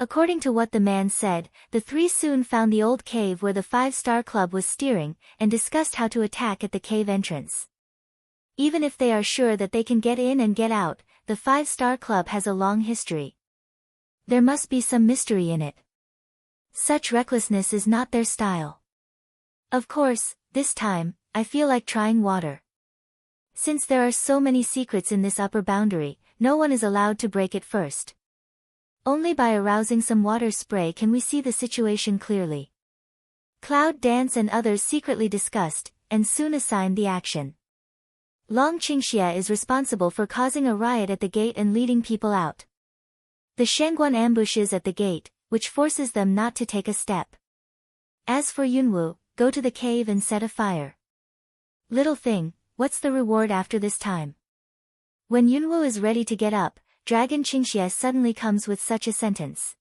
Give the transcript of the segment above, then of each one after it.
According to what the man said, the three soon found the old cave where the Five-Star Club was steering, and discussed how to attack at the cave entrance. Even if they are sure that they can get in and get out, the Five-Star Club has a long history. There must be some mystery in it. Such recklessness is not their style. Of course, this time, I feel like trying water. Since there are so many secrets in this upper boundary, no one is allowed to break it first. Only by arousing some water spray can we see the situation clearly. Cloud Dance and others secretly discussed, and soon assigned the action. Long Qingxia is responsible for causing a riot at the gate and leading people out. The Shangguan ambushes at the gate, which forces them not to take a step. As for Yunwu, go to the cave and set a fire. Little thing, what's the reward after this time? When Yunwu is ready to get up, Dragon Qingxia suddenly comes with such a sentence.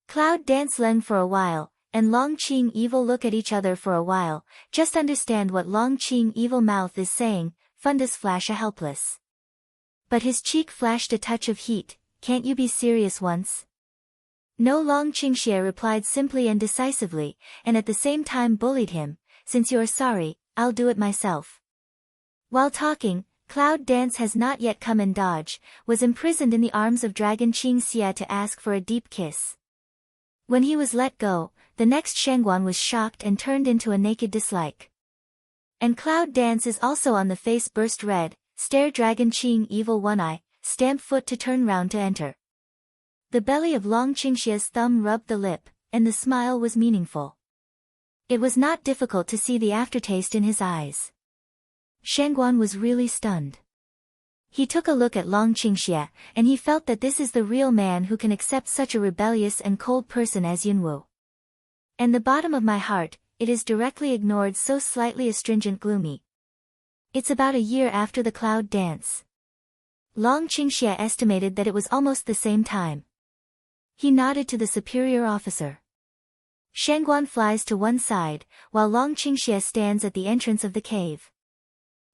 Cloud Dance Leng for a while, and Long Qing Evil look at each other for a while, just understand what Long Qing Evil mouth is saying, Fundus flash a helpless. But his cheek flashed a touch of heat, can't you be serious once? No, Long Qingxia replied simply and decisively, and at the same time bullied him, since you are sorry, I'll do it myself. While talking, Cloud Dance has not yet come and dodge, was imprisoned in the arms of Dragon Qingxia to ask for a deep kiss. When he was let go, the next Shangguan was shocked and turned into a naked dislike. And Cloud Dance is also on the face burst red, stare Dragon Qing Evil one eye, stamp foot to turn round to enter. The belly of Long Qingxia's thumb rubbed the lip, and the smile was meaningful. It was not difficult to see the aftertaste in his eyes. Shangguan was really stunned. He took a look at Long Qingxia, and he felt that this is the real man who can accept such a rebellious and cold person as Yunwu. And the bottom of my heart, it is directly ignored, so slightly astringent gloomy. It's about a year after the Cloud Dance. Long Qingxia estimated that it was almost the same time. He nodded to the superior officer. Shangguan flies to one side, while Long Qingxia stands at the entrance of the cave.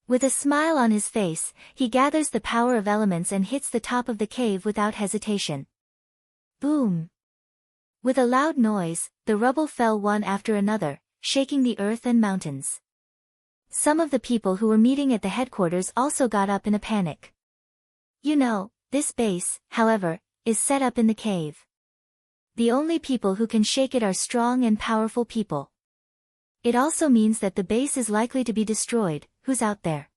With a smile on his face, he gathers the power of elements and hits the top of the cave without hesitation. Boom! With a loud noise, the rubble fell one after another, shaking the earth and mountains. Some of the people who were meeting at the headquarters also got up in a panic. You know, this base, however, is set up in the cave. The only people who can shake it are strong and powerful people. It also means that the base is likely to be destroyed. Who's out there?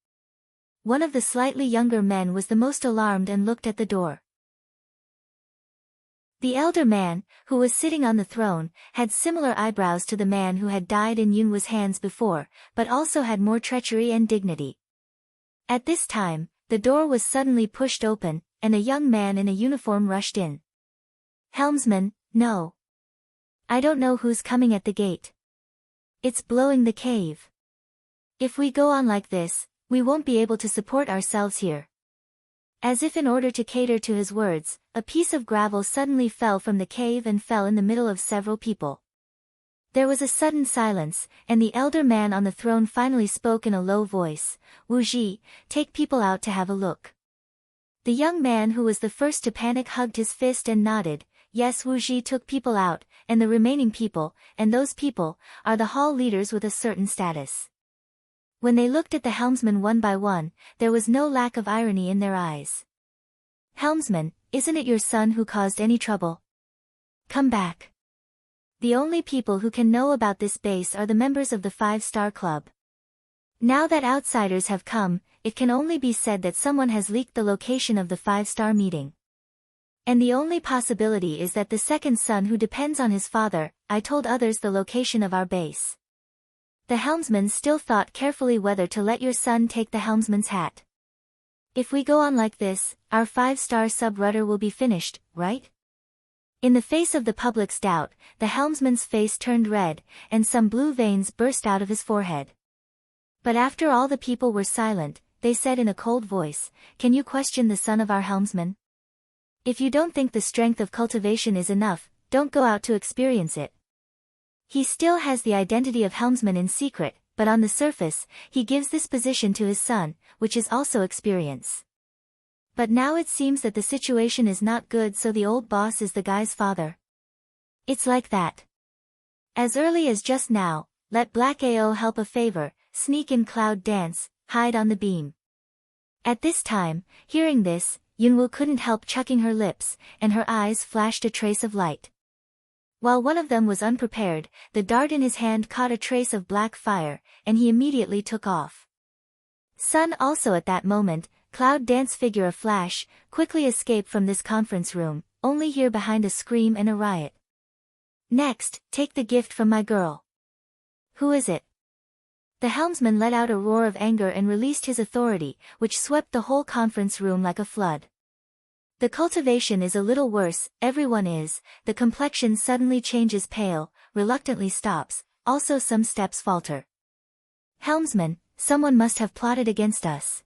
One of the slightly younger men was the most alarmed and looked at the door. The elder man, who was sitting on the throne, had similar eyebrows to the man who had died in Yunwu's hands before, but also had more treachery and dignity. At this time, the door was suddenly pushed open, and a young man in a uniform rushed in. Helmsman, no. I don't know who's coming at the gate. It's blowing the cave. If we go on like this, we won't be able to support ourselves here. As if in order to cater to his words, a piece of gravel suddenly fell from the cave and fell in the middle of several people. There was a sudden silence, and the elder man on the throne finally spoke in a low voice, Wu Ji, take people out to have a look. The young man who was the first to panic hugged his fist and nodded. Yes, Wu Ji took people out, and the remaining people, and those people, are the hall leaders with a certain status. When they looked at the helmsman one by one, there was no lack of irony in their eyes. Helmsman, isn't it your son who caused any trouble? Come back. The only people who can know about this base are the members of the Five-Star Club. Now that outsiders have come, it can only be said that someone has leaked the location of the Five-Star meeting. And the only possibility is that the second son who depends on his father, I told others the location of our base. The helmsman still thought carefully whether to let your son take the helmsman's hat. If we go on like this, our 5-star sub-rudder will be finished, right? In the face of the public's doubt, the helmsman's face turned red, and some blue veins burst out of his forehead. But after all the people were silent, they said in a cold voice, can you question the son of our helmsman? If you don't think the strength of cultivation is enough, don't go out to experience it. He still has the identity of helmsman in secret, but on the surface, he gives this position to his son, which is also experience. But now it seems that the situation is not good, so the old boss is the guy's father. It's like that. As early as just now, let Black AO help a favor, sneak in Cloud Dance, hide on the beam. At this time, hearing this, Yunwoo couldn't help chucking her lips, and her eyes flashed a trace of light. While one of them was unprepared, the dart in his hand caught a trace of black fire, and he immediately took off. Sun also at that moment, Cloud Dance figure a flash, quickly escape from this conference room, only here behind a scream and a riot. Next, take the gift from my girl. Who is it? The helmsman let out a roar of anger and released his authority, which swept the whole conference room like a flood. The cultivation is a little worse, everyone is, the complexion suddenly changes pale, reluctantly stops, also some steps falter. Helmsman, someone must have plotted against us.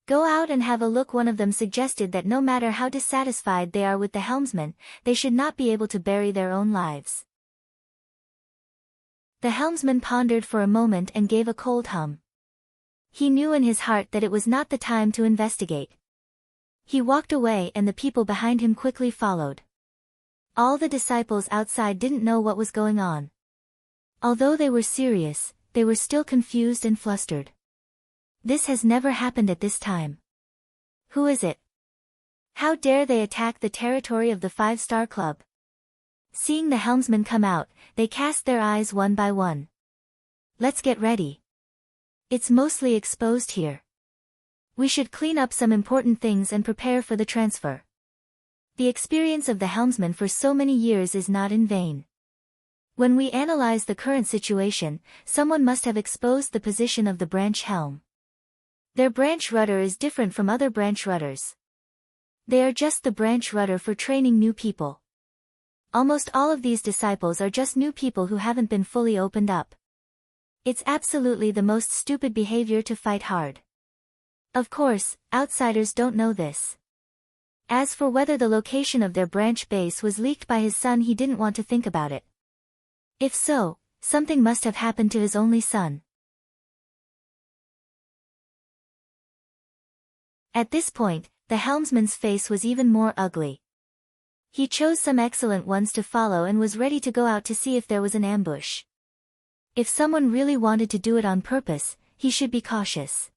Go out and have a look. One of them suggested that no matter how dissatisfied they are with the helmsman, they should not be able to bury their own lives. The helmsman pondered for a moment and gave a cold hum. He knew in his heart that it was not the time to investigate. He walked away and the people behind him quickly followed. All the disciples outside didn't know what was going on. Although they were serious, they were still confused and flustered. This has never happened at this time. Who is it? How dare they attack the territory of the 5-star club? Seeing the helmsman come out, they cast their eyes one by one. Let's get ready. It's mostly exposed here. We should clean up some important things and prepare for the transfer. The experience of the helmsman for so many years is not in vain. When we analyze the current situation, someone must have exposed the position of the branch helm. Their branch rudder is different from other branch rudders. They are just the branch rudder for training new people. Almost all of these disciples are just new people who haven't been fully opened up. It's absolutely the most stupid behavior to fight hard. Of course, outsiders don't know this. As for whether the location of their branch base was leaked by his son, he didn't want to think about it. If so, something must have happened to his only son. At this point, the helmsman's face was even more ugly. He chose some excellent ones to follow and was ready to go out to see if there was an ambush. If someone really wanted to do it on purpose, he should be cautious.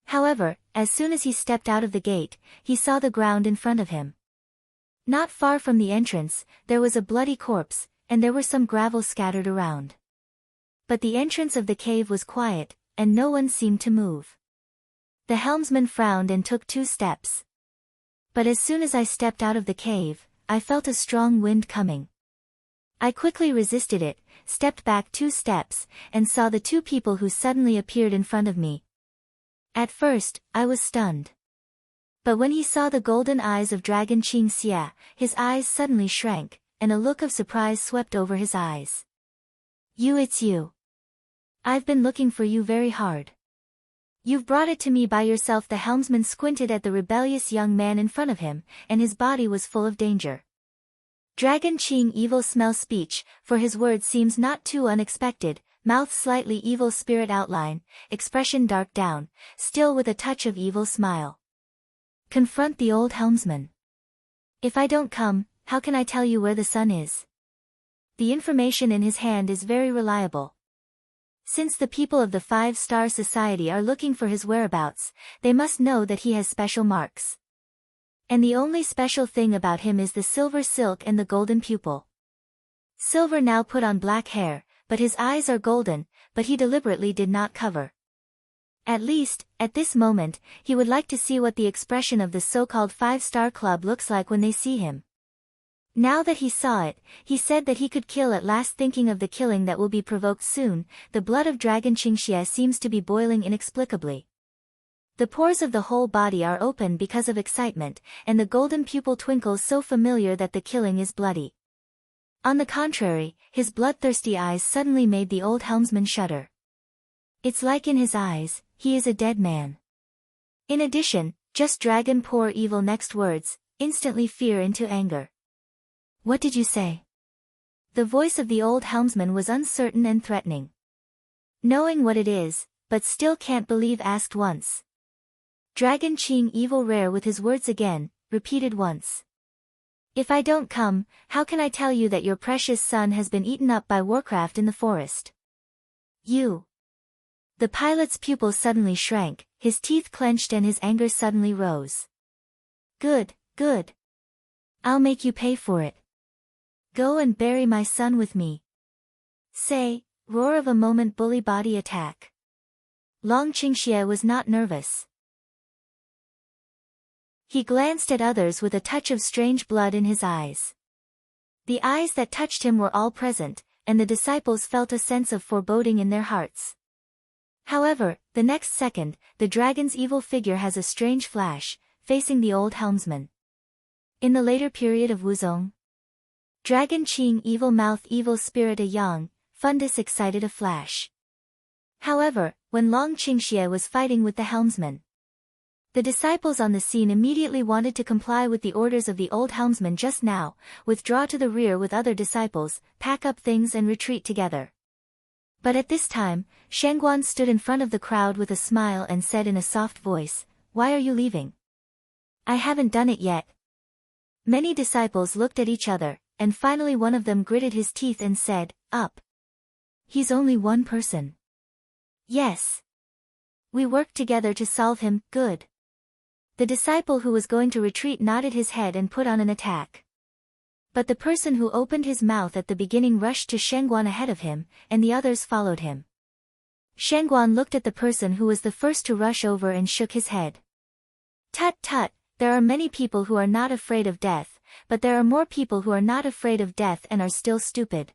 However, as soon as he stepped out of the gate, he saw the ground in front of him. Not far from the entrance, there was a bloody corpse, and there were some gravel scattered around. But the entrance of the cave was quiet, and no one seemed to move. The helmsman frowned and took 2 steps. But as soon as I stepped out of the cave, I felt a strong wind coming. I quickly resisted it, stepped back 2 steps, and saw the 2 people who suddenly appeared in front of me. At first, I was stunned. But when he saw the golden eyes of Dragon Qingxia, his eyes suddenly shrank, and a look of surprise swept over his eyes. It's you. I've been looking for you very hard. You've brought it to me by yourself. The helmsman squinted at the rebellious young man in front of him, and his body was full of danger. Dragon Qing evil smell speech, for his words seems not too unexpected, mouth slightly evil spirit outline, expression dark down, still with a touch of evil smile. Confront the old helmsman. If I don't come, how can I tell you where the sun is? The information in his hand is very reliable. Since the people of the 5-star society are looking for his whereabouts, they must know that he has special marks. And the only special thing about him is the silver silk and the golden pupil. Silver now put on black hair, but his eyes are golden, but he deliberately did not cover. At least, at this moment, he would like to see what the expression of the so-called 5-star club looks like when they see him. Now that he saw it, he said that he could kill at last. Thinking of the killing that will be provoked soon, the blood of Dragon Qingxia seems to be boiling inexplicably. The pores of the whole body are open because of excitement, and the golden pupil twinkles so familiar that the killing is bloody. On the contrary, his bloodthirsty eyes suddenly made the old helmsman shudder. It's like in his eyes, he is a dead man. In addition, just dragon poor evil next words, instantly fear into anger. What did you say? The voice of the old helmsman was uncertain and threatening. Knowing what it is, but still can't believe, asked once. Dragon Ching evil rare with his words again, repeated once. If I don't come, how can I tell you that your precious son has been eaten up by Warcraft in the forest? You. The pilot's pupils suddenly shrank, his teeth clenched and his anger suddenly rose. Good, good. I'll make you pay for it. Go and bury my son with me. Say, roar of a moment bully body attack. Long Qingxie was not nervous. He glanced at others with a touch of strange blood in his eyes. The eyes that touched him were all present, and the disciples felt a sense of foreboding in their hearts. However, the next second, the dragon's evil figure has a strange flash, facing the old helmsman. In the later period of Wuzong, Dragon Qing evil mouth evil spirit a yang, fundus excited a flash. However, when Long Qingxie was fighting with the helmsman, the disciples on the scene immediately wanted to comply with the orders of the old helmsman just now, withdraw to the rear with other disciples, pack up things and retreat together. But at this time, Shengguan stood in front of the crowd with a smile and said in a soft voice, "Why are you leaving?" "I haven't done it yet." Many disciples looked at each other, and finally one of them gritted his teeth and said, "Up." "He's only one person." "Yes. We worked together to solve him, good." The disciple who was going to retreat nodded his head and put on an attack. But the person who opened his mouth at the beginning rushed to Shengguan ahead of him, and the others followed him. Shengguan looked at the person who was the first to rush over and shook his head. "Tut tut, there are many people who are not afraid of death, but there are more people who are not afraid of death and are still stupid."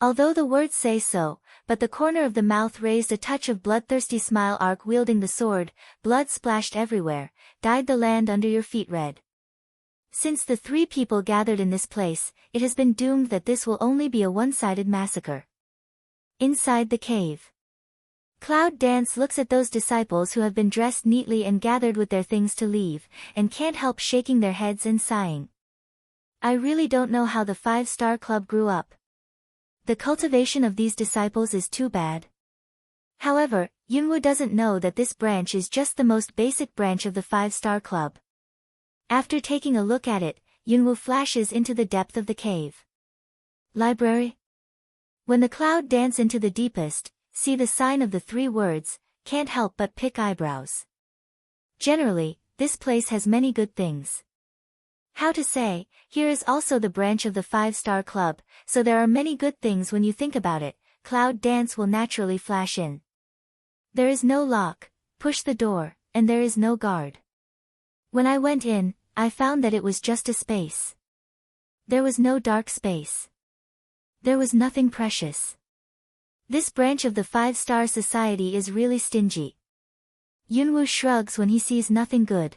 Although the words say so, but the corner of the mouth raised a touch of bloodthirsty smile. Arc wielding the sword, blood splashed everywhere, dyed the land under your feet red. Since the three people gathered in this place, it has been doomed that this will only be a one-sided massacre. Inside the cave, Cloud Dance looks at those disciples who have been dressed neatly and gathered with their things to leave, and can't help shaking their heads and sighing. I really don't know how the 5-Star Club grew up. The cultivation of these disciples is too bad. However, Yunwu doesn't know that this branch is just the most basic branch of the 5-Star Club. After taking a look at it, Yunwu flashes into the depth of the cave. Library? When the Cloud Dance into the deepest, see the sign of the 3 words, can't help but pick eyebrows. Generally, this place has many good things. How to say, here is also the branch of the 5-Star Club, so there are many good things when you think about it. Cloud Dance will naturally flash in. There is no lock, push the door, and there is no guard. When I went in, I found that it was just a space. There was no dark space. There was nothing precious. This branch of the 5-Star Society is really stingy. Yunwu shrugs when he sees nothing good.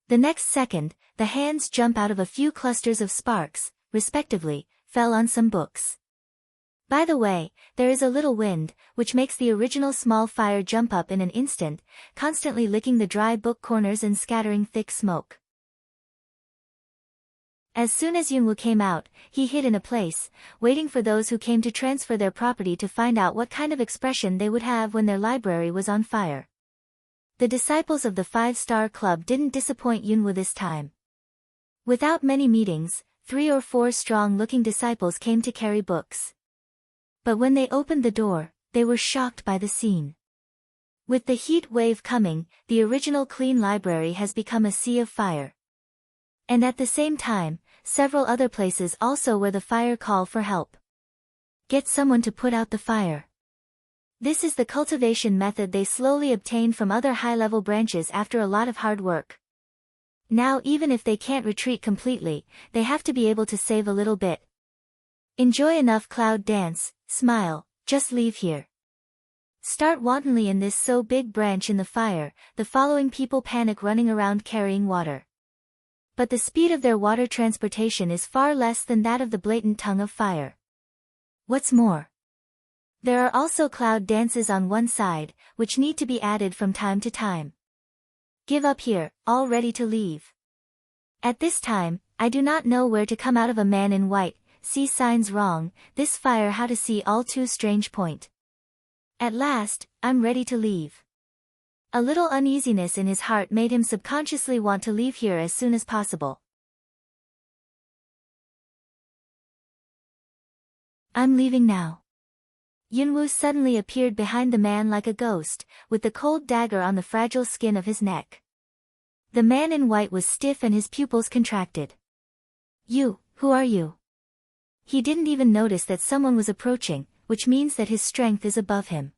The next second, the hands jump out of a few clusters of sparks, respectively, fell on some books. By the way, there is a little wind, which makes the original small fire jump up in an instant, constantly licking the dry book corners and scattering thick smoke. As soon as Yunwu came out, he hid in a place, waiting for those who came to transfer their property to find out what kind of expression they would have when their library was on fire. The disciples of the 5-Star Club didn't disappoint Yunwu this time. Without many meetings, 3 or 4 strong-looking disciples came to carry books. But when they opened the door, they were shocked by the scene. With the heat wave coming, the original clean library has become a sea of fire. And at the same time, several other places also where the fire call for help. Get someone to put out the fire. This is the cultivation method they slowly obtained from other high-level branches after a lot of hard work. Now even if they can't retreat completely, they have to be able to save a little bit. Enjoy enough Cloud Dance, smile, just leave here. Start wantonly in this so big branch in the fire, the following people panic running around carrying water. But the speed of their water transportation is far less than that of the blatant tongue of fire. What's more, there are also cloud dances on one side, which need to be added from time to time. Give up here, all ready to leave. At this time, I do not know where to come out of a man in white, see signs wrong, this fire how to see all too strange point. At last, I'm ready to leave. A little uneasiness in his heart made him subconsciously want to leave here as soon as possible. I'm leaving now. Yunwoo suddenly appeared behind the man like a ghost, with the cold dagger on the fragile skin of his neck. The man in white was stiff and his pupils contracted. Who are you? He didn't even notice that someone was approaching, which means that his strength is above him.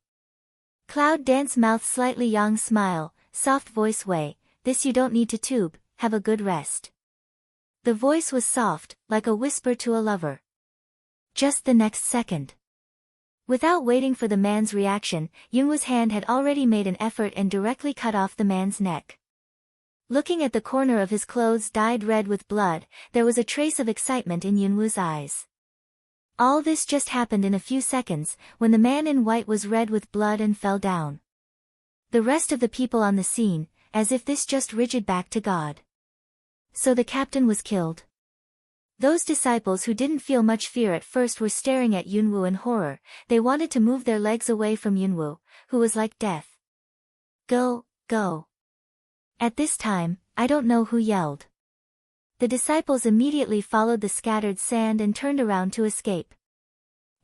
Cloud Dance mouth slightly yang smile, soft voice Wei, this you don't need to tube, have a good rest. The voice was soft, like a whisper to a lover. Just the next second. Without waiting for the man's reaction, Yunwoo's hand had already made an effort and directly cut off the man's neck. Looking at the corner of his clothes dyed red with blood, there was a trace of excitement in Yunwoo's eyes. All this just happened in a few seconds, when the man in white was red with blood and fell down. The rest of the people on the scene, as if this just rigid back to God. So the captain was killed. Those disciples who didn't feel much fear at first were staring at Yunwoo in horror. They wanted to move their legs away from Yunwoo, who was like death. Go, go. At this time, I don't know who yelled. The disciples immediately followed the scattered sand and turned around to escape.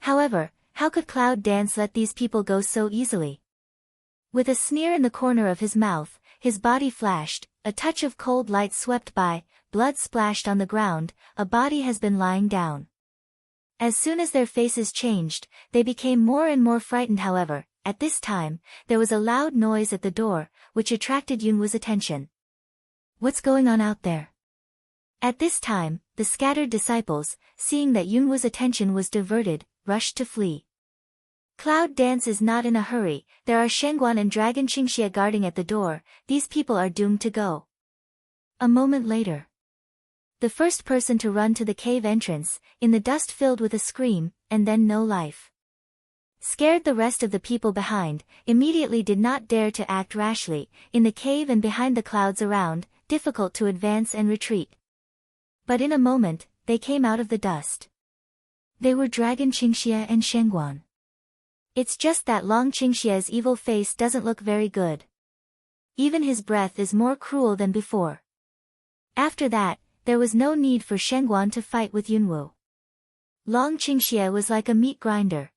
However, how could Cloud Dance let these people go so easily? With a sneer in the corner of his mouth, his body flashed, a touch of cold light swept by, blood splashed on the ground, a body has been lying down. As soon as their faces changed, they became more and more frightened. However, at this time, there was a loud noise at the door, which attracted Yunwoo's attention. What's going on out there? At this time, the scattered disciples, seeing that Yunwoo's attention was diverted, rushed to flee. Cloud Dance is not in a hurry, there are Shengguan and Dragon Qingxia guarding at the door, these people are doomed to go. A moment later. The first person to run to the cave entrance, in the dust filled with a scream, and then no life. Scared the rest of the people behind, immediately did not dare to act rashly, in the cave and behind the clouds around, difficult to advance and retreat. But in a moment, they came out of the dust. They were Dragon Qingxia and Shengguan. It's just that Long Qingxia's evil face doesn't look very good. Even his breath is more cruel than before. After that, there was no need for Shengguan to fight with Yunwoo. Long Qingxia was like a meat grinder.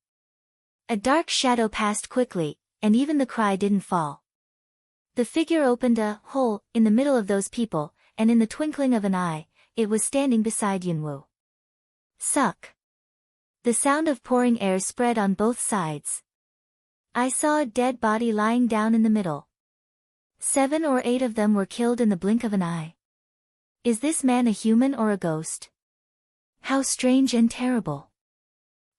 A dark shadow passed quickly, and even the cry didn't fall. The figure opened a hole in the middle of those people, and in the twinkling of an eye, it was standing beside Yunwoo. Suck. The sound of pouring air spread on both sides. I saw a dead body lying down in the middle. 7 or 8 of them were killed in the blink of an eye. Is this man a human or a ghost? How strange and terrible.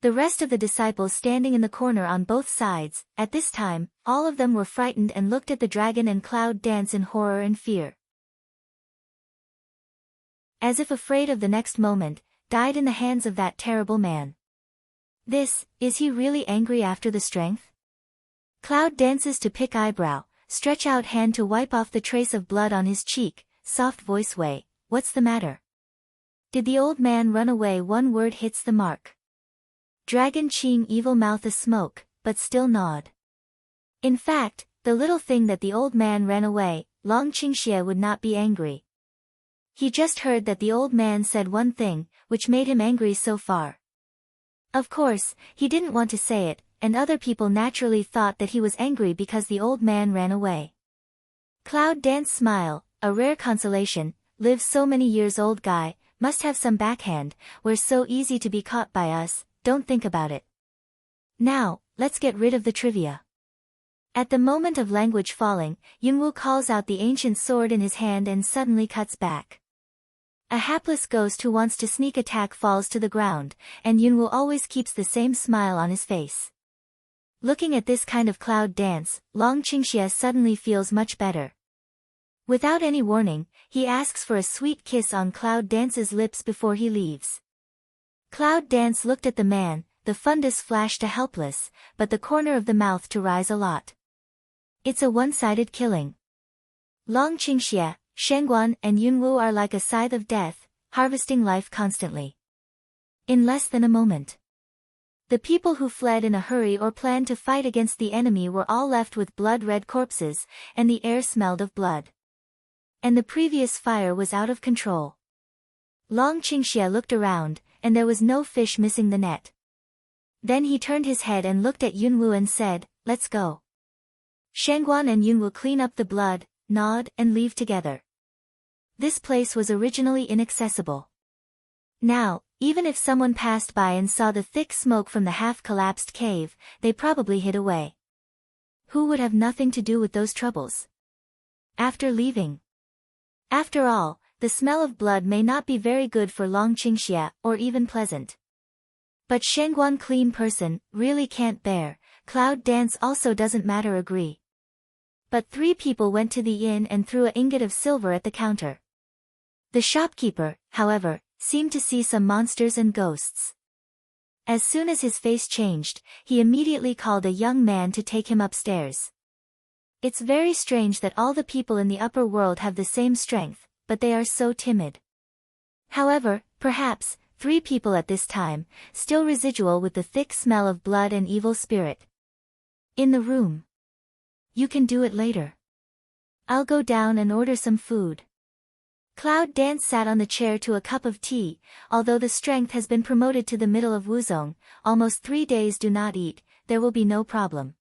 The rest of the disciples standing in the corner on both sides, at this time, all of them were frightened and looked at the dragon and Cloud Dance in horror and fear. As if afraid of the next moment, died in the hands of that terrible man. Is he really angry after the strength? Cloud Dances to pick eyebrow, stretch out hand to wipe off the trace of blood on his cheek, soft voice Wei, what's the matter? Did the old man run away? One word hits the mark. Dragon Qing evil mouth a smoke, but still nod. In fact, the little thing that the old man ran away, Long Qingxia would not be angry. He just heard that the old man said one thing, which made him angry so far. Of course, he didn't want to say it, and other people naturally thought that he was angry because the old man ran away. Cloud Dance smile, a rare consolation, lives so many years old guy, must have some backhand, we're so easy to be caught by us, don't think about it. Now, let's get rid of the trivia. At the moment of language falling, Yunwoo calls out the ancient sword in his hand and suddenly cuts back. A hapless ghost who wants to sneak attack falls to the ground, and Yunwoo always keeps the same smile on his face. Looking at this kind of Cloud Dance, Long Qingxia suddenly feels much better. Without any warning, he asks for a sweet kiss on Cloud Dance's lips before he leaves. Cloud Dance looked at the man, the fundus flashed a helpless, but the corner of the mouth to rise a lot. It's a one-sided killing. Long Qingxia, Shengguan and Yunwoo are like a scythe of death, harvesting life constantly. In less than a moment. The people who fled in a hurry or planned to fight against the enemy were all left with blood-red corpses, and the air smelled of blood. And the previous fire was out of control. Long Qingxie looked around, and there was no fish missing the net. Then he turned his head and looked at Yunwu and said, "Let's go." Shangguan and Yunwu clean up the blood, nod, and leave together. This place was originally inaccessible. Now, even if someone passed by and saw the thick smoke from the half-collapsed cave, they probably hid away. Who would have nothing to do with those troubles? After leaving. After all, the smell of blood may not be very good for Long Qingxie, or even pleasant. But Shangguan clean person, really can't bear, cloud dance also doesn't matter agree. But 3 people went to the inn and threw an ingot of silver at the counter. The shopkeeper, however, seemed to see some monsters and ghosts. As soon as his face changed, he immediately called a young man to take him upstairs. It's very strange that all the people in the upper world have the same strength, but they are so timid. However, perhaps, 3 people at this time, still residual with the thick smell of blood and evil spirit. In the room. You can do it later. I'll go down and order some food. Cloud Dance sat on the chair to a cup of tea. Although the strength has been promoted to the middle of Wuzong, almost 3 days do not eat, there will be no problem.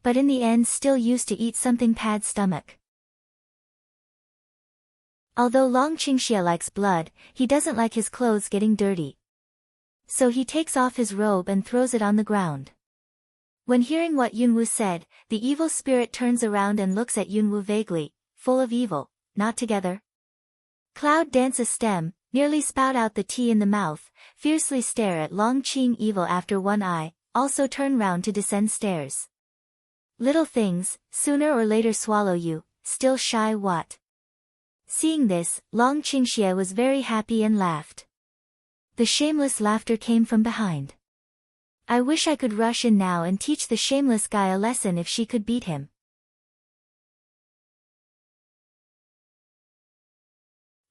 But in the end still used to eat something pad stomach. Although Long Qingxie likes blood, he doesn't like his clothes getting dirty. So he takes off his robe and throws it on the ground. When hearing what Yunwu said, the evil spirit turns around and looks at Yunwu vaguely, full of evil. Not together. Cloud Dance a stem, nearly spout out the tea in the mouth, fiercely stare at Long Qing evil after one eye, also turn round to descend stairs. Little things, sooner or later swallow you, still shy what? Seeing this, Long Qingxie was very happy and laughed. The shameless laughter came from behind. I wish I could rush in now and teach the shameless guy a lesson if she could beat him.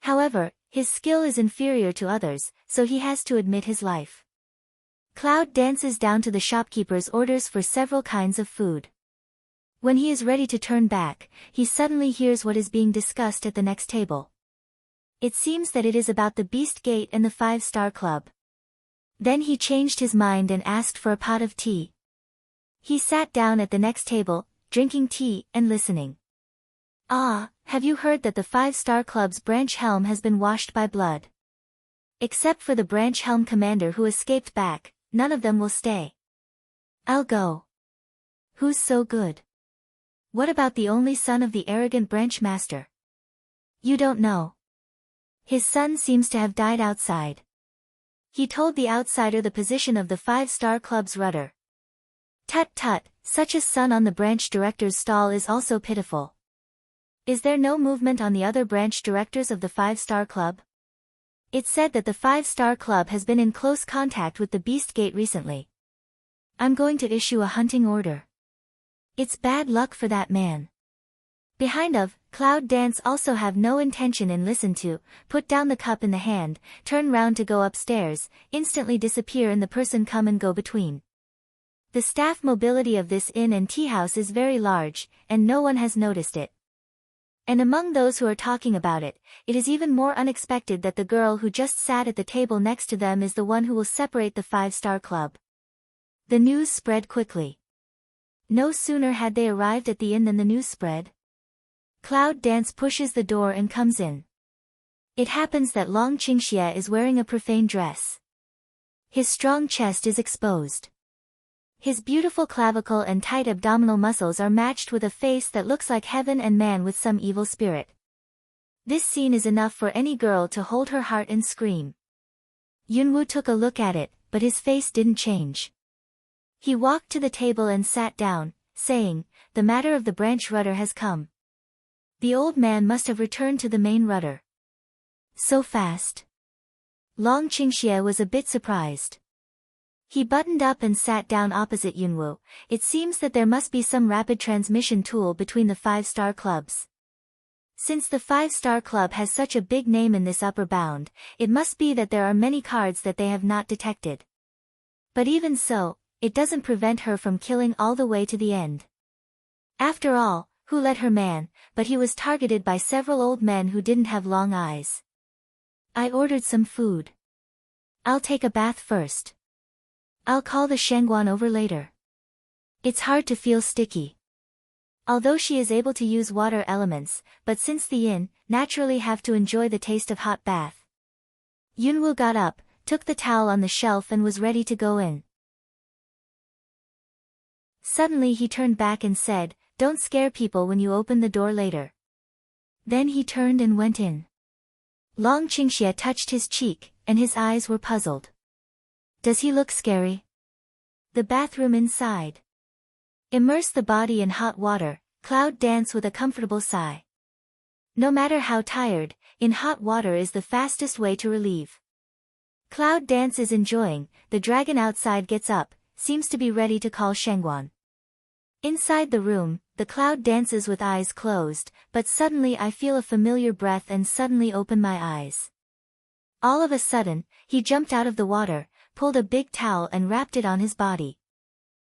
However, his skill is inferior to others, so he has to admit his life. Cloud dances down to the shopkeeper's orders for several kinds of food. When he is ready to turn back, he suddenly hears what is being discussed at the next table. It seems that it is about the Beast Gate and the 5-Star Club. Then he changed his mind and asked for a pot of tea. He sat down at the next table, drinking tea and listening. Ah, have you heard that the 5-Star Club's branch helm has been washed by blood? Except for the branch helm commander who escaped back, none of them will stay. I'll go. Who's so good? What about the only son of the arrogant branch master? You don't know. His son seems to have died outside. He told the outsider the position of the 5-Star Club's rudder. Tut tut, such a son on the branch director's stall is also pitiful. Is there no movement on the other branch directors of the 5-Star Club? It's said that the 5-Star Club has been in close contact with the Beast Gate recently. I'm going to issue a hunting order. It's bad luck for that man. Behind of, Cloud Dance also have no intention in listen to, put down the cup in the hand, turn round to go upstairs, instantly disappear in the person come and go between. The staff mobility of this inn and tea house is very large, and no one has noticed it. And among those who are talking about it, it is even more unexpected that the girl who just sat at the table next to them is the one who will separate the 5-Star Club. The news spread quickly. No sooner had they arrived at the inn than the news spread. Cloud Dance pushes the door and comes in. It happens that Long Qingxie is wearing a profane dress. His strong chest is exposed. His beautiful clavicle and tight abdominal muscles are matched with a face that looks like heaven and man with some evil spirit. This scene is enough for any girl to hold her heart and scream. Yunwu took a look at it, but his face didn't change. He walked to the table and sat down, saying, "The matter of the branch rudder has come." The old man must have returned to the main rudder. So fast. Long Qingxie was a bit surprised. He buttoned up and sat down opposite Yunwu. It seems that there must be some rapid transmission tool between the 5-Star Clubs. Since the 5-Star Club has such a big name in this upper bound, it must be that there are many cards that they have not detected. But even so, it doesn't prevent her from killing all the way to the end. After all, who let her man, but he was targeted by several old men who didn't have long eyes. I ordered some food. I'll take a bath first. I'll call the Shangguan over later. It's hard to feel sticky. Although she is able to use water elements, but since the yin, naturally have to enjoy the taste of hot bath. Yunwu got up, took the towel on the shelf and was ready to go in. Suddenly he turned back and said, "Don't scare people when you open the door later." Then he turned and went in. Long Qingxie touched his cheek, and his eyes were puzzled. Does he look scary? The bathroom inside. Immerse the body in hot water, Cloud dance with a comfortable sigh. No matter how tired, in hot water is the fastest way to relieve. Cloud dance is enjoying, the dragon outside gets up, seems to be ready to call Shangguan. Inside the room, the cloud dances with eyes closed, but suddenly I feel a familiar breath and suddenly open my eyes. All of a sudden, he jumped out of the water, pulled a big towel and wrapped it on his body.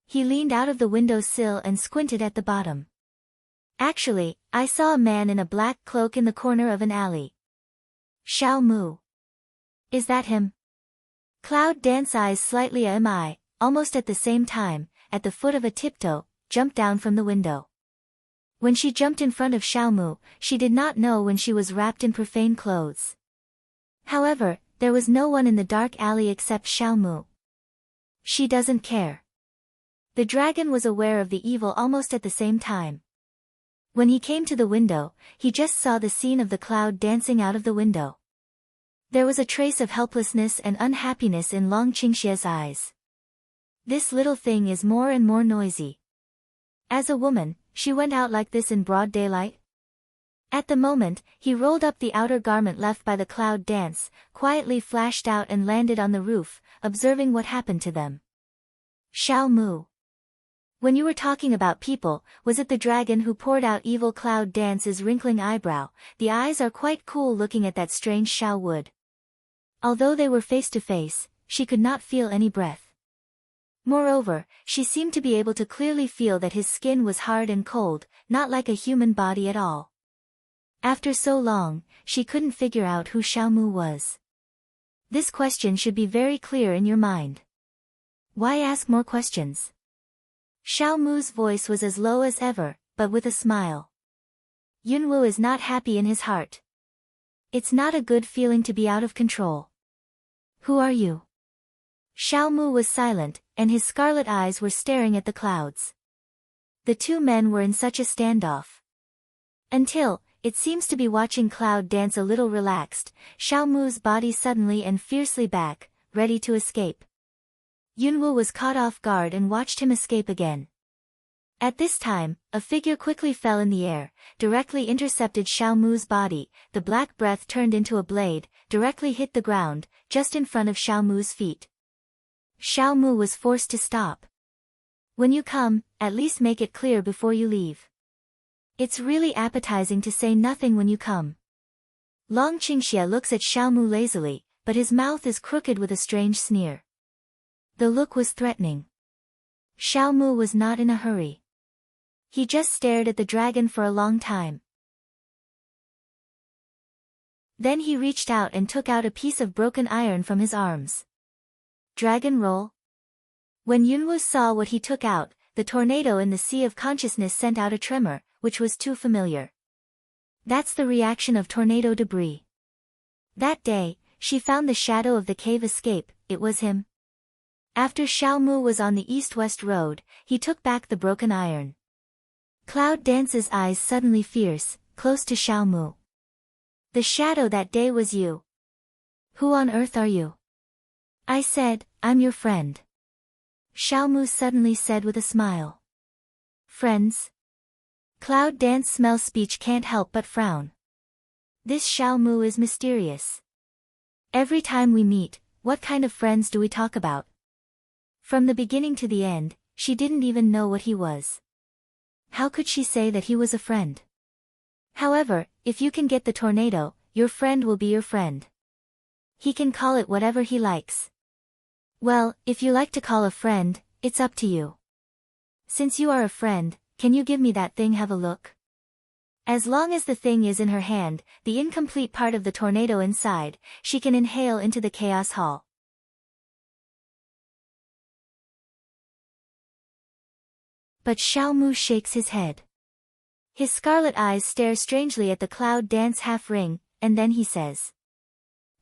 He leaned out of the window sill and squinted at the bottom. Actually, I saw a man in a black cloak in the corner of an alley. Xiao Mu. Is that him? Cloud dance eyes slightly almost at the same time, at the foot of a tiptoe, jumped down from the window. When she jumped in front of Xiao Mu, she did not know when she was wrapped in profane clothes. However, there was no one in the dark alley except Xiao Mu. She doesn't care. The dragon was aware of the evil almost at the same time. When he came to the window, he just saw the scene of the cloud dancing out of the window. There was a trace of helplessness and unhappiness in Long Qingxie's eyes. This little thing is more and more noisy. As a woman, she went out like this in broad daylight? At the moment, he rolled up the outer garment left by the cloud dance, quietly flashed out and landed on the roof, observing what happened to them. Xiao Mu. When you were talking about people, was it the dragon who poured out evil? Cloud dance's wrinkling eyebrow, the eyes are quite cool looking at that strange Xiao Wood. Although they were face to face, she could not feel any breath. Moreover, she seemed to be able to clearly feel that his skin was hard and cold, not like a human body at all. After so long, she couldn't figure out who Xiao Mu was. This question should be very clear in your mind. Why ask more questions? Xiao Mu's voice was as low as ever, but with a smile. Yunwu is not happy in his heart. It's not a good feeling to be out of control. Who are you? Xiao Mu was silent, and his scarlet eyes were staring at the clouds. The two men were in such a standoff. Until, it seems to be watching Cloud dance a little relaxed, Xiao Mu's body suddenly and fiercely back, ready to escape. Yunwu was caught off guard and watched him escape again. At this time, a figure quickly fell in the air, directly intercepted Xiao Mu's body, the black breath turned into a blade, directly hit the ground, just in front of Xiao Mu's feet. Xiao Mu was forced to stop. When you come, at least make it clear before you leave. It's really appetizing to say nothing when you come. Long Qingxie looks at Xiao Mu lazily, but his mouth is crooked with a strange sneer. The look was threatening. Xiao Mu was not in a hurry. He just stared at the dragon for a long time. Then he reached out and took out a piece of broken iron from his arms. Dragon roll? When Yunwu saw what he took out, the tornado in the sea of consciousness sent out a tremor, which was too familiar. That's the reaction of tornado debris. That day, she found the shadow of the cave escape, it was him. After Xiao Mu was on the east-west road, he took back the broken iron. Cloud dance's eyes suddenly fierce, close to Xiao Mu. The shadow that day was you. Who on earth are you? I said, I'm your friend. Xiao Mu suddenly said with a smile. Friends? Cloud dance smells speech can't help but frown. This Xiao Mu is mysterious. Every time we meet, what kind of friends do we talk about? From the beginning to the end, she didn't even know what he was. How could she say that he was a friend? However, if you can get the tornado, your friend will be your friend. He can call it whatever he likes. Well, if you like to call a friend, it's up to you. Since you are a friend, can you give me that thing, have a look? As long as the thing is in her hand, the incomplete part of the tornado inside, she can inhale into the chaos hall. But Xiaomu shakes his head. His scarlet eyes stare strangely at the cloud dance half ring, and then he says,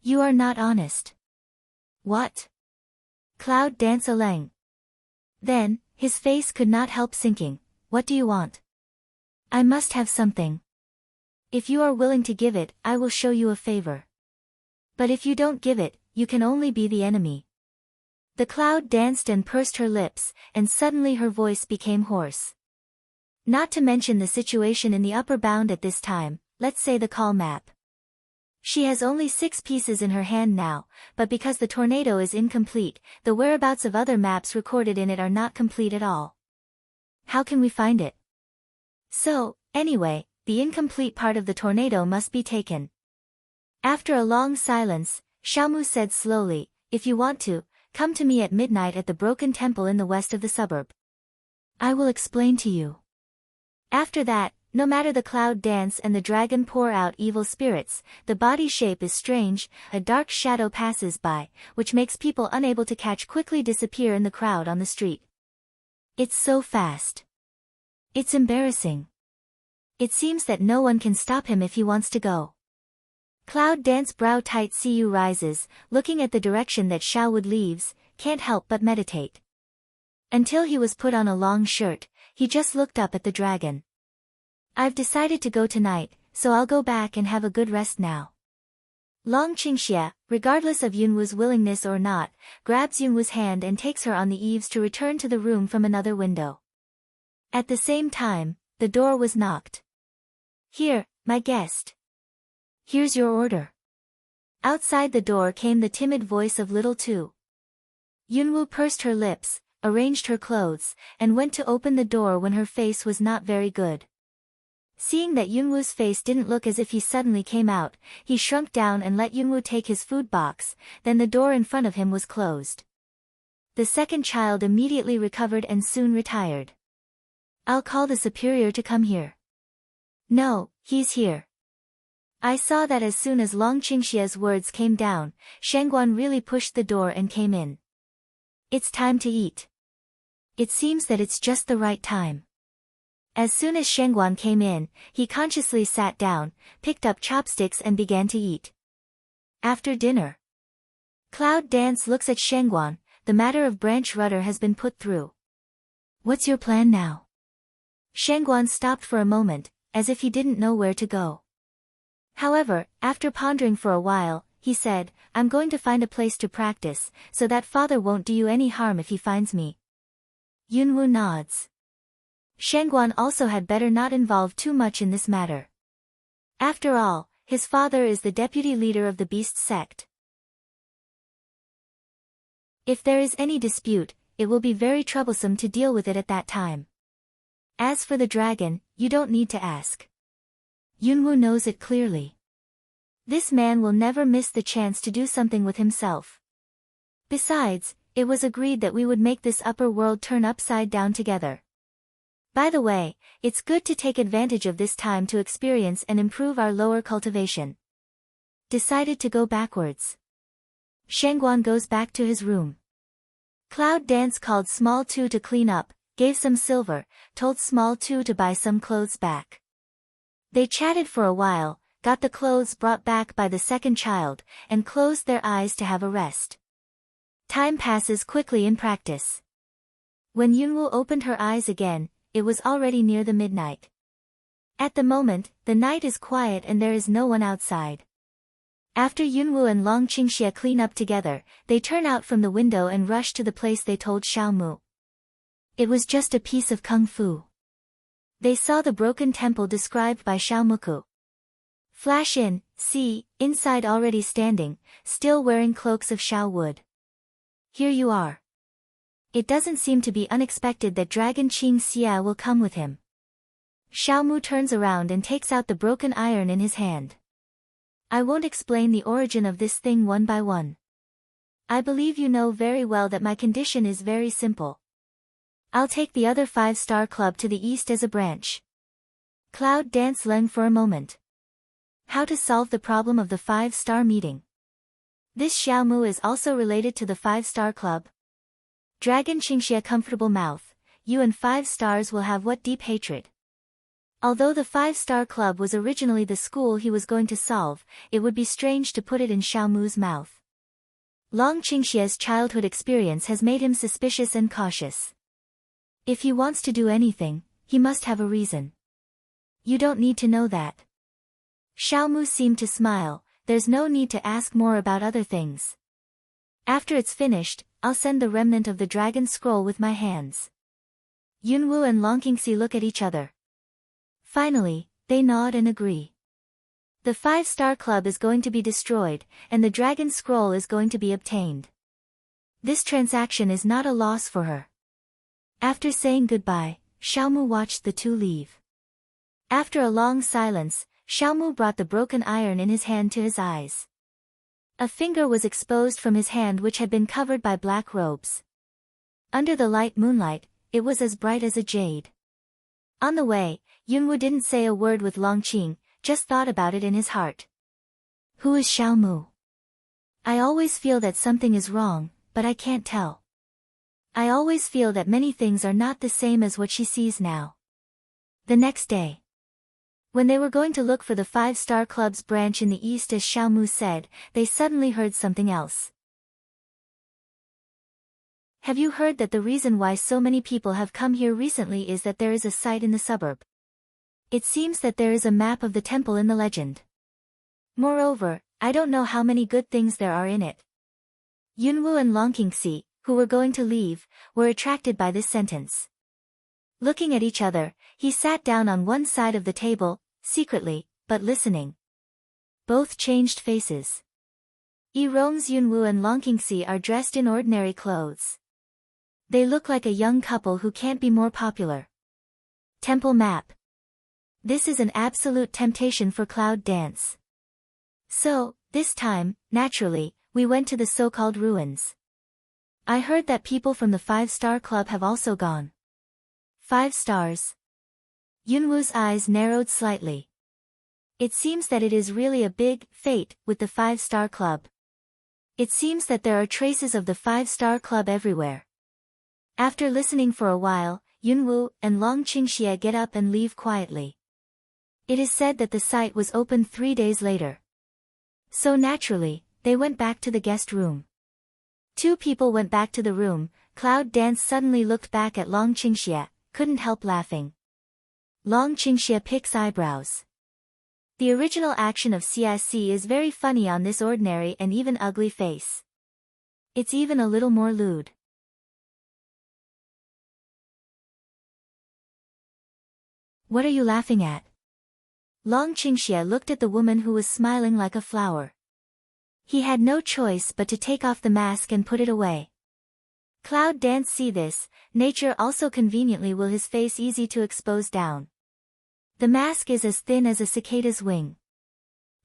"You are not honest." "What?" Cloud dance Aleng. Then, his face could not help sinking. "What do you want?" "I must have something. If you are willing to give it, I will show you a favor. But if you don't give it, you can only be the enemy." The cloud danced and pursed her lips, and suddenly her voice became hoarse. Not to mention the situation in the upper bound at this time, let's say the call map. She has only 6 pieces in her hand now, but because the tornado is incomplete, the whereabouts of other maps recorded in it are not complete at all. How can we find it? So, anyway, the incomplete part of the tornado must be taken. After a long silence, Xiaomu said slowly, "If you want to, come to me at midnight at the broken temple in the west of the suburb. I will explain to you." After that, no matter the cloud dance and the dragon pour out evil spirits, the body shape is strange, a dark shadow passes by, which makes people unable to catch quickly disappear in the crowd on the street. It's so fast. It's embarrassing. It seems that no one can stop him if he wants to go. Cloud dance brow tight Cu rises, looking at the direction that Xiaowood leaves, can't help but meditate. Until he was put on a long shirt, he just looked up at the dragon. "I've decided to go tonight, so I'll go back and have a good rest now." Long Qingxia, regardless of Yunwu's willingness or not, grabs Yunwu's hand and takes her on the eaves to return to the room from another window. At the same time, the door was knocked. "Here, my guest. Here's your order." Outside the door came the timid voice of little Tu. Yunwu pursed her lips, arranged her clothes, and went to open the door when her face was not very good. Seeing that Yunwu's face didn't look as if he suddenly came out, he shrunk down and let Yunwu take his food box, then the door in front of him was closed. The second child immediately recovered and soon retired. "I'll call the superior to come here." "No, he's here." I saw that as soon as Long Qingxia's words came down, Shangguan really pushed the door and came in. "It's time to eat." It seems that it's just the right time. As soon as Shangguan came in, he consciously sat down, picked up chopsticks and began to eat. After dinner, Cloud Dance looks at Shangguan, the matter of branch rudder has been put through. "What's your plan now?" Shangguan stopped for a moment, as if he didn't know where to go. However, after pondering for a while, he said, "I'm going to find a place to practice, so that father won't do you any harm if he finds me." Yunwu nods. Shangguan also had better not involve too much in this matter. After all, his father is the deputy leader of the beast sect. If there is any dispute, it will be very troublesome to deal with it at that time. As for the dragon, you don't need to ask. Yunwu knows it clearly. This man will never miss the chance to do something with himself. Besides, it was agreed that we would make this upper world turn upside down together. By the way, it's good to take advantage of this time to experience and improve our lower cultivation. Decided to go backwards. Shangguan goes back to his room. Cloud Dance called Small Tu to clean up, gave some silver, told Small Tu to buy some clothes back. They chatted for a while, got the clothes brought back by the second child, and closed their eyes to have a rest. Time passes quickly in practice. When Yunwu opened her eyes again, it was already near the midnight. At the moment, the night is quiet and there is no one outside. After Yunwu and Long Qingxia clean up together, they turn out from the window and rush to the place they told Xiaomu. It was just a piece of kung fu. They saw the broken temple described by Xiaomuku. Flash in, see, inside already standing, still wearing cloaks of Xiao wood. Here you are. It doesn't seem to be unexpected that Dragon Qing Xia will come with him. Xiaomu turns around and takes out the broken iron in his hand. I won't explain the origin of this thing one by one. I believe you know very well that my condition is very simple. I'll take the other 5-star club to the east as a branch. Cloud Dance Leng for a moment. How to solve the problem of the 5-star meeting. This Xiaomu is also related to the 5-star club. Dragon Qingxia comfortable mouth, you and 5 stars will have what deep hatred. Although the 5-star club was originally the school he was going to solve, it would be strange to put it in Xiaomu's mouth. Long Qingxia's childhood experience has made him suspicious and cautious. If he wants to do anything, he must have a reason. You don't need to know that. Xiaomu seemed to smile, there's no need to ask more about other things. After it's finished, I'll send the remnant of the dragon scroll with my hands. Yunwu and Long Qingxi look at each other. Finally, they nod and agree. The 5-star club is going to be destroyed, and the dragon scroll is going to be obtained. This transaction is not a loss for her. After saying goodbye, Xiaomu watched the two leave. After a long silence, Xiaomu brought the broken iron in his hand to his eyes. A finger was exposed from his hand which had been covered by black robes. Under the light moonlight, it was as bright as a jade. On the way, Yunwu didn't say a word with Long Qing, just thought about it in his heart. Who is Xiaomu? I always feel that something is wrong, but I can't tell. I always feel that many things are not the same as what she sees now. The next day, when they were going to look for the 5-star club's branch in the east as Xiaomu said, they suddenly heard something else. Have you heard that the reason why so many people have come here recently is that there is a site in the suburb? It seems that there is a map of the temple in the legend. Moreover, I don't know how many good things there are in it. Yunwu and Long Qingxi, who were going to leave, were attracted by this sentence. Looking at each other, he sat down on one side of the table, secretly, but listening. Both changed faces. Rong's Yunwu and Long Qingxi are dressed in ordinary clothes. They look like a young couple who can't be more popular. Temple map. This is an absolute temptation for Cloud Dance. So, this time, naturally, we went to the so-called ruins. I heard that people from the 5-star club have also gone. 5 stars. Yunwu's eyes narrowed slightly. It seems that it is really a big fate with the 5-star club. It seems that there are traces of the 5-star club everywhere. After listening for a while, Yunwu and Long Qingxia get up and leave quietly. It is said that the site was opened 3 days later. So naturally, they went back to the guest room. 2 people went back to the room. Cloud Dance suddenly looked back at Long Qingxia, couldn't help laughing. Long Qingxia picks eyebrows. The original action of CIC is very funny on this ordinary and even ugly face. It's even a little more lewd. What are you laughing at? Long Qingxia looked at the woman who was smiling like a flower. He had no choice but to take off the mask and put it away. Cloud Dance see this, nature also conveniently will his face easy to expose down. The mask is as thin as a cicada's wing.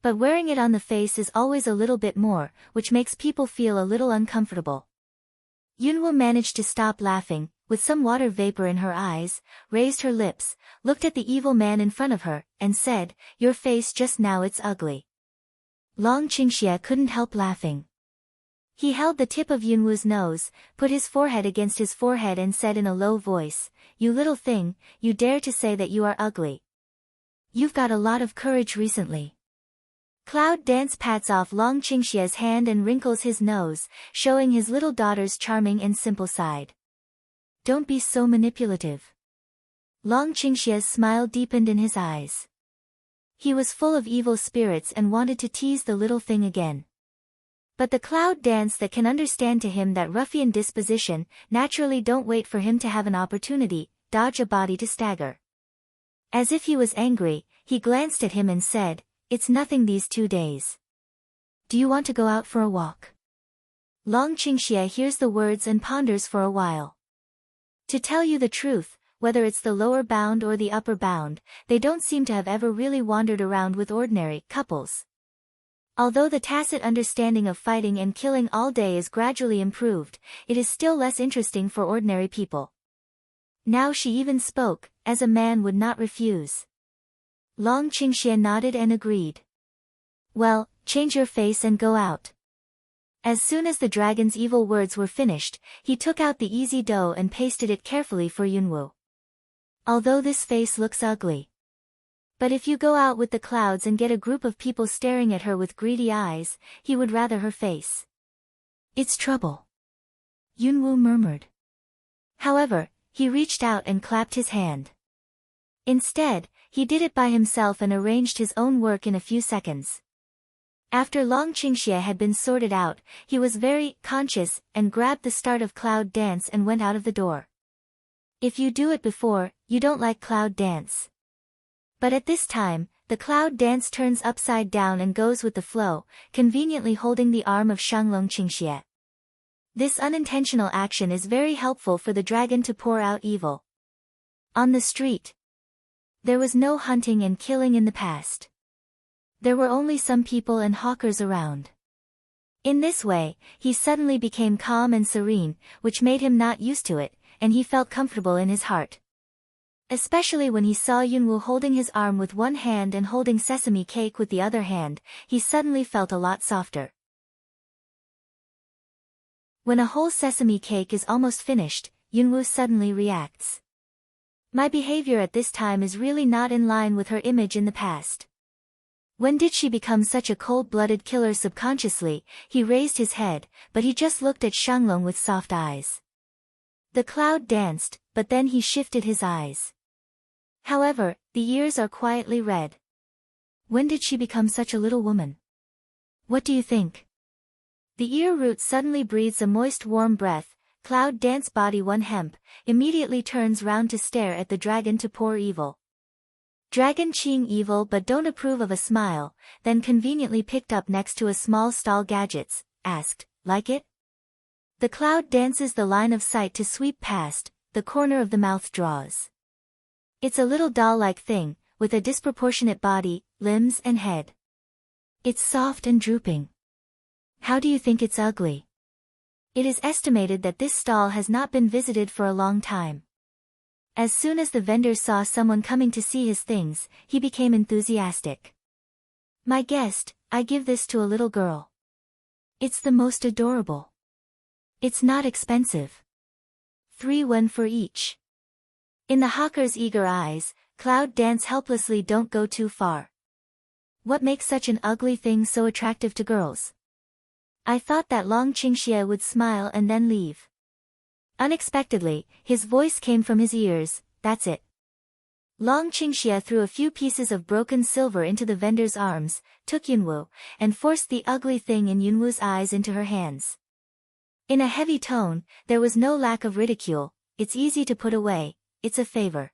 But wearing it on the face is always a little bit more, which makes people feel a little uncomfortable. Yunwu managed to stop laughing, with some water vapor in her eyes, raised her lips, looked at the evil man in front of her, and said, "Your face just now it's ugly." Long Qingxia couldn't help laughing. He held the tip of Yunwu's nose, put his forehead against his forehead and said in a low voice, "You little thing, you dare to say that you are ugly. You've got a lot of courage recently." Cloud Dance pats off Long Qingxia's hand and wrinkles his nose, showing his little daughter's charming and simple side. Don't be so manipulative. Long Qingxia's smile deepened in his eyes. He was full of evil spirits and wanted to tease the little thing again. But the Cloud Dance that can understand to him that ruffian disposition, naturally don't wait for him to have an opportunity, dodge a body to stagger. As if he was angry, he glanced at him and said, "It's nothing these 2 days. Do you want to go out for a walk?" Long Qingxia hears the words and ponders for a while. To tell you the truth, whether it's the lower bound or the upper bound, they don't seem to have ever really wandered around with ordinary couples. Although the tacit understanding of fighting and killing all day is gradually improved, it is still less interesting for ordinary people. Now she even spoke, as a man would not refuse. Long Qingxie nodded and agreed. Well, change your face and go out. As soon as the dragon's evil words were finished, he took out the easy dough and pasted it carefully for Yunwu. Although this face looks ugly. But if you go out with the clouds and get a group of people staring at her with greedy eyes, he would rather her face. It's trouble. Yunwu murmured. However, he reached out and clapped his hand. Instead, he did it by himself and arranged his own work in a few seconds. After Long Qingxie had been sorted out, he was very conscious and grabbed the start of cloud dance and went out of the door. If you do it before, you don't like cloud dance. But at this time, the cloud dance turns upside down and goes with the flow, conveniently holding the arm of Shanglong Qingxie. This unintentional action is very helpful for the dragon to pour out evil. On the street, there was no hunting and killing in the past. There were only some people and hawkers around. In this way, he suddenly became calm and serene, which made him not used to it, and he felt comfortable in his heart. Especially when he saw Yunwu holding his arm with one hand and holding sesame cake with the other hand, he suddenly felt a lot softer. When a whole sesame cake is almost finished, Yunwu suddenly reacts. My behavior at this time is really not in line with her image in the past. When did she become such a cold-blooded killer? Subconsciously, he raised his head, but he just looked at Shanglong with soft eyes. The cloud danced, but then he shifted his eyes. However, the ears are quietly red. When did she become such a little woman? What do you think? The ear root suddenly breathes a moist warm breath. Cloud dance body one hemp, immediately turns round to stare at the dragon to pour evil. Dragon Qing evil but don't approve of a smile, then conveniently picked up next to a small stall gadgets, asked, like it? The cloud dances the line of sight to sweep past, the corner of the mouth draws. It's a little doll-like thing, with a disproportionate body, limbs and head. It's soft and drooping. How do you think it's ugly? It is estimated that this stall has not been visited for a long time. As soon as the vendor saw someone coming to see his things, he became enthusiastic. My guest, I give this to a little girl. It's the most adorable. It's not expensive. 3 won for each. In the hawker's eager eyes, cloud dance helplessly don't go too far. What makes such an ugly thing so attractive to girls? I thought that Long Qingxie would smile and then leave. Unexpectedly, his voice came from his ears, that's it. Long Qingxie threw a few pieces of broken silver into the vendor's arms, took Yunwu, and forced the ugly thing in Yunwu's eyes into her hands. In a heavy tone, there was no lack of ridicule. It's easy to put away, it's a favor.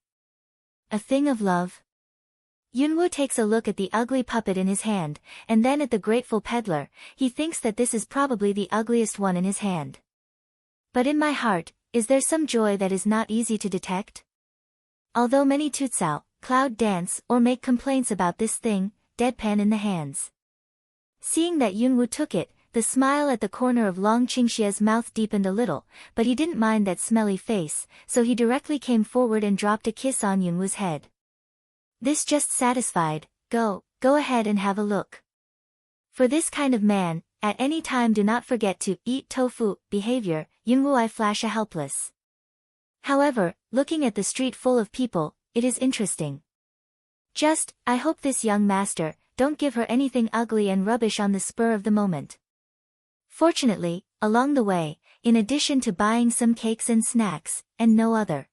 A thing of love? Yunwu takes a look at the ugly puppet in his hand, and then at the grateful peddler. He thinks that this is probably the ugliest one in his hand. But in my heart, is there some joy that is not easy to detect? Although many tutsao, cloud dance or make complaints about this thing, deadpan in the hands. Seeing that Yunwu took it, the smile at the corner of Long Qingxie's mouth deepened a little, but he didn't mind that smelly face, so he directly came forward and dropped a kiss on Yunwu's head. This just satisfied, go ahead and have a look. For this kind of man, at any time do not forget to eat tofu behavior. Yunwu I flash a helpless. However, looking at the street full of people, it is interesting. I hope this young master, don't give her anything ugly and rubbish on the spur of the moment. Fortunately, along the way, in addition to buying some cakes and snacks, and no other.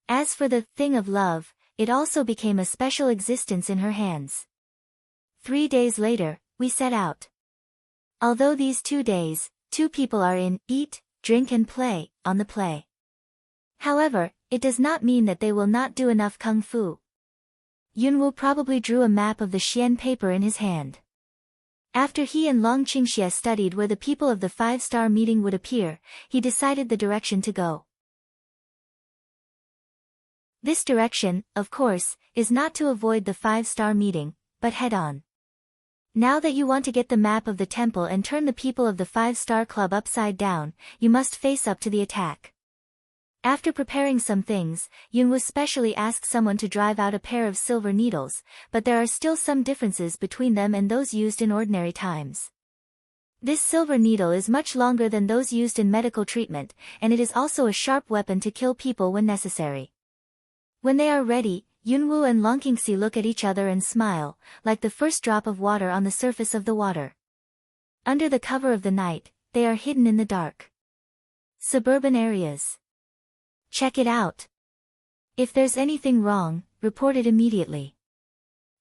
As for the thing of love, it also became a special existence in her hands. 3 days later, we set out. Although these 2 days, 2 people are in, eat, drink and play, on the play. However, it does not mean that they will not do enough kung fu. Yunwu probably drew a map of the Xian paper in his hand. After he and Long Qingxie studied where the people of the 5-star meeting would appear, he decided the direction to go. This direction, of course, is not to avoid the 5-star meeting, but head on. Now that you want to get the map of the temple and turn the people of the 5-star club upside down, you must face up to the attack. After preparing some things, Yunwu specially asked someone to drive out a pair of silver needles, but there are still some differences between them and those used in ordinary times. This silver needle is much longer than those used in medical treatment, and it is also a sharp weapon to kill people when necessary. When they are ready, Yunwu and Longqingxi look at each other and smile, like the first drop of water on the surface of the water. Under the cover of the night, they are hidden in the dark. Suburban areas. Check it out. If there's anything wrong, report it immediately.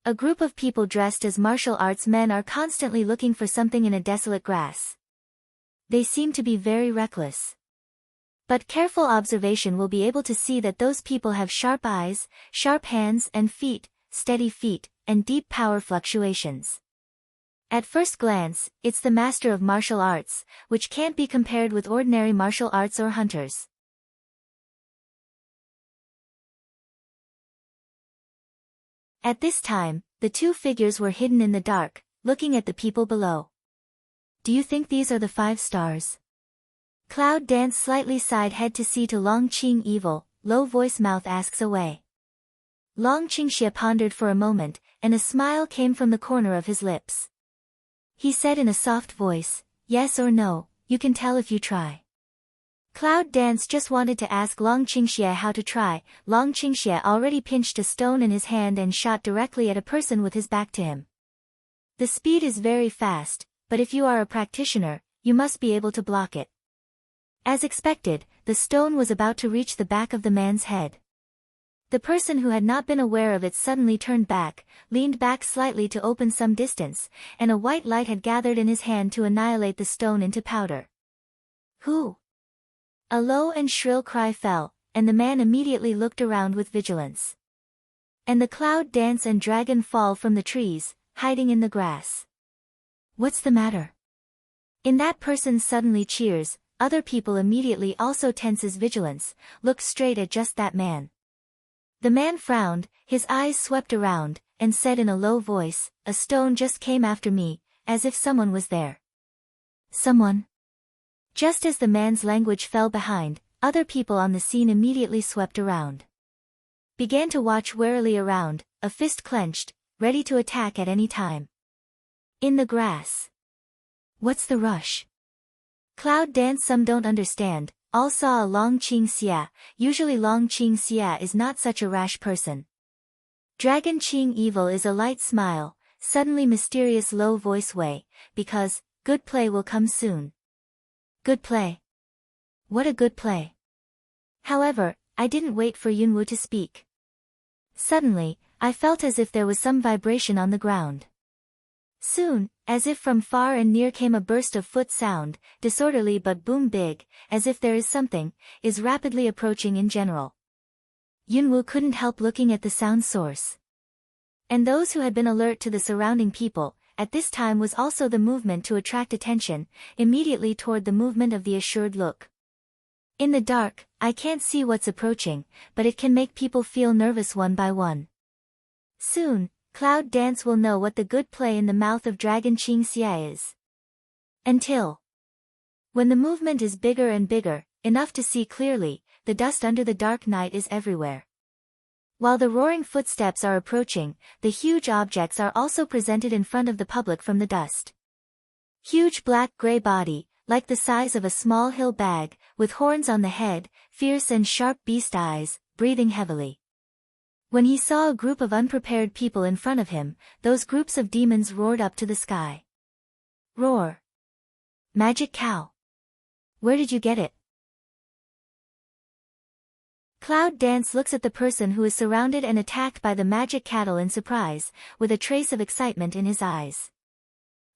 A group of people dressed as martial arts men are constantly looking for something in a desolate grass. They seem to be very reckless. But careful observation will be able to see that those people have sharp eyes, sharp hands and feet, steady feet, and deep power fluctuations. At first glance, it's the master of martial arts, which can't be compared with ordinary martial arts or hunters. At this time, the two figures were hidden in the dark, looking at the people below. Do you think these are the 5 stars? Cloud Dance slightly sighed head to sea to Longqing evil, low voice mouth asks away. Longqingxie pondered for a moment, and a smile came from the corner of his lips. He said in a soft voice, yes or no, you can tell if you try. Cloud Dance just wanted to ask Longqingxie how to try. Longqingxie already pinched a stone in his hand and shot directly at a person with his back to him. The speed is very fast, but if you are a practitioner, you must be able to block it. As expected, the stone was about to reach the back of the man's head. The person who had not been aware of it suddenly turned back, leaned back slightly to open some distance, and a white light had gathered in his hand to annihilate the stone into powder. Who? A low and shrill cry fell, and the man immediately looked around with vigilance. And the Cloud Dance and dragon fall from the trees, hiding in the grass. What's the matter? In that person suddenly cheers, other people immediately also tenses vigilance, look straight at just that man. The man frowned, his eyes swept around, and said in a low voice, a stone just came after me, as if someone was there. Someone? Just as the man's language fell behind, other people on the scene immediately swept around. Began to watch warily around, a fist clenched, ready to attack at any time. In the grass. What's the rush? Cloud Dance some don't understand, all saw a Longqingxie, usually Longqingxie is not such a rash person. Dragon Qing evil is a light smile, suddenly mysterious low voice way, because, good play will come soon. Good play. What a good play. However, I didn't wait for Yunwu to speak. Suddenly, I felt as if there was some vibration on the ground. Soon, as if from far and near came a burst of foot sound, disorderly but boom big, as if there is something, is rapidly approaching in general. Yunwu couldn't help looking at the sound source. And those who had been alert to the surrounding people, at this time was also the movement to attract attention, immediately toward the movement of the assured look. In the dark, I can't see what's approaching, but it can make people feel nervous one by one. Soon, Cloud Dance will know what the good play in the mouth of Dragon Qingxie is. Until. When the movement is bigger and bigger, enough to see clearly, the dust under the dark night is everywhere. While the roaring footsteps are approaching, the huge objects are also presented in front of the public from the dust. Huge black-gray body, like the size of a small hill bag, with horns on the head, fierce and sharp beast eyes, breathing heavily. When he saw a group of unprepared people in front of him, those groups of demons roared up to the sky. Roar. Magic cow. Where did you get it? Cloud Dance looks at the person who is surrounded and attacked by the magic cattle in surprise, with a trace of excitement in his eyes.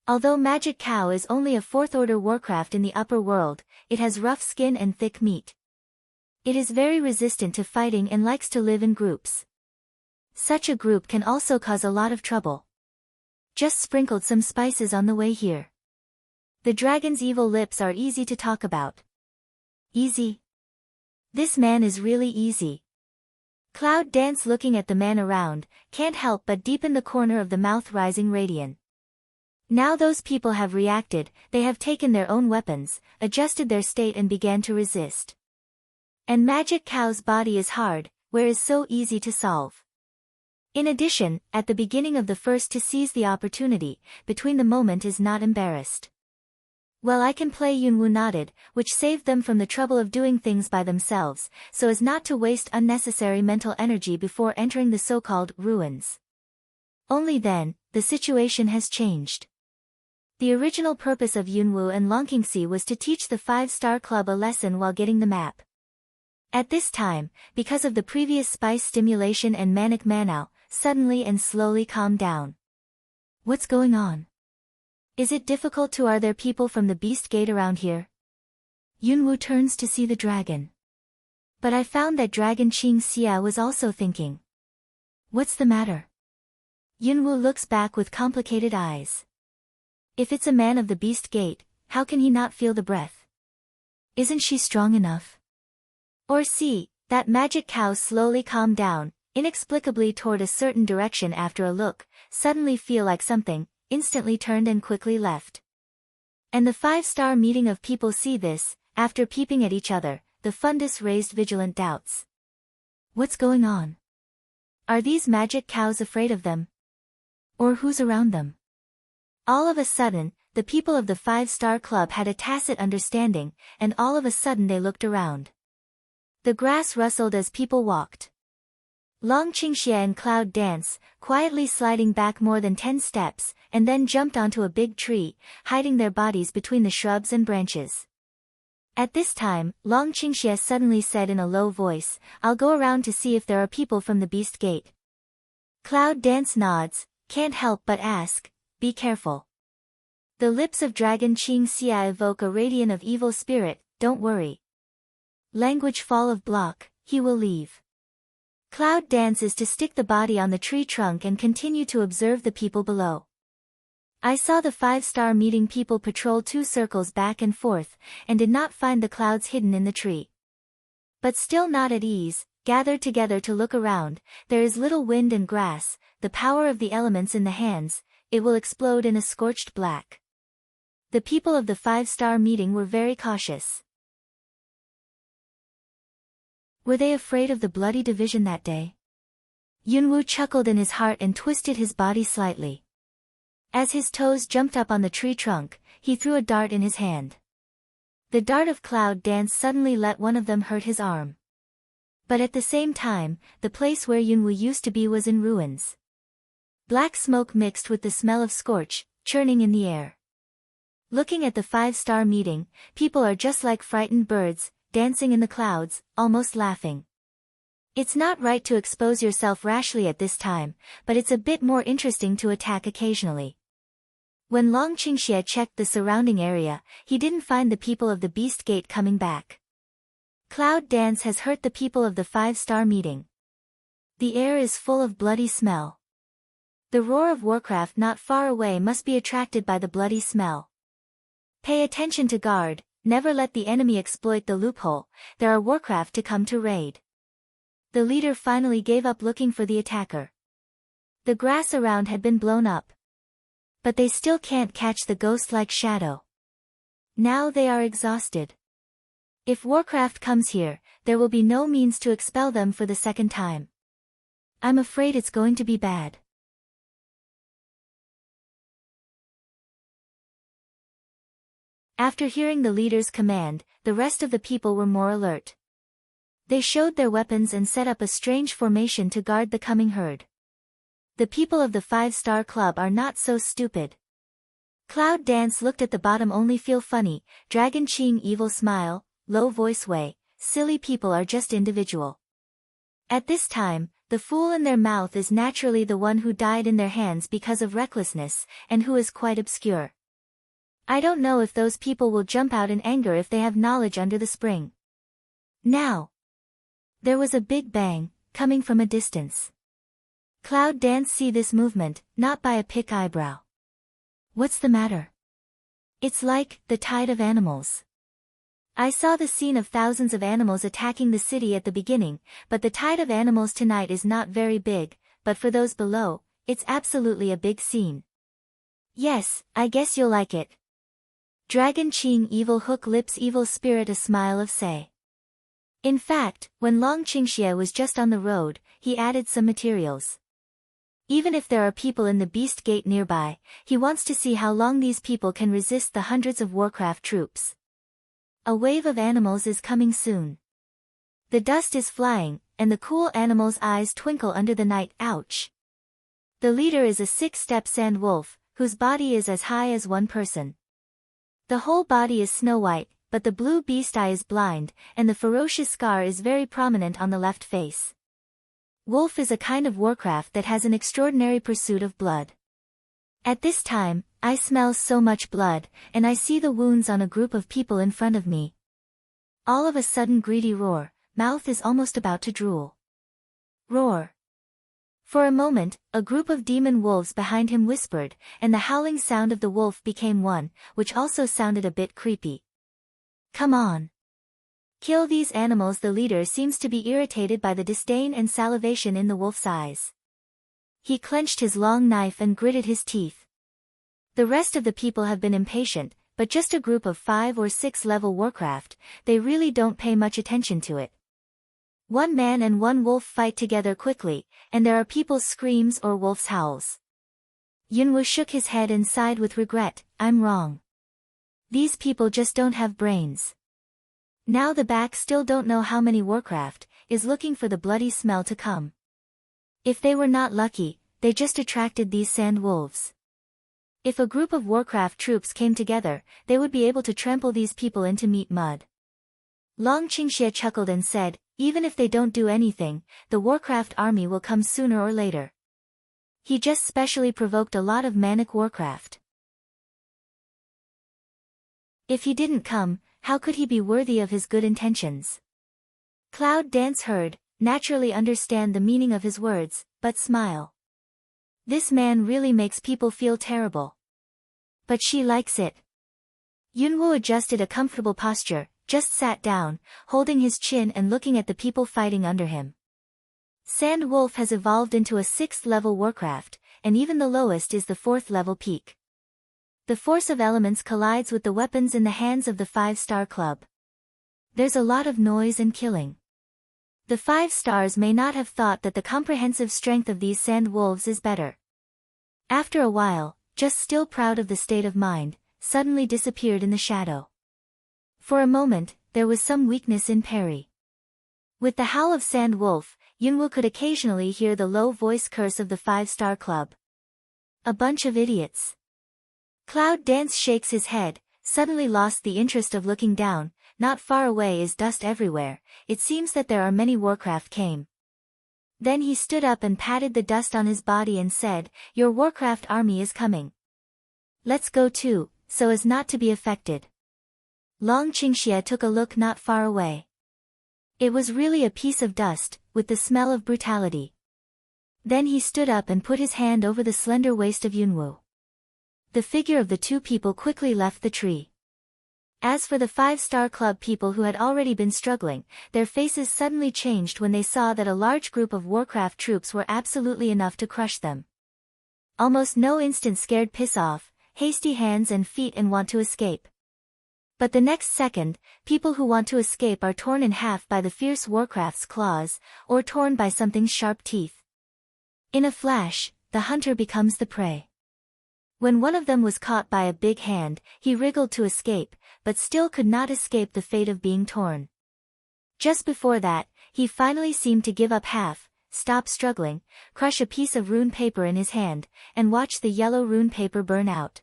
Although Magic Cow is only a 4th-order warcraft in the upper world, it has rough skin and thick meat. It is very resistant to fighting and likes to live in groups. Such a group can also cause a lot of trouble. Just sprinkled some spices on the way here. The dragon's evil lips are easy to talk about. Easy? This man is really easy. Cloud Dance looking at the man around, can't help but deepen the corner of the mouth rising radiant. Now those people have reacted, they have taken their own weapons, adjusted their state and began to resist. And Magic Cow's body is hard, where is so easy to solve. In addition, at the beginning of the first to seize the opportunity, between the moment is not embarrassed. Well, I can play. Yunwu nodded, which saved them from the trouble of doing things by themselves, so as not to waste unnecessary mental energy before entering the so-called ruins. Only then, the situation has changed. The original purpose of Yunwu and Longqingxi was to teach the 5-star club a lesson while getting the map. At this time, because of the previous spice stimulation and manic Manao, suddenly and slowly calmed down. What's going on? Is it difficult to? Are there people from the Beast Gate around here? Yunwu turns to see the dragon. But I found that Dragon Qing Xia was also thinking. What's the matter? Yunwu looks back with complicated eyes. If it's a man of the Beast Gate, how can he not feel the breath? Isn't she strong enough? Or see, that Magic Cow slowly calmed down, inexplicably toward a certain direction after a look, suddenly feel like something, instantly turned and quickly left. And the 5-star meeting of people see this, after peeping at each other, the fundus raised vigilant doubts. What's going on? Are these Magic Cows afraid of them? Or who's around them? All of a sudden, the people of the 5-star club had a tacit understanding, and all of a sudden they looked around. The grass rustled as people walked. Longqingxia and Cloud Dance, quietly sliding back more than 10 steps, and then jumped onto a big tree, hiding their bodies between the shrubs and branches. At this time, Longqingxia suddenly said in a low voice, "I'll go around to see if there are people from the Beast Gate." Cloud Dance nods, can't help but ask, "Be careful." The lips of Dragon Qing Xia evoke a radiant of evil spirit, "Don't worry. Language fall of block, he will leave." Cloud Dance is to stick the body on the tree trunk and continue to observe the people below. I saw the 5-star meeting people patrol 2 circles back and forth, and did not find the clouds hidden in the tree. But still not at ease, gathered together to look around, there is little wind and grass, the power of the elements in the hands, it will explode in a scorched black. The people of the 5-star meeting were very cautious. Were they afraid of the bloody division that day? Yunwu chuckled in his heart and twisted his body slightly. As his toes jumped up on the tree trunk, he threw a dart in his hand. The dart of Cloud Dance suddenly let one of them hurt his arm. But at the same time, the place where Yunwu used to be was in ruins. Black smoke mixed with the smell of scorch, churning in the air. Looking at the 5-star meeting, people are just like frightened birds, dancing in the clouds, almost laughing. It's not right to expose yourself rashly at this time, but it's a bit more interesting to attack occasionally. When Longqingxia checked the surrounding area, he didn't find the people of the Beast Gate coming back. Cloud Dance has hurt the people of the 5-star meeting. The air is full of bloody smell. The roar of Warcraft not far away must be attracted by the bloody smell. Pay attention to guard, never let the enemy exploit the loophole, there are Warcraft to come to raid. The leader finally gave up looking for the attacker. The grass around had been blown up. But they still can't catch the ghost-like shadow. Now they are exhausted. If Warcraft comes here, there will be no means to expel them for the second time. I'm afraid it's going to be bad. After hearing the leader's command, the rest of the people were more alert. They showed their weapons and set up a strange formation to guard the coming herd. The people of the 5-star club are not so stupid. Cloud Dance looked at the bottom only feel funny, Dragon Qing evil smile, low voice way, silly people are just individual. At this time, the fool in their mouth is naturally the one who died in their hands because of recklessness, and who is quite obscure. I don't know if those people will jump out in anger if they have knowledge under the spring. Now. There was a big bang, coming from a distance. Cloud Dance see this movement, not by a pick eyebrow. What's the matter? It's like, the tide of animals. I saw the scene of thousands of animals attacking the city at the beginning, but the tide of animals tonight is not very big, but for those below, it's absolutely a big scene. Yes, I guess you'll like it. Dragon Qing evil hook lips evil spirit a smile of say. In fact, when Long Qingxie was just on the road, he added some materials. Even if there are people in the Beast Gate nearby, he wants to see how long these people can resist the hundreds of Warcraft troops. A wave of animals is coming soon. The dust is flying, and the cool animals' eyes twinkle under the night. Ouch! The leader is a 6-step sand wolf, whose body is as high as one person. The whole body is snow white, but the blue beast eye is blind, and the ferocious scar is very prominent on the left face. Wolf is a kind of Warcraft that has an extraordinary pursuit of blood. At this time, I smell so much blood, and I see the wounds on a group of people in front of me. All of a sudden greedy roar, mouth is almost about to drool. Roar. For a moment, a group of demon wolves behind him whispered, and the howling sound of the wolf became one, which also sounded a bit creepy. Come on. Kill these animals. The leader seems to be irritated by the disdain and salivation in the wolf's eyes. He clenched his long knife and gritted his teeth. The rest of the people have been impatient, but just a group of 5 or 6 level Warcraft, they really don't pay much attention to it. One man and one wolf fight together quickly, and there are people's screams or wolf's howls. Yunwu shook his head and sighed with regret, I'm wrong. These people just don't have brains. Now the back still don't know how many Warcraft is looking for the bloody smell to come. If they were not lucky, they just attracted these sand wolves. If a group of Warcraft troops came together, they would be able to trample these people into meat mud. Long Qingxie chuckled and said, even if they don't do anything, the Warcraft army will come sooner or later. He just specially provoked a lot of manic Warcraft. If he didn't come, how could he be worthy of his good intentions? Cloud Dance heard, naturally understand the meaning of his words, but smile. This man really makes people feel terrible. But she likes it. Yunwu adjusted a comfortable posture, just sat down, holding his chin and looking at the people fighting under him. Sand Wolf has evolved into a 6th level Warcraft, and even the lowest is the 4th level peak. The force of elements collides with the weapons in the hands of the 5-star club. There's a lot of noise and killing. The 5 stars may not have thought that the comprehensive strength of these sand wolves is better. After a while, just still proud of the state of mind, suddenly disappeared in the shadow. For a moment, there was some weakness in Perry. With the howl of Sand Wolf, Yunwu could occasionally hear the low voice curse of the 5-star club. A bunch of idiots. Cloud Dance shakes his head, suddenly lost the interest of looking down. Not far away is dust everywhere, it seems that there are many Warcraft came. Then he stood up and patted the dust on his body and said, your Warcraft army is coming. Let's go too, so as not to be affected. Long Qingxie took a look not far away. It was really a piece of dust, with the smell of brutality. Then he stood up and put his hand over the slender waist of Yunwu. The figure of the 2 people quickly left the tree. As for the 5-star club people who had already been struggling, their faces suddenly changed when they saw that a large group of Warcraft troops were absolutely enough to crush them. Almost no instant scared piss off, hasty hands and feet and want to escape. But the next second, people who want to escape are torn in half by the fierce Warcraft's claws, or torn by something's sharp teeth. In a flash, the hunter becomes the prey. When one of them was caught by a big hand, he wriggled to escape, but still could not escape the fate of being torn. Just before that, he finally seemed to give up stop struggling, crush a piece of rune paper in his hand, and watch the yellow rune paper burn out.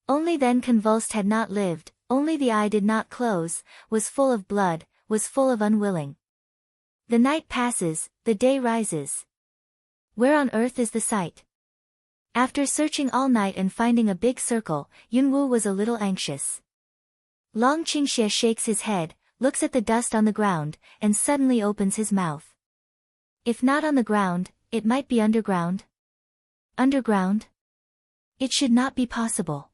Only then convulsed had not lived, only the eye did not close, was full of blood, was full of unwilling. The night passes, the day rises. Where on earth is the sight? After searching all night and finding a big circle, Yunwu was a little anxious. Long Qingxie shakes his head, looks at the dust on the ground, and suddenly opens his mouth. If not on the ground, it might be underground. Underground? It should not be possible.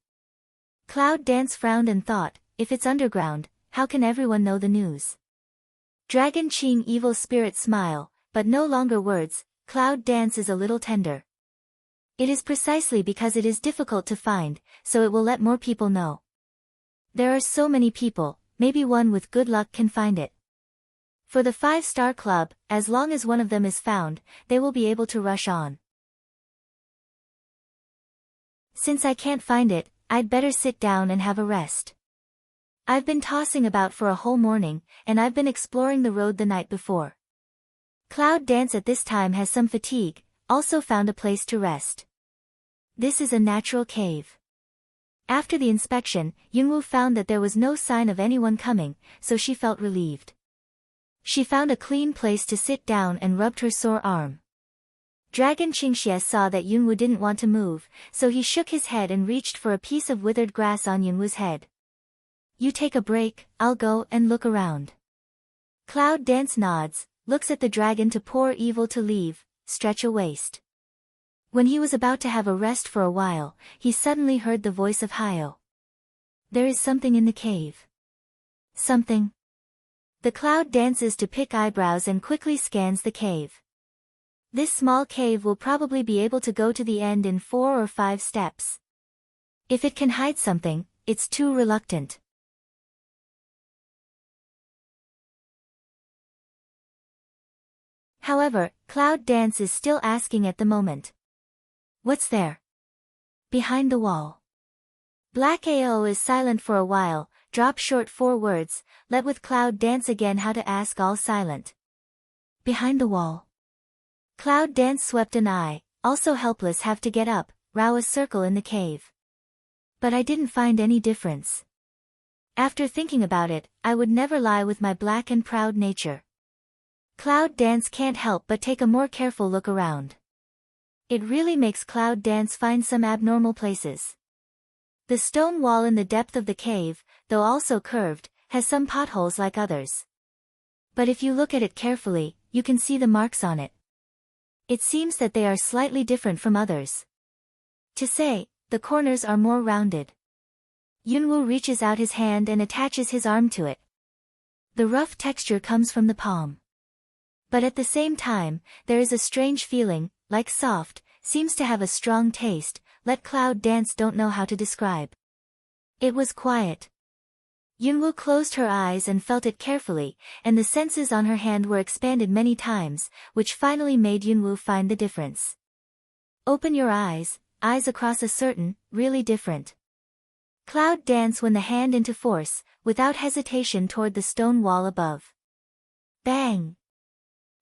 Cloud Dance frowned and thought, if it's underground, how can everyone know the news? Dragon Qing evil spirit smile, but no longer words. Cloud Dance is a little tender. It is precisely because it is difficult to find, so it will let more people know. There are so many people, maybe one with good luck can find it. For the 5-star club, as long as one of them is found, they will be able to rush on. Since I can't find it, I'd better sit down and have a rest. I've been tossing about for a whole morning, and I've been exploring the road the night before. Cloud Dance at this time has some fatigue, also found a place to rest. This is a natural cave. After the inspection, Yunwoo found that there was no sign of anyone coming, so she felt relieved. She found a clean place to sit down and rubbed her sore arm. Dragon Qingxie saw that Yunwoo didn't want to move, so he shook his head and reached for a piece of withered grass on Yunwoo's head. You take a break, I'll go and look around. Cloud Dance nods, looks at the dragon to pour evil to leave, stretch a waist. When he was about to have a rest for a while, he suddenly heard the voice of Hyo. There is something in the cave. Something. The Cloud dances to pick eyebrows and quickly scans the cave. This small cave will probably be able to go to the end in 4 or 5 steps. If it can hide something, it's too reluctant. However, Cloud Dance is still asking at the moment. What's there? Behind the wall. Black AO is silent for a while, drop short 4 words, let with Cloud Dance again how to ask all silent. Behind the wall. Cloud Dance swept an eye, also helpless have to get up, row a circle in the cave. But I didn't find any difference. After thinking about it, I would never lie with my black and proud nature. Cloud Dance can't help but take a more careful look around. It really makes Cloud Dance find some abnormal places. The stone wall in the depth of the cave, though also curved, has some potholes like others. But if you look at it carefully, you can see the marks on it. It seems that they are slightly different from others. To say, the corners are more rounded. Yunwoo reaches out his hand and attaches his arm to it. The rough texture comes from the palm. But at the same time, there is a strange feeling, like soft, seems to have a strong taste, let Cloud Dance don't know how to describe. It was quiet. Yunwoo closed her eyes and felt it carefully, and the senses on her hand were expanded many times, which finally made Yunwoo find the difference. Open your eyes, eyes across a certain, really different. Cloud Dance went the hand into force, without hesitation toward the stone wall above. Bang!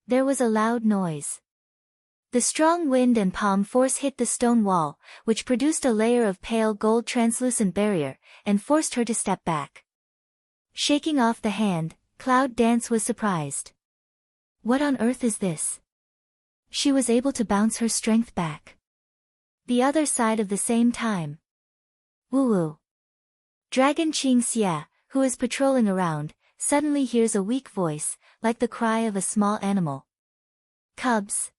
There was a loud noise. The strong wind and palm force hit the stone wall, which produced a layer of pale gold translucent barrier, and forced her to step back. Shaking off the hand, Cloud Dance was surprised. What on earth is this? She was able to bounce her strength back. The other side of the same time. Woo-woo. Dragon Qingxie, who is patrolling around, suddenly hears a weak voice, like the cry of a small animal. Cubs.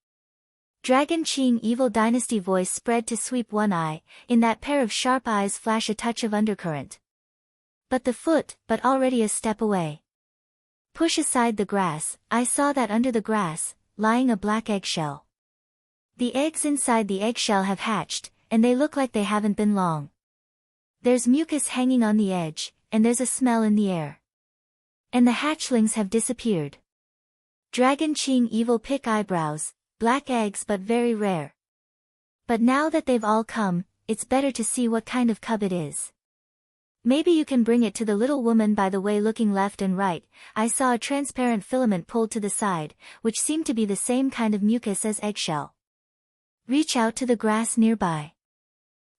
Dragon Qing evil dynasty voice spread to sweep one eye, in that pair of sharp eyes flash a touch of undercurrent. But already a step away. Push aside the grass, I saw that under the grass, lying a black eggshell. The eggs inside the eggshell have hatched, and they look like they haven't been long. There's mucus hanging on the edge, and there's a smell in the air. And the hatchlings have disappeared. Dragon Qing evil pick eyebrows, black eggs but very rare. But now that they've all come, it's better to see what kind of cub it is. Maybe you can bring it to the little woman. By the way, looking left and right, I saw a transparent filament pulled to the side, which seemed to be the same kind of mucus as eggshell. Reach out to the grass nearby.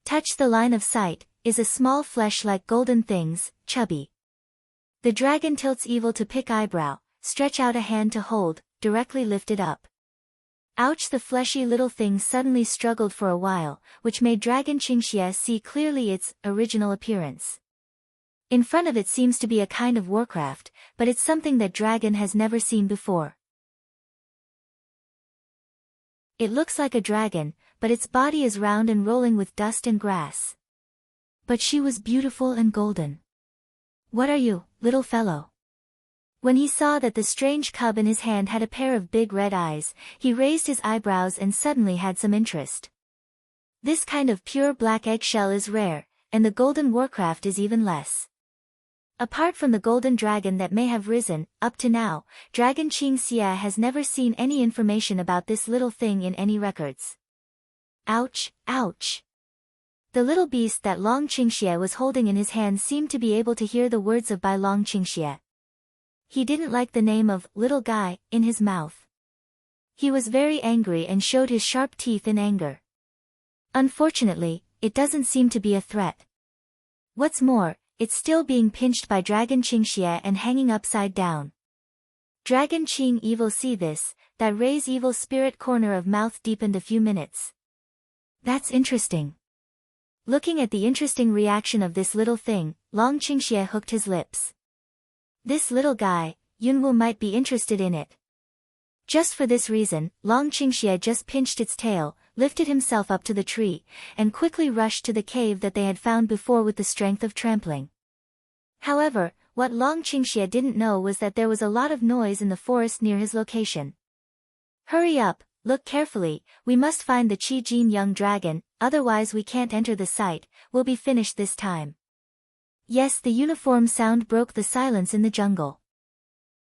Touch the line of sight, is a small flesh-like golden things, chubby. The dragon tilts evil to pick eyebrow, stretch out a hand to hold, directly lift it up. Ouch! The fleshy little thing suddenly struggled for a while, which made Dragon Qingxie see clearly its original appearance. In front of it seems to be a kind of warcraft, but it's something that dragon has never seen before. It looks like a dragon, but its body is round and rolling with dust and grass. But she was beautiful and golden. What are you, little fellow? When he saw that the strange cub in his hand had a pair of big red eyes, he raised his eyebrows and suddenly had some interest. This kind of pure black eggshell is rare, and the golden warcraft is even less. Apart from the golden dragon that may have risen, up to now, Dragon Qingxia has never seen any information about this little thing in any records. Ouch, ouch. The little beast that Long Qingxia was holding in his hand seemed to be able to hear the words of Bai Long Qingxia. He didn't like the name of little guy in his mouth. He was very angry and showed his sharp teeth in anger. Unfortunately, it doesn't seem to be a threat. What's more, it's still being pinched by Dragon Qingxia and hanging upside down. Dragon Qing Evil see this, that Ray's evil spirit corner of mouth deepened a few minutes. That's interesting. Looking at the interesting reaction of this little thing, Long Qingxia hooked his lips. This little guy, Yunwu might be interested in it. Just for this reason, Long Qingxia just pinched its tail, lifted himself up to the tree, and quickly rushed to the cave that they had found before with the strength of trampling. However, what Long Qingxia didn't know was that there was a lot of noise in the forest near his location. Hurry up, look carefully, we must find the Qi Jin young dragon, otherwise we can't enter the site, we'll be finished this time. Yes, the uniform sound broke the silence in the jungle.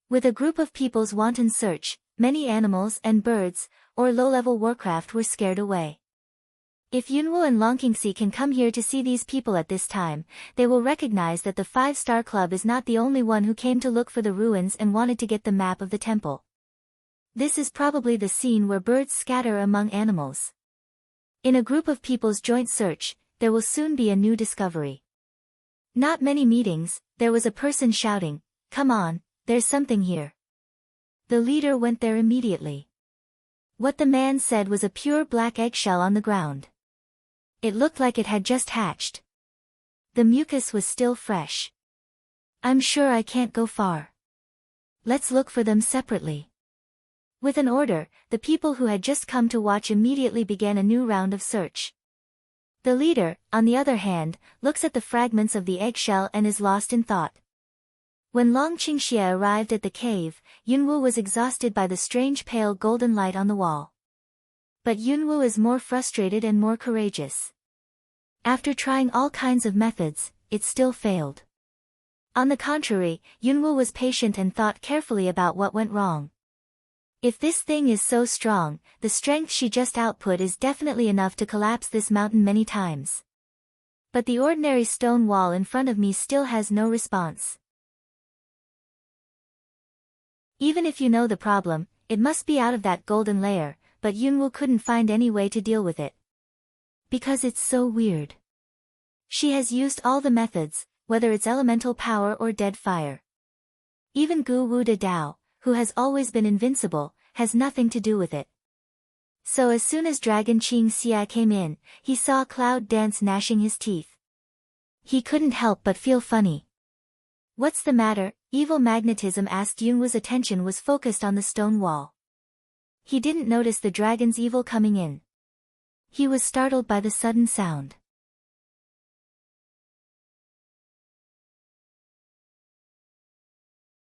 With a group of people's wanton search, many animals and birds, or low-level warcraft were scared away. If Yunwu and Longqingxi can come here to see these people at this time, they will recognize that the 5-Star Club is not the only one who came to look for the ruins and wanted to get the map of the temple. This is probably the scene where birds scatter among animals. In a group of people's joint search, there will soon be a new discovery. Not many meetings, there was a person shouting, "Come on, there's something here." The leader went there immediately. What the man said was a pure black eggshell on the ground. It looked like it had just hatched. The mucus was still fresh. I'm sure I can't go far. Let's look for them separately. With an order, the people who had just come to watch immediately began a new round of search. The leader, on the other hand, looks at the fragments of the eggshell and is lost in thought. When Long Qingxia arrived at the cave, Yunwu was exhausted by the strange pale golden light on the wall. But Yunwu is more frustrated and more courageous. After trying all kinds of methods, it still failed. On the contrary, Yunwu was patient and thought carefully about what went wrong. If this thing is so strong, the strength she just output is definitely enough to collapse this mountain many times. But the ordinary stone wall in front of me still has no response. Even if you know the problem, it must be out of that golden layer, but Yunwu couldn't find any way to deal with it. Because it's so weird. She has used all the methods, whether it's elemental power or dead fire. Even Gu Wu De Dao, who has always been invincible, has nothing to do with it. So as soon as Dragon Qingxia came in, he saw Cloud Dance gnashing his teeth. He couldn't help but feel funny. What's the matter? Evil magnetism asked. Yunwu's attention was focused on the stone wall. He didn't notice the dragon's evil coming in. He was startled by the sudden sound.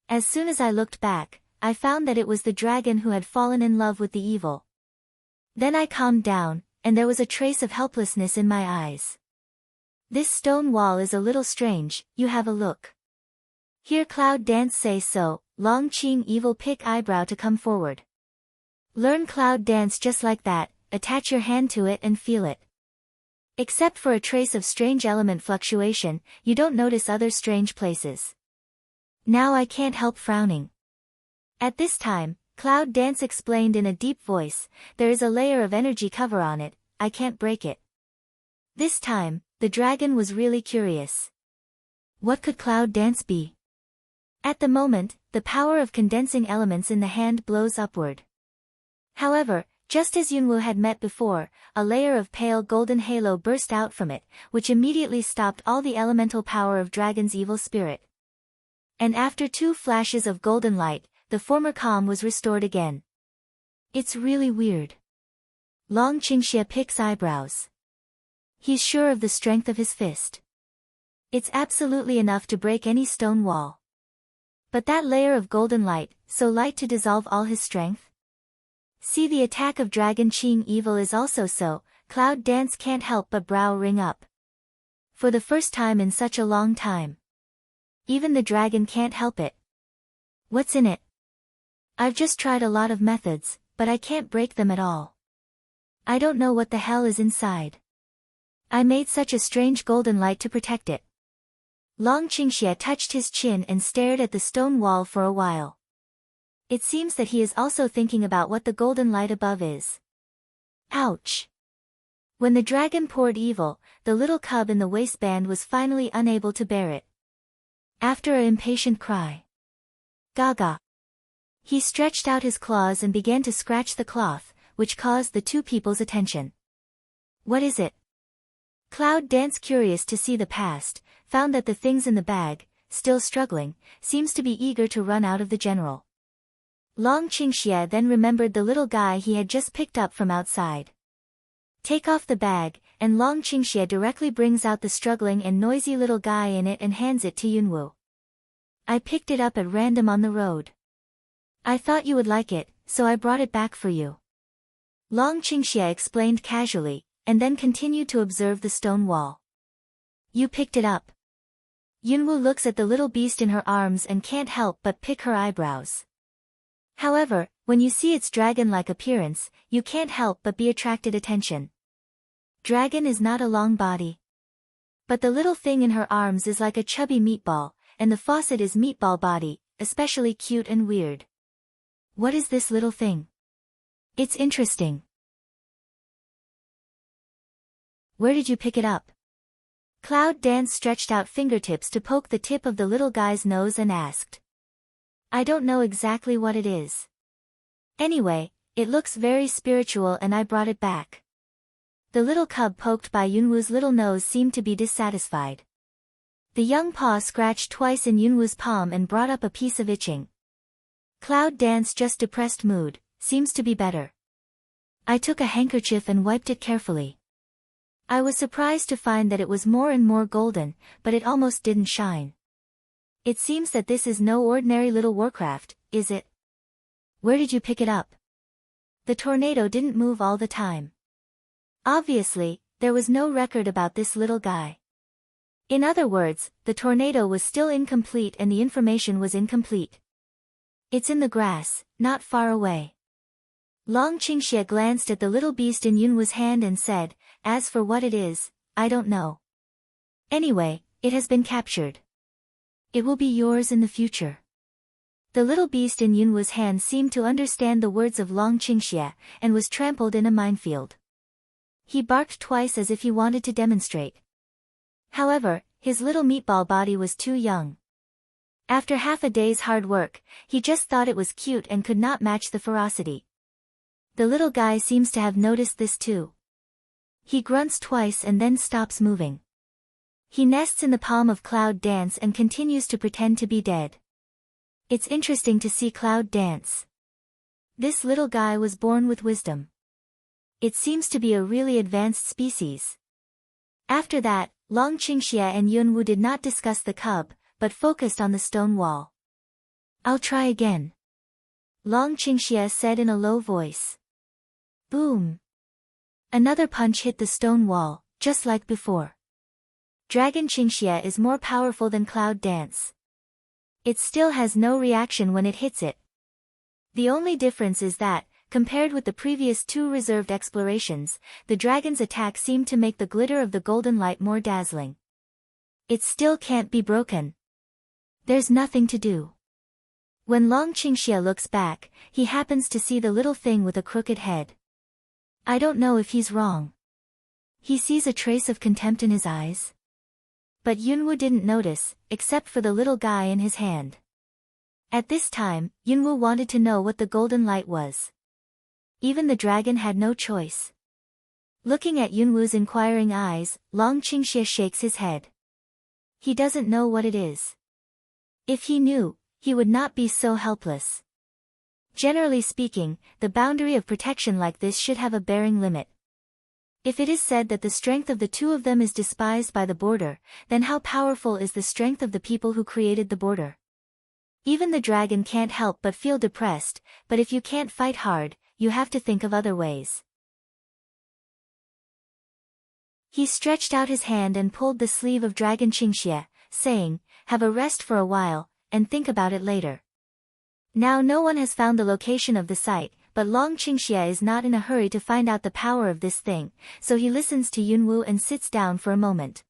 As soon as I looked back, I found that it was the dragon who had fallen in love with the evil. Then I calmed down, and there was a trace of helplessness in my eyes. This stone wall is a little strange, you have a look. Hear Cloud Dance say so. Long Qing Evil pick eyebrow to come forward. Learn Cloud Dance just like that, attach your hand to it and feel it. Except for a trace of strange element fluctuation, you don't notice other strange places. Now I can't help frowning. At this time, Cloud Dance explained in a deep voice, there is a layer of energy cover on it, I can't break it. This time, the dragon was really curious. What could Cloud Dance be? At the moment, the power of condensing elements in the hand blows upward. However, just as Yunwu had met before, a layer of pale golden halo burst out from it, which immediately stopped all the elemental power of Dragon's evil spirit. And after 2 flashes of golden light, the former calm was restored again. It's really weird. Long Qingxia picks eyebrows. He's sure of the strength of his fist. It's absolutely enough to break any stone wall. But that layer of golden light, so light to dissolve all his strength? See, the attack of Dragon Qing Evil is also so, Cloud Dance can't help but brow ring up. For the first time in such a long time. Even the dragon can't help it. What's in it? I've just tried a lot of methods, but I can't break them at all. I don't know what the hell is inside. I made such a strange golden light to protect it. Long Qingxie touched his chin and stared at the stone wall for a while. It seems that he is also thinking about what the golden light above is. Ouch! When the dragon poured evil, the little cub in the waistband was finally unable to bear it. After an impatient cry, Gaga! He stretched out his claws and began to scratch the cloth, which caused the two people's attention. What is it? Cloud Dance, curious to see the past, found that the things in the bag, still struggling, seems to be eager to run out of the general. Long Qingxie then remembered the little guy he had just picked up from outside. Take off the bag, and Long Qingxie directly brings out the struggling and noisy little guy in it and hands it to Yunwu. I picked it up at random on the road. I thought you would like it, so I brought it back for you. Long Qingxie explained casually, and then continued to observe the stone wall. You picked it up. Yunwu looks at the little beast in her arms and can't help but pick her eyebrows. However, when you see its dragon-like appearance, you can't help but be attracted attention. Dragon is not a long body. But the little thing in her arms is like a chubby meatball, and the faucet is meatball body, especially cute and weird. What is this little thing? It's interesting. Where did you pick it up? Cloud Dance stretched out fingertips to poke the tip of the little guy's nose and asked. I don't know exactly what it is. Anyway, it looks very spiritual and I brought it back. The little cub poked by Yunwu's little nose seemed to be dissatisfied. The young paw scratched twice in Yunwu's palm and brought up a piece of itching. Cloud Dance, just depressed mood, seems to be better. I took a handkerchief and wiped it carefully. I was surprised to find that it was more and more golden, but it almost didn't shine. It seems that this is no ordinary little warcraft, is it? Where did you pick it up? The tornado didn't move all the time. Obviously, there was no record about this little guy. In other words, the tornado was still incomplete and the information was incomplete. It's in the grass, not far away. Long Qingxie glanced at the little beast in Yunwu's hand and said, as for what it is, I don't know. Anyway, it has been captured. It will be yours in the future. The little beast in Yunwu's hand seemed to understand the words of Long Qingxie, and was trampled in a minefield. He barked twice as if he wanted to demonstrate. However, his little meatball body was too young. After half a day's hard work, he just thought it was cute and could not match the ferocity. The little guy seems to have noticed this too. He grunts twice and then stops moving. He nests in the palm of Cloud Dance and continues to pretend to be dead. It's interesting to see Cloud Dance. This little guy was born with wisdom. It seems to be a really advanced species. After that, Long Qingxie and Yunwu did not discuss the cub, but focused on the stone wall. I'll try again. Long Qingxie said in a low voice. Boom! Another punch hit the stone wall, just like before. Dragon Qingxie is more powerful than Cloud Dance. It still has no reaction when it hits it. The only difference is that, compared with the previous two reserved explorations, the dragon's attack seemed to make the glitter of the golden light more dazzling. It still can't be broken. There's nothing to do. When Long Qingxie looks back, he happens to see the little thing with a crooked head. I don't know if he's wrong. He sees a trace of contempt in his eyes. But Yunwu didn't notice, except for the little guy in his hand. At this time, Yunwu wanted to know what the golden light was. Even the dragon had no choice. Looking at Yunwu's inquiring eyes, Long Qingxie shakes his head. He doesn't know what it is. If he knew, he would not be so helpless. Generally speaking, the boundary of protection like this should have a bearing limit. If it is said that the strength of the two of them is despised by the border, then how powerful is the strength of the people who created the border? Even the dragon can't help but feel depressed, but if you can't fight hard, you have to think of other ways. He stretched out his hand and pulled the sleeve of Dragon Qingxie, saying, "Have a rest for a while, and think about it later." Now no one has found the location of the site, but Long Qingxie is not in a hurry to find out the power of this thing, so he listens to Yunwu and sits down for a moment.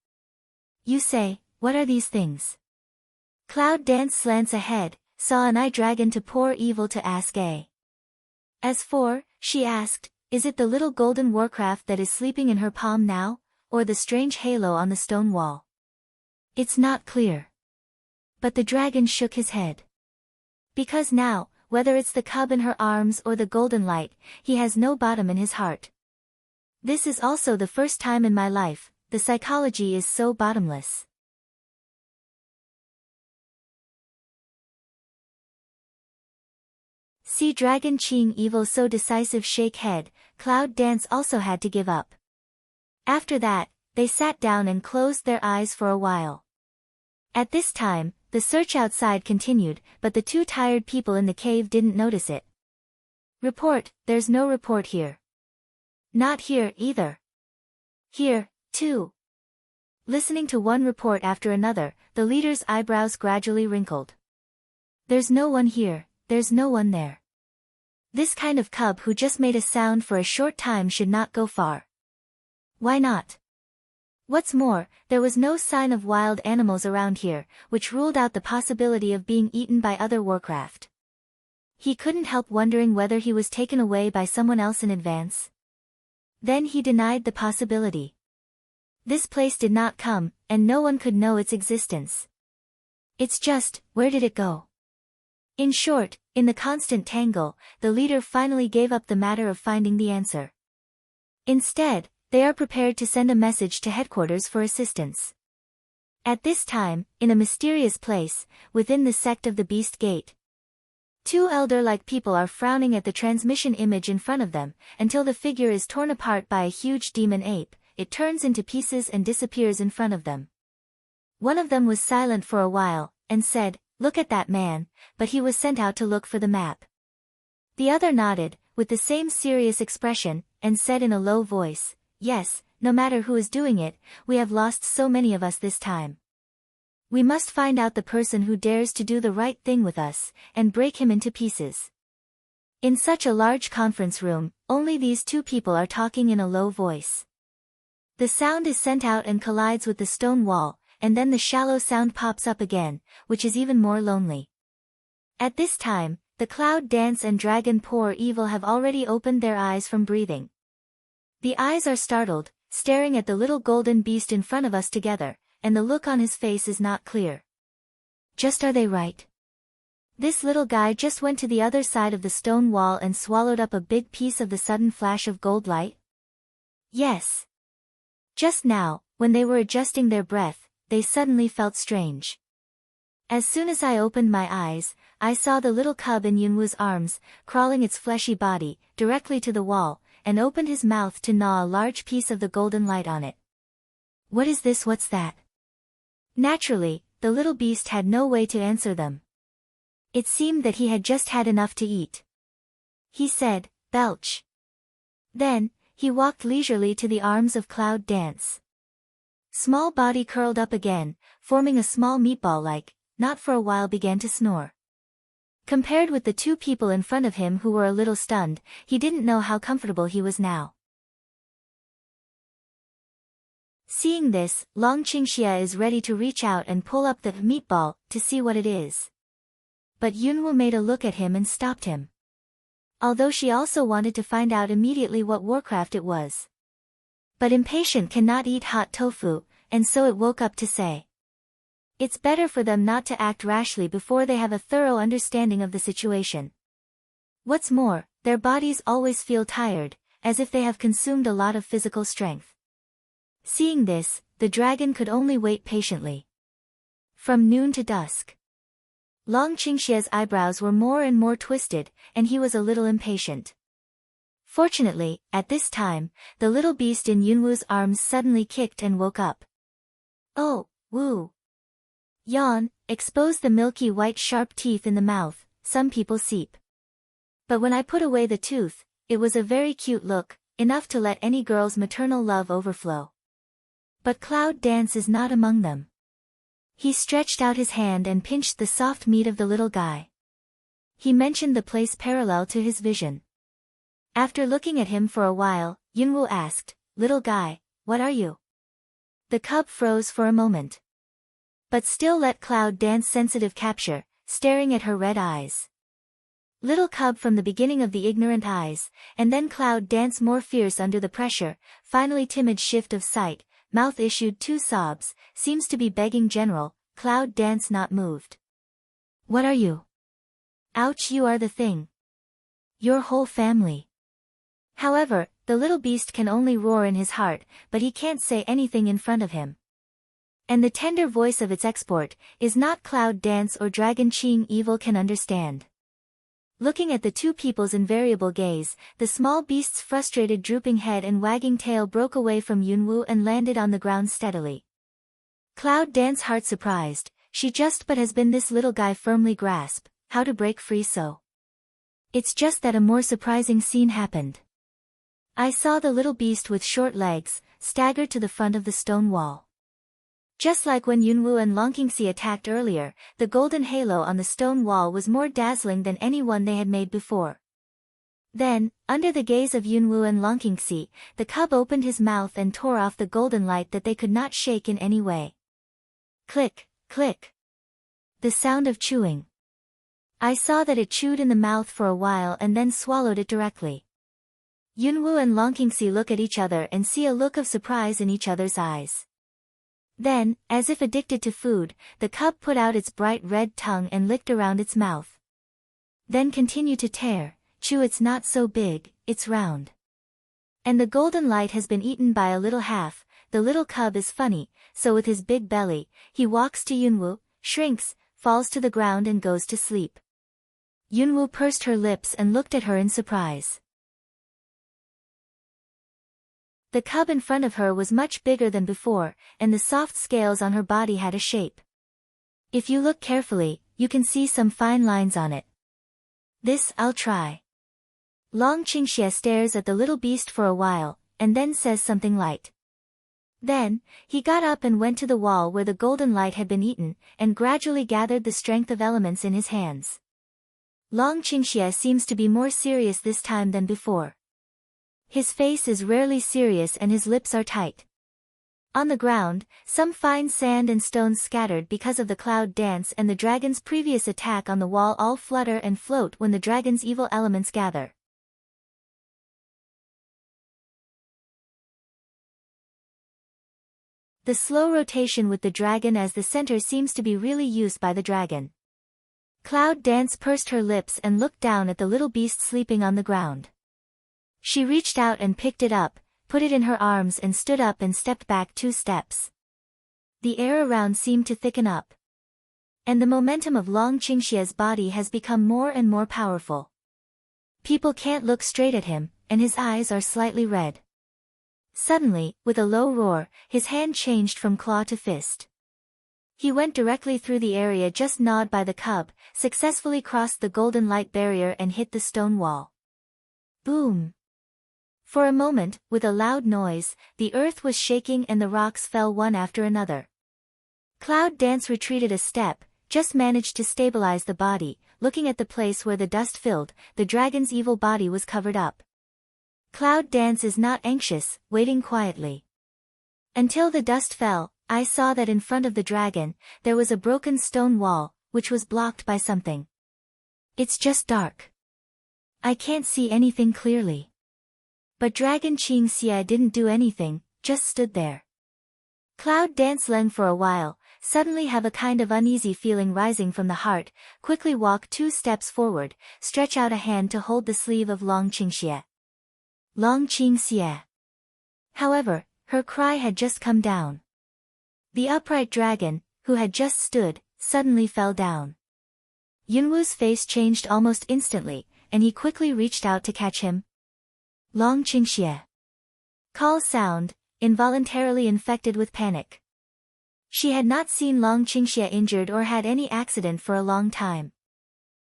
"You say, what are these things?" Cloud Dance slants ahead, saw an eye dragon to pour evil to ask A. "As for," she asked, "is it the little golden warcraft that is sleeping in her palm now, or the strange halo on the stone wall?" "It's not clear." But the dragon shook his head. Because now, whether it's the cub in her arms or the golden light, he has no bottom in his heart. This is also the first time in my life, the psychology is so bottomless. See Dragon Qing evil so decisive shake head, Cloud Dance also had to give up. After that, they sat down and closed their eyes for a while. At this time, the search outside continued, but the two tired people in the cave didn't notice it. "Report, there's no report here." "Not here, either." "Here, too." Listening to one report after another, the leader's eyebrows gradually wrinkled. "There's no one here, there's no one there. This kind of cub who just made a sound for a short time should not go far. Why not? What's more, there was no sign of wild animals around here, which ruled out the possibility of being eaten by other warcraft. He couldn't help wondering whether he was taken away by someone else in advance. Then he denied the possibility. This place did not come, and no one could know its existence. It's just, where did it go? In short, in the constant tangle, the leader finally gave up the matter of finding the answer. Instead, they are prepared to send a message to headquarters for assistance. At this time, in a mysterious place, within the sect of the Beast Gate, two elder-like people are frowning at the transmission image in front of them, until the figure is torn apart by a huge demon ape. It turns into pieces and disappears in front of them. One of them was silent for a while, and said, "Look at that man," but he was sent out to look for the map. The other nodded, with the same serious expression, and said in a low voice, "Yes, no matter who is doing it, we have lost so many of us this time. We must find out the person who dares to do the right thing with us, and break him into pieces." In such a large conference room, only these two people are talking in a low voice. The sound is sent out and collides with the stone wall, and then the shallow sound pops up again, which is even more lonely. At this time, the Cloud Dance and Dragon Pour Evil have already opened their eyes from breathing. The eyes are startled, staring at the little golden beast in front of us together, and the look on his face is not clear. Just are they right? This little guy just went to the other side of the stone wall and swallowed up a big piece of the sudden flash of gold light? Yes. Just now, when they were adjusting their breath, they suddenly felt strange. As soon as I opened my eyes, I saw the little cub in Yunwu's arms, crawling its fleshy body, directly to the wall, and opened his mouth to gnaw a large piece of the golden light on it. "What is this? What's that?" Naturally, the little beast had no way to answer them. It seemed that he had just had enough to eat. He said, "Belch." Then, he walked leisurely to the arms of Cloud Dance. Small body curled up again, forming a small meatball-like, not for a while began to snore. Compared with the two people in front of him who were a little stunned, he didn't know how comfortable he was now. Seeing this, Long Qingxie is ready to reach out and pull up the meatball, to see what it is. But Yunwu made a look at him and stopped him. Although she also wanted to find out immediately what warcraft it was. But impatient cannot eat hot tofu, and so it woke up to say, "It's better for them not to act rashly before they have a thorough understanding of the situation. What's more, their bodies always feel tired, as if they have consumed a lot of physical strength." Seeing this, the dragon could only wait patiently. From noon to dusk, Long Qingxie's eyebrows were more and more twisted, and he was a little impatient. Fortunately, at this time, the little beast in Yunwu's arms suddenly kicked and woke up. "Oh, woo. Yawn, expose the milky white sharp teeth in the mouth, some people seep. But when I put away the tooth, it was a very cute look, enough to let any girl's maternal love overflow." But Cloud Dance is not among them. He stretched out his hand and pinched the soft meat of the little guy. He mentioned the place parallel to his vision. After looking at him for a while, Yunwoo asked, "Little guy, what are you?" The cub froze for a moment. But still let Cloud Dance sensitive capture, staring at her red eyes. Little cub from the beginning of the ignorant eyes, and then Cloud Dance more fierce under the pressure, finally timid shift of sight, mouth issued 2 sobs, seems to be begging general, Cloud Dance not moved. "What are you?" "Ouch, you are the thing. Your whole family." However, the little beast can only roar in his heart, but he can't say anything in front of him. And the tender voice of its export, is not Cloud Dance or Dragon Ching evil can understand. Looking at the two people's invariable gaze, the small beast's frustrated drooping head and wagging tail broke away from Yunwoo and landed on the ground steadily. Cloud Dance heart surprised, she just but has been this little guy firmly grasp, how to break free so. It's just that a more surprising scene happened. I saw the little beast with short legs, stagger to the front of the stone wall. Just like when Yunwoo and Longqingxi attacked earlier, the golden halo on the stone wall was more dazzling than any one they had made before. Then, under the gaze of Yunwoo and Longqingxi, the cub opened his mouth and tore off the golden light that they could not shake in any way. Click, click. The sound of chewing. I saw that it chewed in the mouth for a while and then swallowed it directly. Yunwoo and Longqingxi look at each other and see a look of surprise in each other's eyes. Then, as if addicted to food, the cub put out its bright red tongue and licked around its mouth. Then continued to tear, chew. It's not so big, it's round. And the golden light has been eaten by a little half. The little cub is funny, so with his big belly, he walks to Yunwoo, shrinks, falls to the ground and goes to sleep. Yunwoo pursed her lips and looked at her in surprise. The cub in front of her was much bigger than before, and the soft scales on her body had a shape. If you look carefully, you can see some fine lines on it. This I'll try. Long Qingxie stares at the little beast for a while, and then says something light. Then, he got up and went to the wall where the golden light had been eaten, and gradually gathered the strength of elements in his hands. Long Qingxie seems to be more serious this time than before. His face is rarely serious and his lips are tight. On the ground, some fine sand and stones scattered because of the Cloud Dance and the dragon's previous attack on the wall all flutter and float when the dragon's evil elements gather. The slow rotation with the dragon as the center seems to be really used by the dragon. Cloud Dance pursed her lips and looked down at the little beast sleeping on the ground. She reached out and picked it up, put it in her arms and stood up and stepped back 2 steps. The air around seemed to thicken up. And the momentum of Long Qingxie's body has become more and more powerful. People can't look straight at him, and his eyes are slightly red. Suddenly, with a low roar, his hand changed from claw to fist. He went directly through the area just gnawed by the cub, successfully crossed the golden light barrier and hit the stone wall. Boom! For a moment, with a loud noise, the earth was shaking and the rocks fell one after another. Cloud Dance retreated a step, just managed to stabilize the body, looking at the place where the dust filled, the dragon's evil body was covered up. Cloud Dance is not anxious, waiting quietly. Until the dust fell, I saw that in front of the dragon, there was a broken stone wall, which was blocked by something. It's just dark. I can't see anything clearly. But Dragon Qingxie didn't do anything, just stood there. Cloud Dance Leng for a while, suddenly have a kind of uneasy feeling rising from the heart, quickly walk 2 steps forward, stretch out a hand to hold the sleeve of Long Qingxie. Long Qingxie. However, her cry had just come down. The upright dragon, who had just stood, suddenly fell down. Yunwoo's face changed almost instantly, and he quickly reached out to catch him. Long Qingxie. Call sound, involuntarily infected with panic. She had not seen Long Qingxie injured or had any accident for a long time.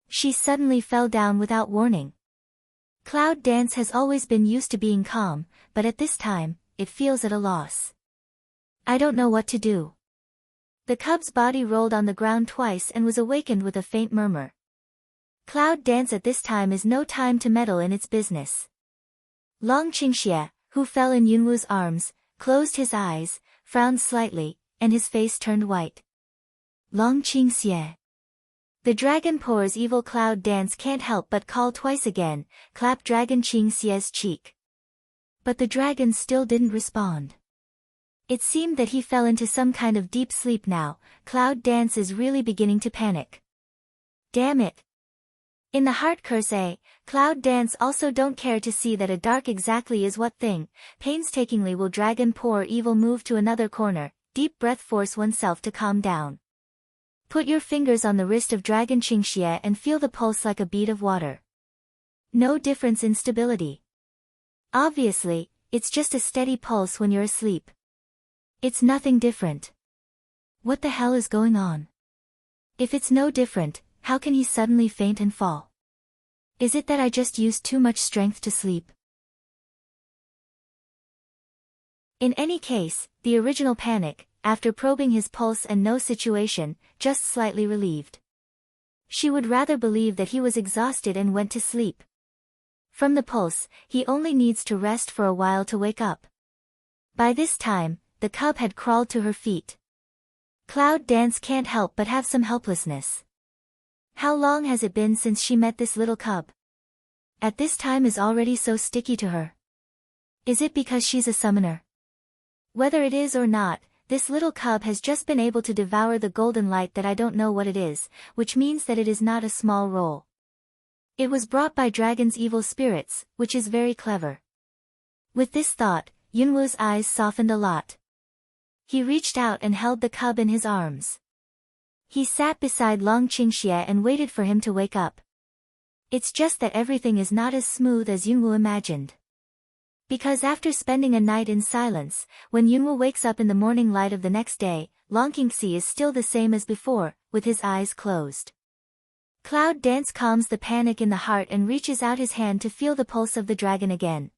She suddenly fell down without warning. Cloud Dance has always been used to being calm, but at this time, it feels at a loss. I don't know what to do. The cub's body rolled on the ground twice and was awakened with a faint murmur. Cloud dance at this time is no time to meddle in its business. Long Qingxie, who fell in Yunwu's arms, closed his eyes, frowned slightly, and his face turned white. Long Qingxie. The dragon pours evil. Cloud dance can't help but call twice again, clap dragon Qingxie's cheek. But the dragon still didn't respond. It seemed that he fell into some kind of deep sleep now. Cloud dance is really beginning to panic. Damn it. In the heart curse Cloud dance also don't care to see that a dark exactly is what thing. Painstakingly will dragon poor evil move to another corner, deep breath force oneself to calm down. Put your fingers on the wrist of dragon Qingxie and feel the pulse like a bead of water. No difference in stability. Obviously, it's just a steady pulse when you're asleep. It's nothing different. What the hell is going on? If it's no different, how can he suddenly faint and fall? Is it that I just used too much strength to sleep? In any case, the original panic, after probing his pulse and no situation, just slightly relieved. She would rather believe that he was exhausted and went to sleep. From the pulse, he only needs to rest for a while to wake up. By this time, the cub had crawled to her feet. Cloud dance can't help but have some helplessness. How long has it been since she met this little cub? At this time is already so sticky to her. Is it because she's a summoner? Whether it is or not, this little cub has just been able to devour the golden light that I don't know what it is, which means that it is not a small role. It was brought by dragon's evil spirits, which is very clever. With this thought, Yunwu's eyes softened a lot. He reached out and held the cub in his arms. He sat beside Long Qingxie and waited for him to wake up. It's just that everything is not as smooth as Yunwu imagined. Because after spending a night in silence, when Yunwu wakes up in the morning light of the next day, Long Qingxie is still the same as before, with his eyes closed. Cloud dance calms the panic in the heart and reaches out his hand to feel the pulse of the dragon again.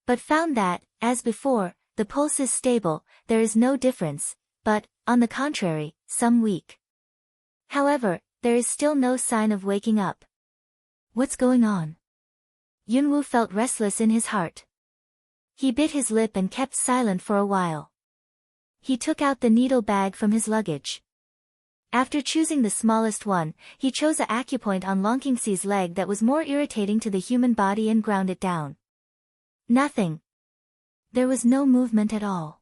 But found that, as before, the pulse is stable, there is no difference, but, on the contrary, some weak. However, there is still no sign of waking up. What's going on? Yunwu felt restless in his heart. He bit his lip and kept silent for a while. He took out the needle bag from his luggage. After choosing the smallest one, he chose a acupoint on Long Qingxie's leg that was more irritating to the human body and ground it down. Nothing. There was no movement at all.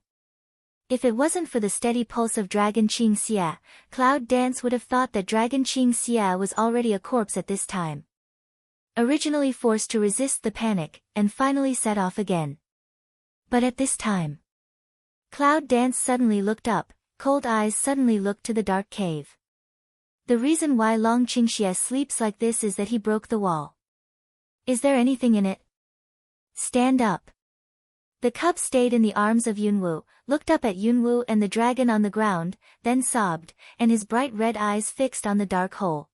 If it wasn't for the steady pulse of Dragon Qingxie, Cloud Dance would have thought that Dragon Qingxie was already a corpse at this time. Originally forced to resist the panic, and finally set off again. But at this time, Cloud Dance suddenly looked up, cold eyes suddenly looked to the dark cave. The reason why Long Qingxie sleeps like this is that he broke the wall. Is there anything in it? Stand up. The cub stayed in the arms of Yunwu, looked up at Yunwu and the dragon on the ground, then sobbed, and his bright red eyes fixed on the dark hole.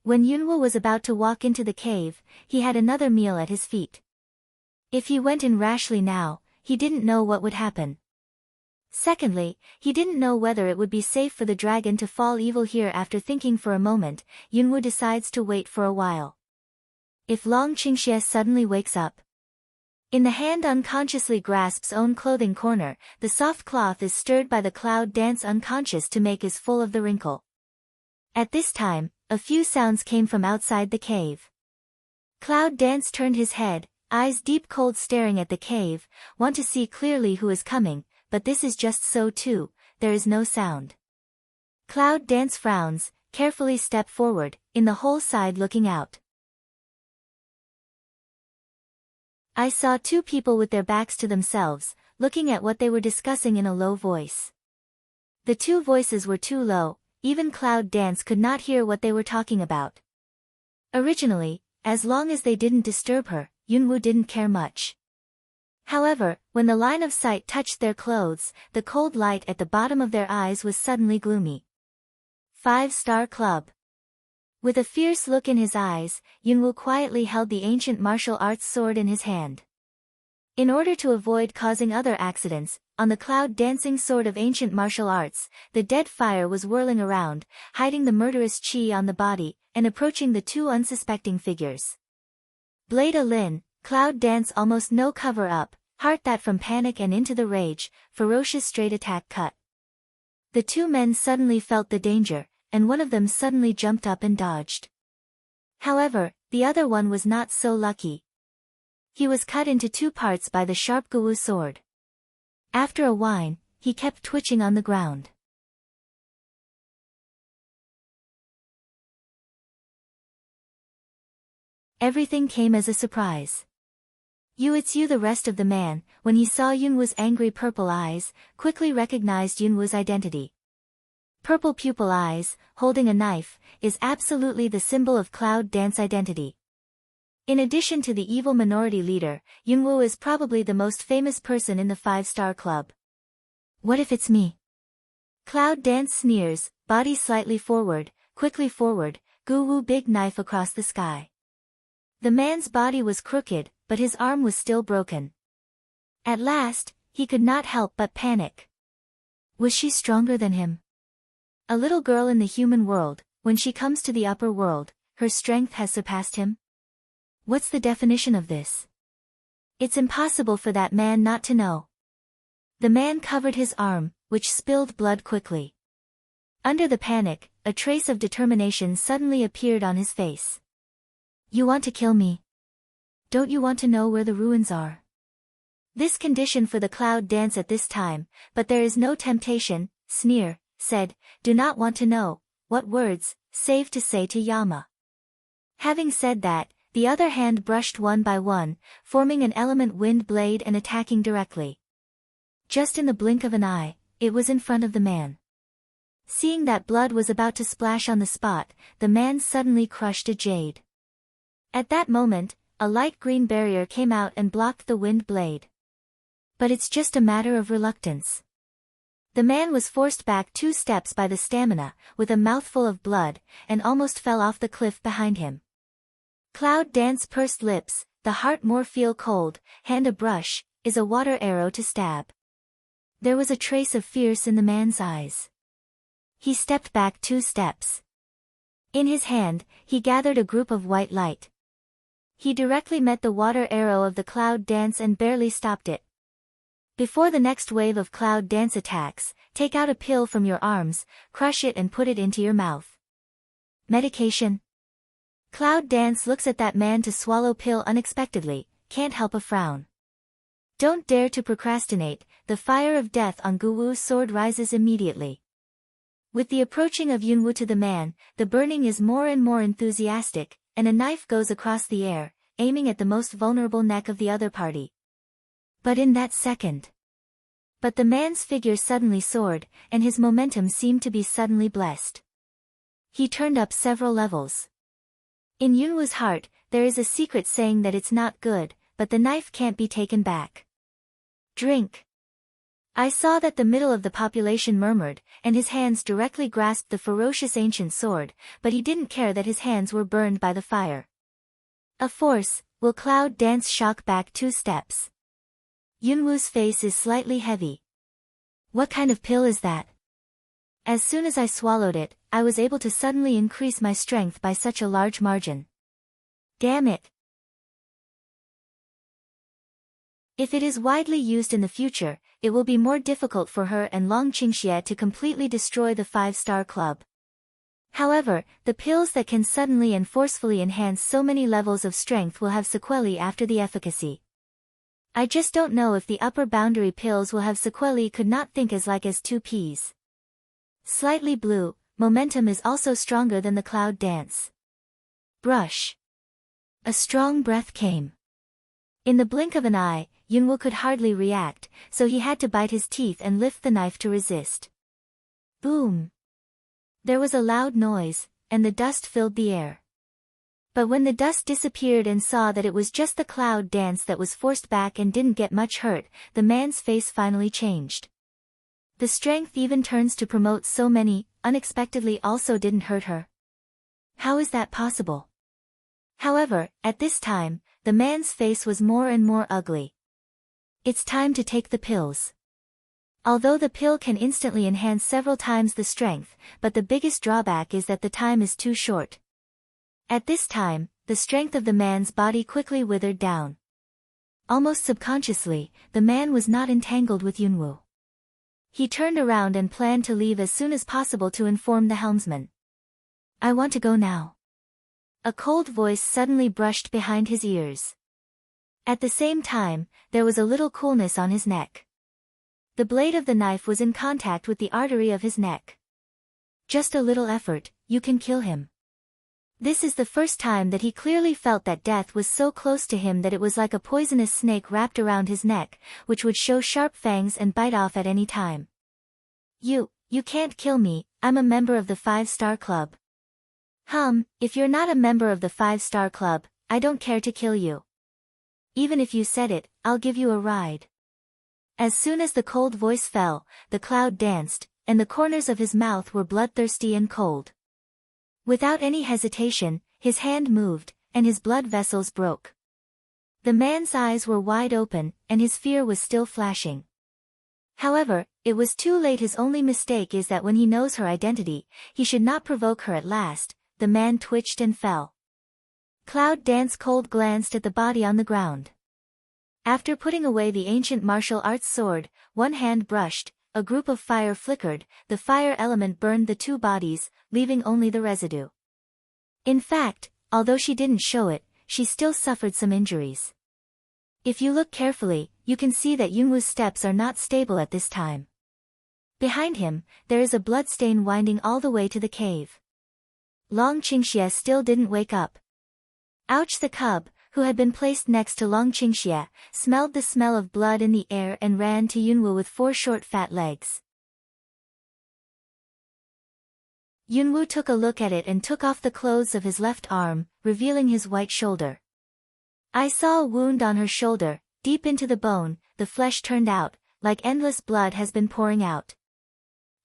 When Yunwu was about to walk into the cave, he had another meal at his feet. If he went in rashly now, he didn't know what would happen. Secondly, he didn't know whether it would be safe for the dragon to fall evil here. After thinking for a moment, Yunwu decides to wait for a while. If Long Qingxie suddenly wakes up, in the hand unconsciously grasps own clothing corner, the soft cloth is stirred by the Cloud Dance unconscious to make is full of the wrinkle. At this time, a few sounds came from outside the cave. Cloud Dance turned his head, eyes deep cold staring at the cave, want to see clearly who is coming, but this is just so too, there is no sound. Cloud Dance frowns, carefully step forward, in the whole side looking out. I saw two people with their backs to themselves, looking at what they were discussing in a low voice. The two voices were too low, even Cloud Dance could not hear what they were talking about. Originally, as long as they didn't disturb her, Yunwu didn't care much. However, when the line of sight touched their clothes, the cold light at the bottom of their eyes was suddenly gloomy. 5-Star Club. With a fierce look in his eyes, Yunwu quietly held the ancient martial arts sword in his hand. In order to avoid causing other accidents, on the cloud dancing sword of ancient martial arts, the dead fire was whirling around, hiding the murderous chi on the body, and approaching the two unsuspecting figures. Blade a Lin, cloud dance almost no cover up, heart that from panic and into the rage, ferocious straight attack cut. The two men suddenly felt the danger, and one of them suddenly jumped up and dodged. However, the other one was not so lucky. He was cut into two parts by the sharp Guwu sword. After a whine, he kept twitching on the ground. Everything came as a surprise. It's you. The rest of the man, when he saw Yunwu's angry purple eyes, quickly recognized Yunwu's identity. Purple pupil eyes, holding a knife, is absolutely the symbol of cloud dance identity. In addition to the evil minority leader, Yunwu is probably the most famous person in the 5-star club. What if it's me? Cloud dance sneers, body slightly forward, quickly forward, Guwu big knife across the sky. The man's body was crooked, but his arm was still broken. At last, he could not help but panic. Was she stronger than him? A little girl in the human world, when she comes to the upper world, her strength has surpassed him? What's the definition of this? It's impossible for that man not to know. The man covered his arm, which spilled blood quickly. Under the panic, a trace of determination suddenly appeared on his face. You want to kill me? Don't you want to know where the ruins are? This condition for the cloud dance at this time, but there is no temptation, sneer, said, do not want to know, what words, save to say to Yama. Having said that, the other hand brushed one by one, forming an element wind blade and attacking directly. Just in the blink of an eye, it was in front of the man. Seeing that blood was about to splash on the spot, the man suddenly crushed a jade. At that moment, a light green barrier came out and blocked the wind blade. But it's just a matter of reluctance. The man was forced back 2 steps by the stamina, with a mouthful of blood, and almost fell off the cliff behind him. Cloud dance pursed lips, the heart more feel cold, hand a brush, is a water arrow to stab. There was a trace of fierce in the man's eyes. He stepped back 2 steps. In his hand, he gathered a group of white light. He directly met the water arrow of the cloud dance and barely stopped it. Before the next wave of cloud dance attacks, take out a pill from your arms, crush it and put it into your mouth. Medication? Cloud dance looks at that man to swallow pill unexpectedly, can't help a frown. Don't dare to procrastinate, the fire of death on Guwu's sword rises immediately. With the approaching of Yunwu to the man, the burning is more and more enthusiastic, and a knife goes across the air, aiming at the most vulnerable neck of the other party. But in that second. But the man's figure suddenly soared, and his momentum seemed to be suddenly blessed. He turned up several levels. In Yunwu's heart, there is a secret saying that it's not good, but the knife can't be taken back. Drink. I saw that the middle of the population murmured, and his hands directly grasped the ferocious ancient sword, but he didn't care that his hands were burned by the fire. A force, will cloud dance shock back 2 steps. Yunwu's face is slightly heavy. What kind of pill is that? As soon as I swallowed it, I was able to suddenly increase my strength by such a large margin. Damn it! If it is widely used in the future, it will be more difficult for her and Long Qingxie to completely destroy the 5-star club. However, the pills that can suddenly and forcefully enhance so many levels of strength will have sequelae after the efficacy. I just don't know if the upper boundary pills will have sequelae. Could not think as 2 peas. Slightly blue, momentum is also stronger than the cloud dance. Brush. A strong breath came. In the blink of an eye, Yunwu could hardly react, so he had to bite his teeth and lift the knife to resist. Boom! There was a loud noise, and the dust filled the air. But when the dust disappeared and saw that it was just the cloud dance that was forced back and didn't get much hurt, the man's face finally changed. The strength even turns to promote so many, unexpectedly also didn't hurt her. How is that possible? However, at this time, the man's face was more and more ugly. It's time to take the pills. Although the pill can instantly enhance several times the strength, but the biggest drawback is that the time is too short. At this time, the strength of the man's body quickly withered down. Almost subconsciously, the man was not entangled with Yunwoo. He turned around and planned to leave as soon as possible to inform the helmsman. I want to go now. A cold voice suddenly brushed behind his ears. At the same time, there was a little coolness on his neck. The blade of the knife was in contact with the artery of his neck. Just a little effort, you can kill him. This is the first time that he clearly felt that death was so close to him that it was like a poisonous snake wrapped around his neck, which would show sharp fangs and bite off at any time. You can't kill me, I'm a member of the 5-Star Club. If you're not a member of the 5-Star Club, I don't care to kill you. Even if you said it, I'll give you a ride. As soon as the cold voice fell, the cloud danced, and the corners of his mouth were bloodthirsty and cold. Without any hesitation, his hand moved, and his blood vessels broke. The man's eyes were wide open, and his fear was still flashing. However, it was too late. His only mistake is that when he knows her identity, he should not provoke her at last. The man twitched and fell. Cloud Dance Cold glanced at the body on the ground. After putting away the ancient martial arts sword, one hand brushed, a group of fire flickered, the fire element burned the two bodies, leaving only the residue. In fact, although she didn't show it, she still suffered some injuries. If you look carefully, you can see that Yunwoo's steps are not stable at this time. Behind him, there is a bloodstain winding all the way to the cave. Long Qingxie still didn't wake up. Ouch! The cub, who had been placed next to Long Qingxie, smelled the smell of blood in the air and ran to Yunwoo with 4 short fat legs. Yunwoo took a look at it and took off the clothes of his left arm, revealing his white shoulder. I saw a wound on her shoulder, deep into the bone, the flesh turned out, like endless blood has been pouring out.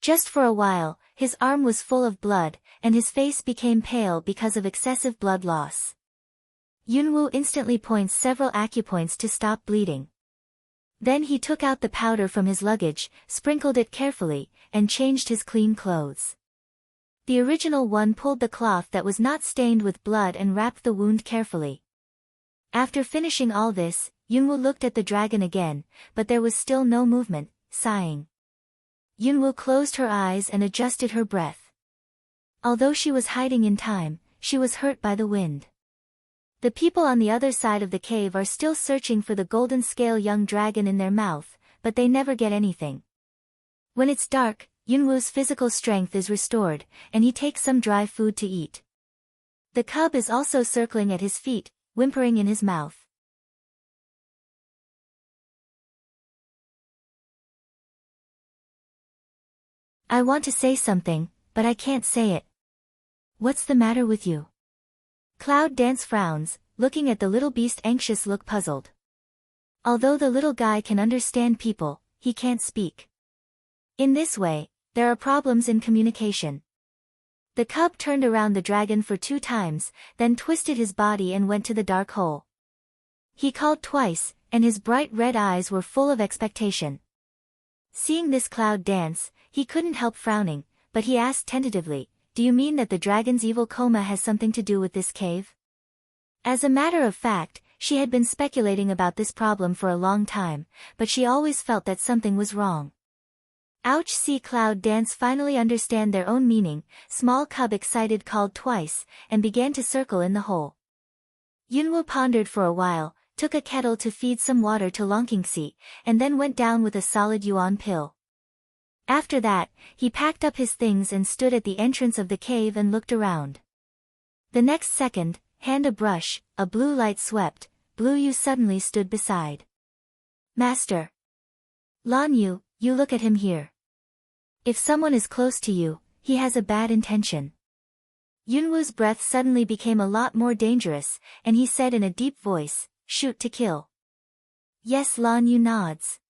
Just for a while, his arm was full of blood, and his face became pale because of excessive blood loss. Yunwoo instantly points several acupoints to stop bleeding. Then he took out the powder from his luggage, sprinkled it carefully, and changed his clean clothes. The original one pulled the cloth that was not stained with blood and wrapped the wound carefully. After finishing all this, Yunwoo looked at the dragon again, but there was still no movement, sighing. Yunwoo closed her eyes and adjusted her breath. Although she was hiding in time, she was hurt by the wind. The people on the other side of the cave are still searching for the golden scale young dragon in their mouth, but they never get anything. When it's dark, Yunwoo's physical strength is restored, and he takes some dry food to eat. The cub is also circling at his feet, whimpering in his mouth. I want to say something, but I can't say it. What's the matter with you? Cloud Dance frowns, looking at the little beast. Anxious look puzzled. Although the little guy can understand people, he can't speak. In this way, there are problems in communication. The cub turned around the dragon for 2 times, then twisted his body and went to the dark hole. He called twice, and his bright red eyes were full of expectation. Seeing this Cloud Dance, he couldn't help frowning, but he asked tentatively, do you mean that the dragon's evil coma has something to do with this cave? As a matter of fact, she had been speculating about this problem for a long time, but she always felt that something was wrong. Ouch! See Cloud Dance finally understand their own meaning. Small cub excited called twice, and began to circle in the hole. Yunwoo pondered for a while, took a kettle to feed some water to Long Qingxie, and then went down with a solid yuan pill. After that, he packed up his things and stood at the entrance of the cave and looked around. The next second, hand a brush, a blue light swept, Blue Yu suddenly stood beside. Master! Lan Yu, you look at him here. If someone is close to you, he has a bad intention. Yunwoo's breath suddenly became a lot more dangerous, and he said in a deep voice, shoot to kill. Yes, Lan Yu nods.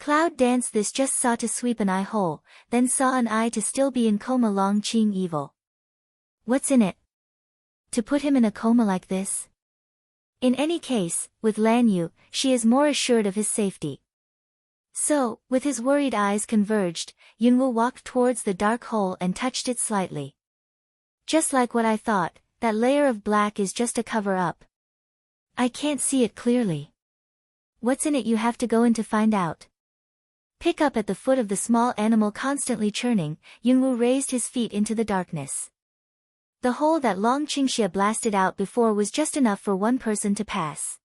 Cloud Dance this just saw to sweep an eye hole, then saw an eye to still be in coma. Long Qing evil. What's in it? To put him in a coma like this? In any case, with Lan Yu, she is more assured of his safety. So, with his worried eyes converged, Yunwu walked towards the dark hole and touched it slightly. Just like what I thought, that layer of black is just a cover-up. I can't see it clearly. What's in it? You have to go in to find out. Pick up at the foot of the small animal constantly churning, Yunwu raised his feet into the darkness. The hole that Long Qingxia blasted out before was just enough for one person to pass.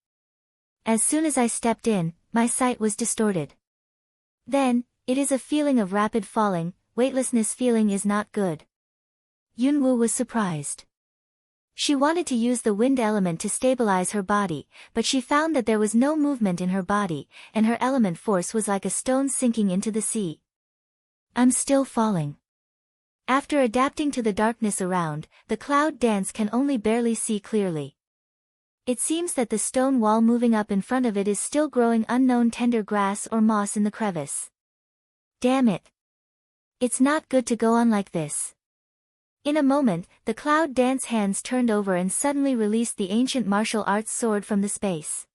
As soon as I stepped in, my sight was distorted. Then, it is a feeling of rapid falling, weightlessness feeling is not good. Yunwu was surprised. She wanted to use the wind element to stabilize her body, but she found that there was no movement in her body, and her element force was like a stone sinking into the sea. I'm still falling. After adapting to the darkness around, the cloud dance can only barely see clearly. It seems that the stone wall moving up in front of it is still growing unknown tender grass or moss in the crevice. Damn it. It's not good to go on like this. In a moment, the cloud dance hands turned over and suddenly released the ancient martial arts sword from the space.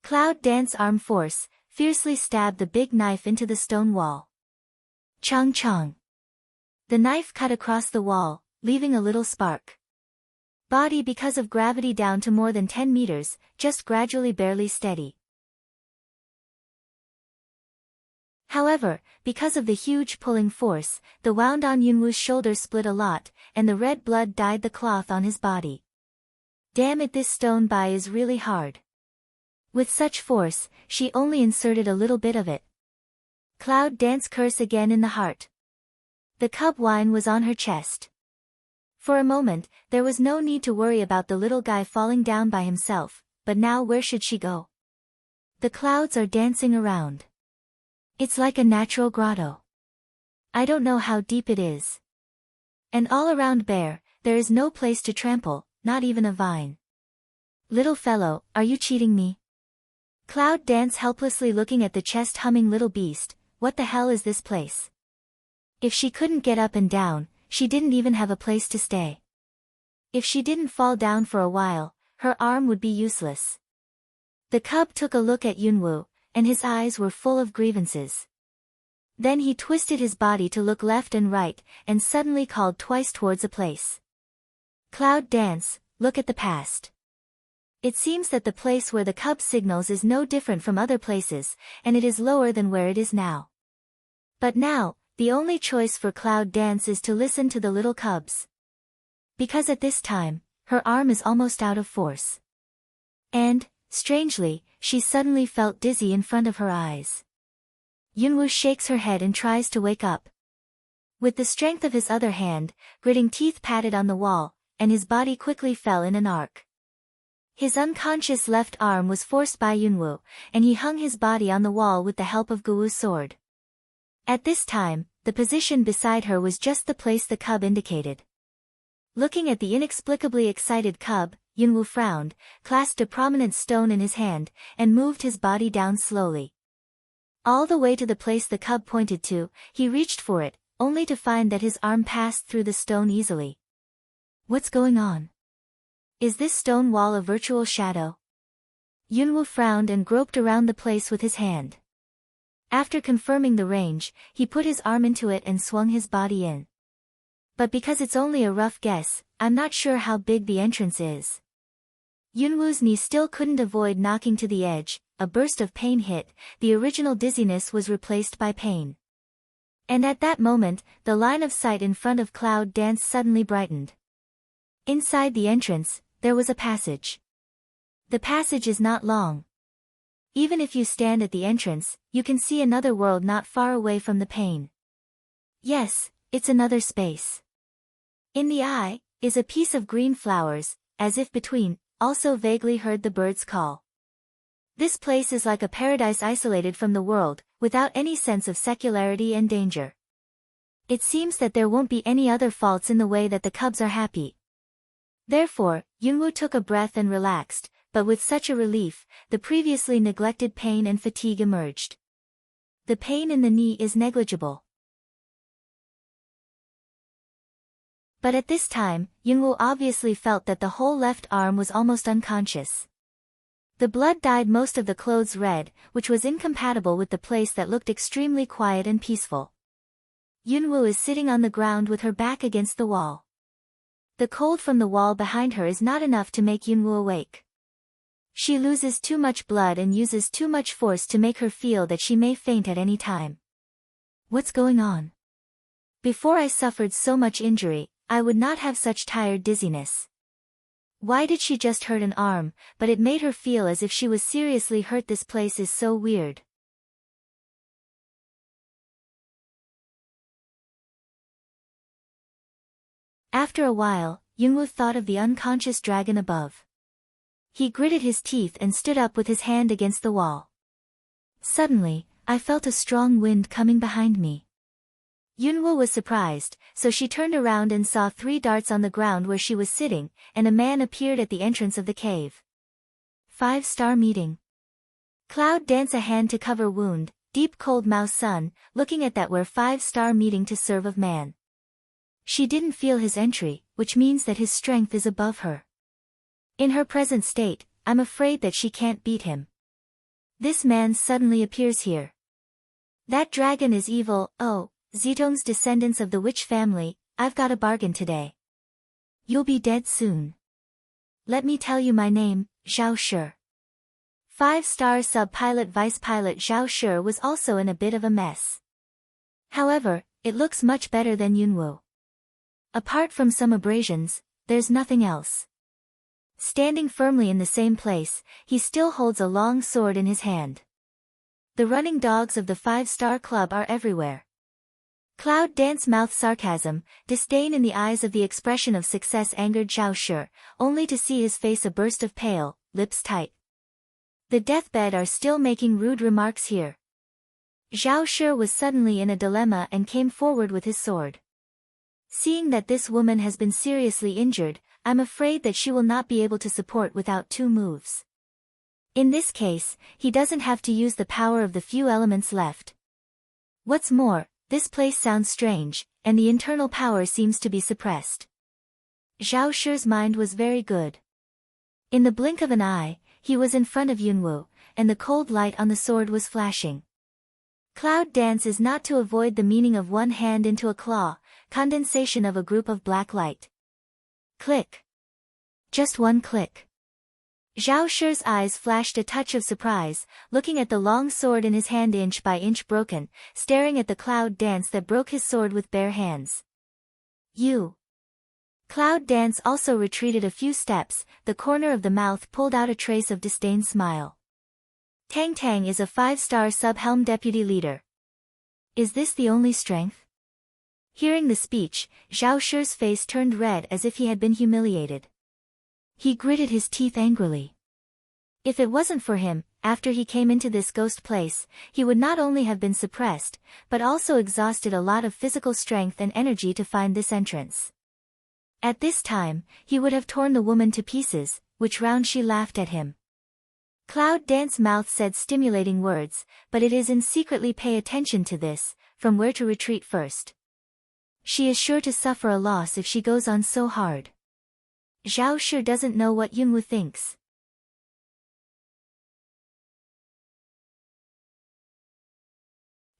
Cloud dance arm force, fiercely stabbed the big knife into the stone wall. Chong chong. The knife cut across the wall, leaving a little spark. Body because of gravity down to more than 10 meters, just gradually barely steady. However, because of the huge pulling force, the wound on Yunwu's shoulder split a lot, and the red blood dyed the cloth on his body. Damn it, this stone bai is really hard. With such force, she only inserted a little bit of it. Cloud dance curse again in the heart. The cub wine was on her chest. For a moment, there was no need to worry about the little guy falling down by himself, but now where should she go? The clouds are dancing around. It's like a natural grotto. I don't know how deep it is. And all around bare, there is no place to trample, not even a vine. Little fellow, are you cheating me? Cloud dance helplessly looking at the chest humming little beast, what the hell is this place? If she couldn't get up and down, she didn't even have a place to stay. If she didn't fall down for a while, her arm would be useless. The cub took a look at Yunwu, and his eyes were full of grievances. Then he twisted his body to look left and right, and suddenly called twice towards a place. Cloud dance, look at the past. It seems that the place where the cub signals is no different from other places, and it is lower than where it is now. But now, the only choice for Cloud dance is to listen to the little cubs. Because at this time, her arm is almost out of force. And, strangely, she suddenly felt dizzy in front of her eyes. Yunwu shakes her head and tries to wake up. With the strength of his other hand, gritting teeth patted on the wall, and his body quickly fell in an arc. His unconscious left arm was forced by Yunwu, and he hung his body on the wall with the help of Guwu's sword. At this time, the position beside her was just the place the cub indicated. Looking at the inexplicably excited cub, Yunwu frowned, clasped a prominent stone in his hand, and moved his body down slowly. All the way to the place the cub pointed to, he reached for it, only to find that his arm passed through the stone easily. What's going on? Is this stone wall a virtual shadow? Yunwu frowned and groped around the place with his hand. After confirming the range, he put his arm into it and swung his body in. But because it's only a rough guess, I'm not sure how big the entrance is. Yunwu's knee still couldn't avoid knocking to the edge, a burst of pain hit, the original dizziness was replaced by pain. And at that moment, the line of sight in front of Cloud Dance suddenly brightened. Inside the entrance, there was a passage. The passage is not long. Even if you stand at the entrance, you can see another world not far away from the pane. Yes, it's another space. In the eye, is a piece of green flowers, as if between, also vaguely heard the birds call. This place is like a paradise isolated from the world, without any sense of secularity and danger. It seems that there won't be any other faults in the way that the cubs are happy. Therefore, Yunwu took a breath and relaxed, but with such a relief, the previously neglected pain and fatigue emerged. The pain in the knee is negligible. But at this time, Yunwu obviously felt that the whole left arm was almost unconscious. The blood dyed most of the clothes red, which was incompatible with the place that looked extremely quiet and peaceful. Yunwoo is sitting on the ground with her back against the wall. The cold from the wall behind her is not enough to make Yunwoo awake. She loses too much blood and uses too much force to make her feel that she may faint at any time. What's going on? Before I suffered so much injury, I would not have such tired dizziness. Why did she just hurt an arm, but it made her feel as if she was seriously hurt? This place is so weird. After a while, Yunwoo thought of the unconscious dragon above. He gritted his teeth and stood up with his hand against the wall. Suddenly, I felt a strong wind coming behind me. Yunwoo was surprised, so she turned around and saw 3 darts on the ground where she was sitting, and a man appeared at the entrance of the cave. 5-star meeting. Cloud dance a hand to cover wound, deep cold mouse sun, looking at that where 5-star meeting to serve of man. She didn't feel his entry, which means that his strength is above her. In her present state, I'm afraid that she can't beat him. This man suddenly appears here. That dragon is evil. Oh, Zitong's descendants of the witch family, I've got a bargain today. You'll be dead soon. Let me tell you my name, Zhao Shi. 5-star sub-pilot vice-pilot Zhao Shi was also in a bit of a mess. However, it looks much better than Yunwoo. Apart from some abrasions, there's nothing else. Standing firmly in the same place, he still holds a long sword in his hand. The running dogs of the 5-star club are everywhere. Cloud dance mouth sarcasm, disdain in the eyes of the expression of success angered Zhao Shi, only to see his face a burst of pale, lips tight. The deathbed are still making rude remarks here. Zhao Shi was suddenly in a dilemma and came forward with his sword. Seeing that this woman has been seriously injured, I'm afraid that she will not be able to support without 2 moves. In this case, he doesn't have to use the power of the few elements left. What's more, this place sounds strange, and the internal power seems to be suppressed. Zhao Shi's mind was very good. In the blink of an eye, he was in front of Yunwoo, and the cold light on the sword was flashing. Cloud dance is not to avoid the meaning of one hand into a claw, condensation of a group of black light. Click. Just one click. Zhao Shi's eyes flashed a touch of surprise, looking at the long sword in his hand inch by inch broken, staring at the cloud dance that broke his sword with bare hands. You. Cloud dance also retreated a few steps, the corner of the mouth pulled out a trace of disdain smile. Tang Tang is a 5-star sub-helm deputy leader. Is this the only strength? Hearing the speech, Zhao Shi's face turned red as if he had been humiliated. He gritted his teeth angrily. If it wasn't for him, after he came into this ghost place, he would not only have been suppressed, but also exhausted a lot of physical strength and energy to find this entrance. At this time, he would have torn the woman to pieces, which round she laughed at him. Cloud Dance mouth said stimulating words, but it is in secretly pay attention to this, from where to retreat first. She is sure to suffer a loss if she goes on so hard. Zhao Shi doesn't know what Yunwoo thinks.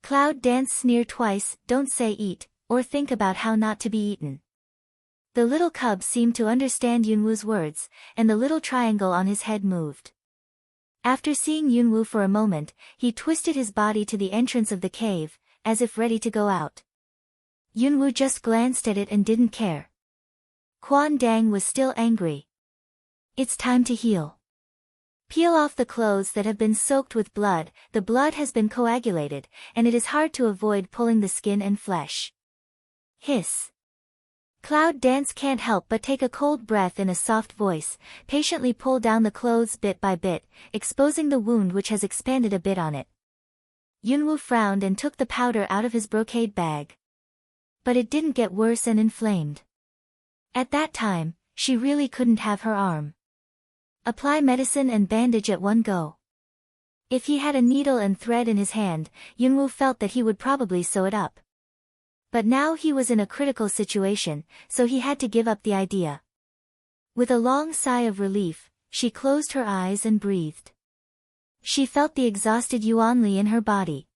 Cloud Dance sneer twice, don't say eat, or think about how not to be eaten. The little cub seemed to understand Yunwoo's words, and the little triangle on his head moved. After seeing Yunwoo for a moment, he twisted his body to the entrance of the cave, as if ready to go out. Yunwoo just glanced at it and didn't care. Quan Dang was still angry. It's time to heal. Peel off the clothes that have been soaked with blood, the blood has been coagulated, and it is hard to avoid pulling the skin and flesh. Hiss. Cloud Dance can't help but take a cold breath in a soft voice, patiently pull down the clothes bit by bit, exposing the wound which has expanded a bit on it. Yunwoo frowned and took the powder out of his brocade bag. But it didn't get worse and inflamed. At that time, she really couldn't have her arm. Apply medicine and bandage at one go. If he had a needle and thread in his hand, Yunwoo felt that he would probably sew it up. But now he was in a critical situation, so he had to give up the idea. With a long sigh of relief, She closed her eyes and breathed. She felt the exhausted Yuanli in her body.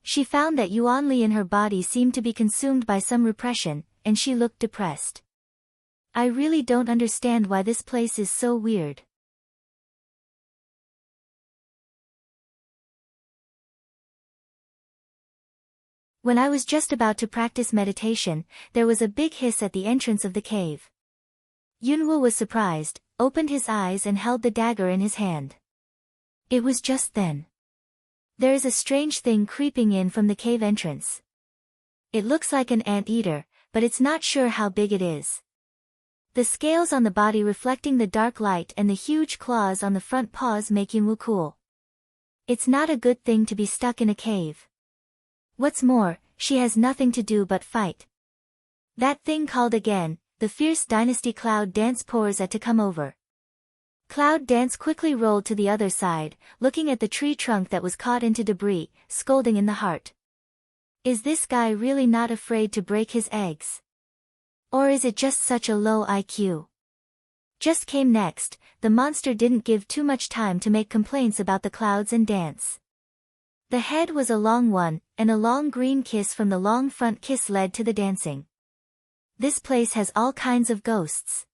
She found that Yuanli in her body seemed to be consumed by some repression, and she looked depressed. I really don't understand why this place is so weird. When I was just about to practice meditation, there was a big hiss at the entrance of the cave. Yunwu was surprised, opened his eyes and held the dagger in his hand. It was just then. There is a strange thing creeping in from the cave entrance. It looks like an ant-eater, but it's not sure how big it is. The scales on the body reflecting the dark light and the huge claws on the front paws make Yunwu cool. It's not a good thing to be stuck in a cave. What's more, she has nothing to do but fight. That thing called again, the fierce dynasty Cloud Dance pours at to come over. Cloud Dance quickly rolled to the other side, looking at the tree trunk that was caught into debris, scolding in the heart. Is this guy really not afraid to break his eggs? Or is it just such a low IQ? Just came next, the monster didn't give too much time to make complaints about the clouds and dance. The head was a long one, and a long green kiss from the long front kiss led to the dancing. This place has all kinds of ghosts.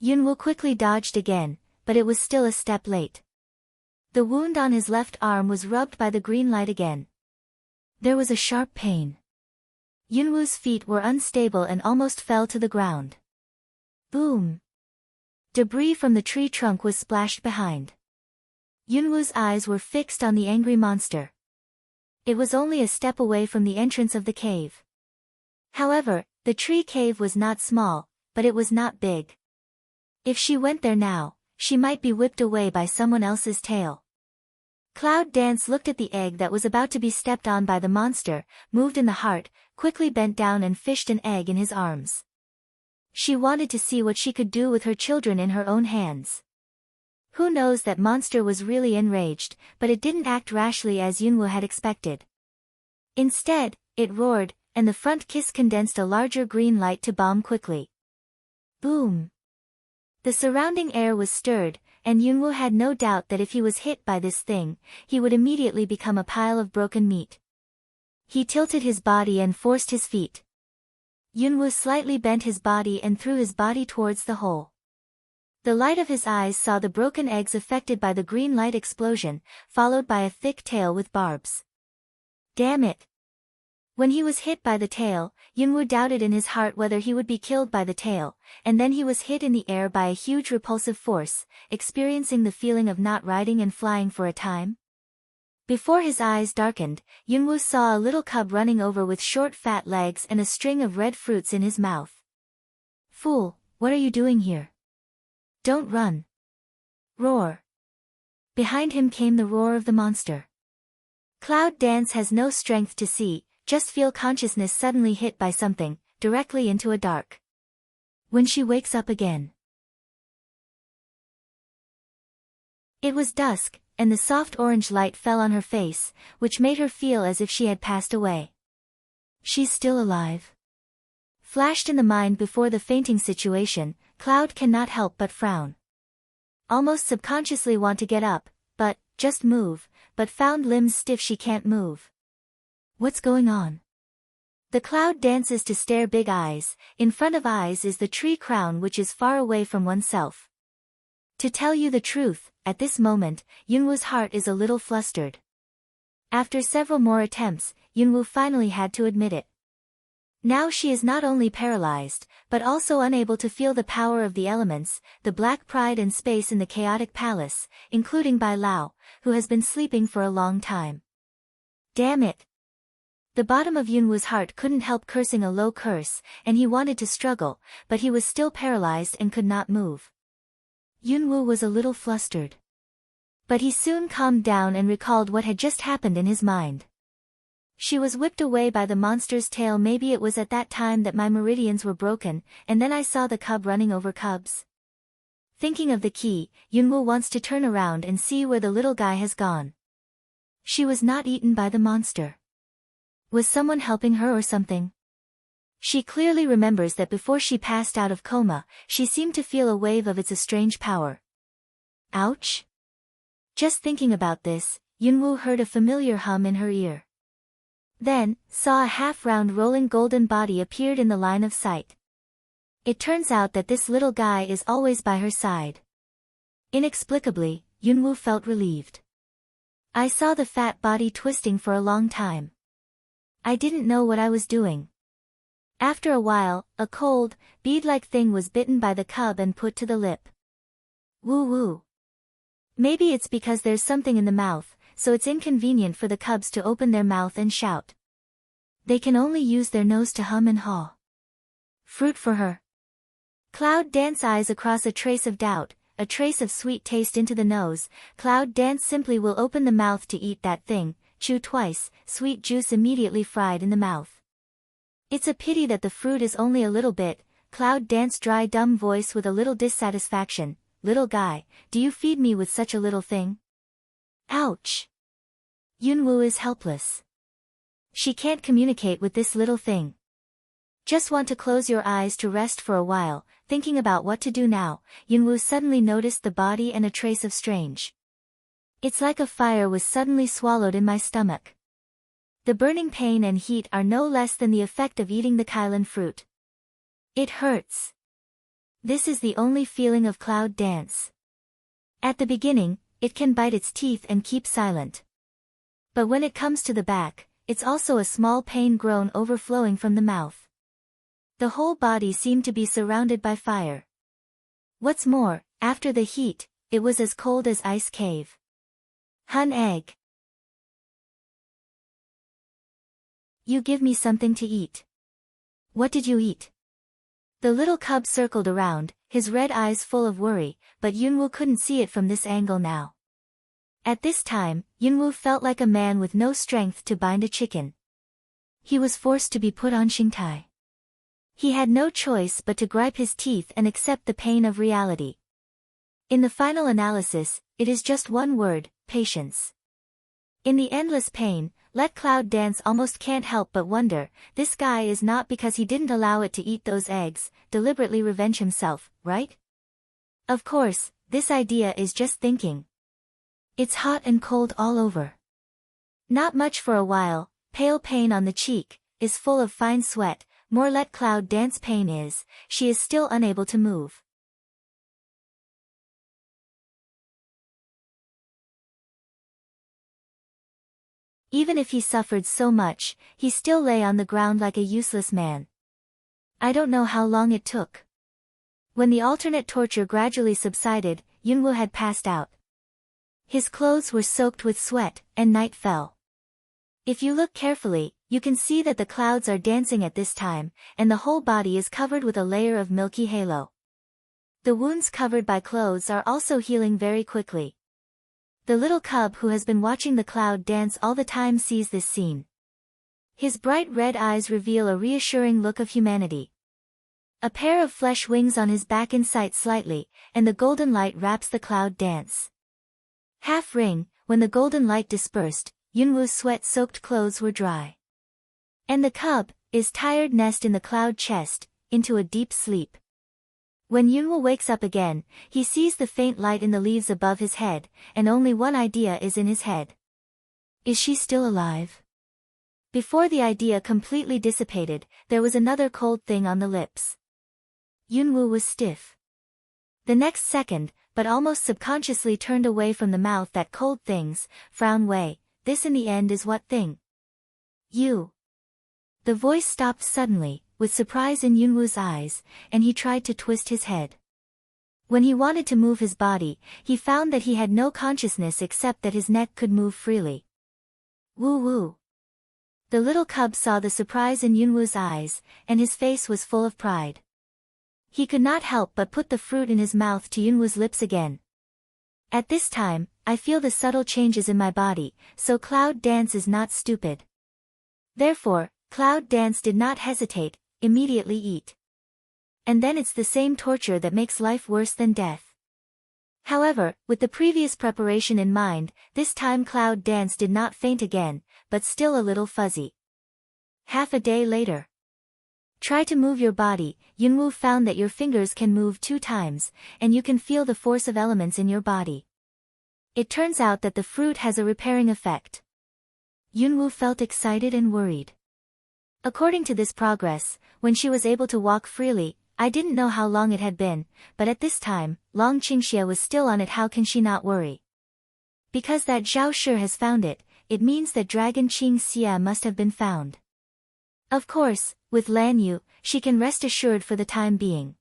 Yunwu quickly dodged again, but it was still a step late. The wound on his left arm was rubbed by the green light again. There was a sharp pain. Yunwu's feet were unstable and almost fell to the ground. Boom! Debris from the tree trunk was splashed behind. Yunwu's eyes were fixed on the angry monster. It was only a step away from the entrance of the cave. However, the tree cave was not small, but it was not big. If she went there now, she might be whipped away by someone else's tail. Cloud Dance looked at the egg that was about to be stepped on by the monster, moved in the heart, quickly bent down and fished an egg in his arms. She wanted to see what she could do with her children in her own hands. Who knows, that monster was really enraged, but it didn't act rashly as Yunwu had expected. Instead, it roared, and the front kiss condensed a larger green light to bomb quickly. Boom! The surrounding air was stirred, and Yunwu had no doubt that if he was hit by this thing, he would immediately become a pile of broken meat. He tilted his body and forced his feet. Yunwu slightly bent his body and threw his body towards the hole. The light of his eyes saw the broken eggs affected by the green light explosion, followed by a thick tail with barbs. Damn it! When he was hit by the tail, Yunwu doubted in his heart whether he would be killed by the tail, and then he was hit in the air by a huge repulsive force, experiencing the feeling of not riding and flying for a time. Before his eyes darkened, Yunwu saw a little cub running over with short fat legs and a string of red fruits in his mouth. Fool, what are you doing here? Don't run. Roar. Behind him came the roar of the monster. Cloud Dance has no strength to see, just feel consciousness suddenly hit by something, directly into a dark. When she wakes up again. It was dusk, and the soft orange light fell on her face, which made her feel as if she had passed away. She's still alive. Flashed in the mind before the fainting situation, Cloud cannot help but frown. Almost subconsciously want to get up, just move, but found limbs stiff, she can't move. What's going on? The Cloud dances to stare big eyes, in front of eyes is the tree crown which is far away from oneself. To tell you the truth, at this moment, Yunwu's heart is a little flustered. After several more attempts, Yunwu finally had to admit it. Now she is not only paralyzed, but also unable to feel the power of the elements, the black pride and space in the chaotic palace, including Bai Lao, who has been sleeping for a long time. Damn it! The bottom of Yunwu's heart couldn't help cursing a low curse, and he wanted to struggle, but he was still paralyzed and could not move. Yunwu was a little flustered. But he soon calmed down and recalled what had just happened in his mind. She was whipped away by the monster's tail. Maybe it was at that time that my meridians were broken, and then I saw the cub running over cubs. Thinking of the key, Yunwu wants to turn around and see where the little guy has gone. She was not eaten by the monster. Was someone helping her or something? She clearly remembers that before she passed out of coma, she seemed to feel a wave of its strange power. Ouch! Just thinking about this, Yunwoo heard a familiar hum in her ear. Then, saw a half-round rolling golden body appeared in the line of sight. It turns out that this little guy is always by her side. Inexplicably, Yunwoo felt relieved. I saw the fat body twisting for a long time. I didn't know what I was doing. After a while, a cold, bead-like thing was bitten by the cub and put to the lip. Woo-woo. Maybe it's because there's something in the mouth, so it's inconvenient for the cubs to open their mouth and shout. They can only use their nose to hum and haw. Fruit for her. Cloud Dance eyes across a trace of doubt, a trace of sweet taste into the nose. Cloud Dance simply will open the mouth to eat that thing, chew twice, sweet juice immediately fried in the mouth. It's a pity that the fruit is only a little bit. Cloud Dance dry dumb voice with a little dissatisfaction. Little guy, do you feed me with such a little thing? Ouch! Yunwoo is helpless. She can't communicate with this little thing. Just want to close your eyes to rest for a while, thinking about what to do now. Yunwoo suddenly noticed the body and a trace of strange. It's like a fire was suddenly swallowed in my stomach. The burning pain and heat are no less than the effect of eating the Kailan fruit. It hurts. This is the only feeling of Cloud Dance. At the beginning, it can bite its teeth and keep silent. But when it comes to the back, it's also a small pain groan overflowing from the mouth. The whole body seemed to be surrounded by fire. What's more, after the heat, it was as cold as ice cave. Hun egg. You give me something to eat. What did you eat? The little cub circled around, his red eyes full of worry, but Yunwoo couldn't see it from this angle now. At this time, Yunwoo felt like a man with no strength to bind a chicken. He was forced to be put on Shingtai. He had no choice but to gripe his teeth and accept the pain of reality. In the final analysis, it is just one word: patience. In the endless pain, let Cloud Dance almost can't help but wonder, this guy is not because he didn't allow it to eat those eggs, deliberately revenge himself, right? Of course, this idea is just thinking. It's hot and cold all over. Not much for a while, pale pain on the cheek, is full of fine sweat, more let Cloud Dance pain is, she is still unable to move. Even if he suffered so much, he still lay on the ground like a useless man. I don't know how long it took. When the alternate torture gradually subsided, Yunwoo had passed out. His clothes were soaked with sweat, and night fell. If you look carefully, you can see that the clouds are dancing at this time, and the whole body is covered with a layer of milky halo. The wounds covered by clothes are also healing very quickly. The little cub who has been watching the Cloud Dance all the time sees this scene. His bright red eyes reveal a reassuring look of humanity. A pair of flesh wings on his back in sight slightly, and the golden light wraps the Cloud Dance. Half ring, when the golden light dispersed, Yunwoo's sweat-soaked clothes were dry. And the cub, is tired nest in the cloud chest, into a deep sleep. When Yunwoo wakes up again, he sees the faint light in the leaves above his head, and only one idea is in his head. Is she still alive? Before the idea completely dissipated, there was another cold thing on the lips. Yunwoo was stiff. The next second, but almost subconsciously turned away from the mouth that cold things, frown way, this in the end is what thing? You. The voice stopped suddenly, with surprise in Yunwoo's eyes, and he tried to twist his head. When he wanted to move his body, he found that he had no consciousness except that his neck could move freely. Woo-woo. The little cub saw the surprise in Yunwoo's eyes, and his face was full of pride. He could not help but put the fruit in his mouth to Yunwoo's lips again. At this time, I feel the subtle changes in my body, so Cloud Dance is not stupid. Therefore, Cloud Dance did not hesitate, immediately eat. And then it's the same torture that makes life worse than death. However, with the previous preparation in mind, this time Cloud Dance did not faint again, but still a little fuzzy. Half a day later. Try to move your body. Yunwoo found that your fingers can move 2 times, and you can feel the force of elements in your body. It turns out that the fruit has a repairing effect. Yunwoo felt excited and worried. According to this progress, when she was able to walk freely, I didn't know how long it had been, but at this time, Long Qingxia was still on it. How can she not worry? Because that Zhao Shi has found it, it means that Dragon Qingxia must have been found. Of course, with Lan Yu, she can rest assured for the time being.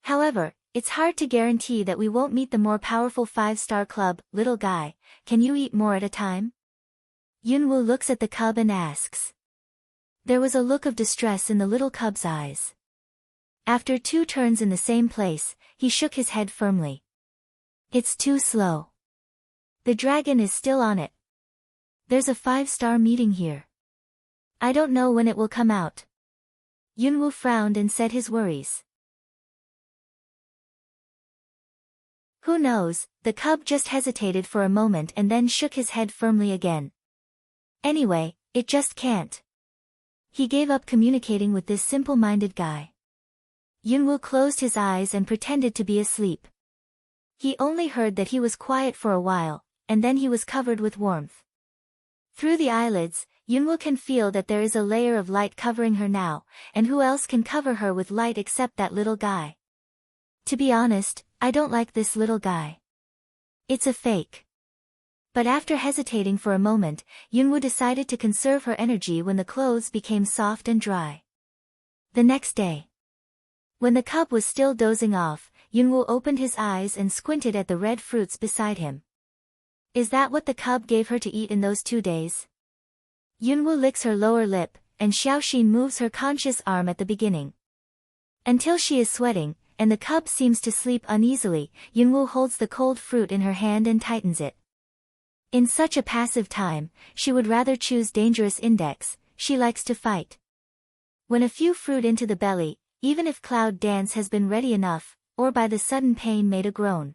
However, it's hard to guarantee that we won't meet the more powerful 5-star club. Little guy, can you eat more at a time? Yunwoo looks at the cub and asks. There was a look of distress in the little cub's eyes. After 2 turns in the same place, he shook his head firmly. It's too slow. The dragon is still on it. There's a 5-star meeting here. I don't know when it will come out. Yunwoo frowned and said his worries. Who knows, the cub just hesitated for a moment and then shook his head firmly again. Anyway, it just can't. He gave up communicating with this simple-minded guy. Yunwoo closed his eyes and pretended to be asleep. He only heard that he was quiet for a while, and then he was covered with warmth. Through the eyelids, Yunwoo can feel that there is a layer of light covering her now, and who else can cover her with light except that little guy? To be honest, I don't like this little guy. It's a fake. But after hesitating for a moment, Yunwoo decided to conserve her energy when the clothes became soft and dry. The next day, when the cub was still dozing off, Yunwoo opened his eyes and squinted at the red fruits beside him. Is that what the cub gave her to eat in those 2 days? Yunwoo licks her lower lip, and Xiaoxin moves her conscious arm at the beginning. Until she is sweating, and the cub seems to sleep uneasily, Yunwoo holds the cold fruit in her hand and tightens it. In such a passive time, she would rather choose dangerous index. She likes to fight. When a few fruit into the belly, even if Cloud Dance has been ready enough, or by the sudden pain made a groan.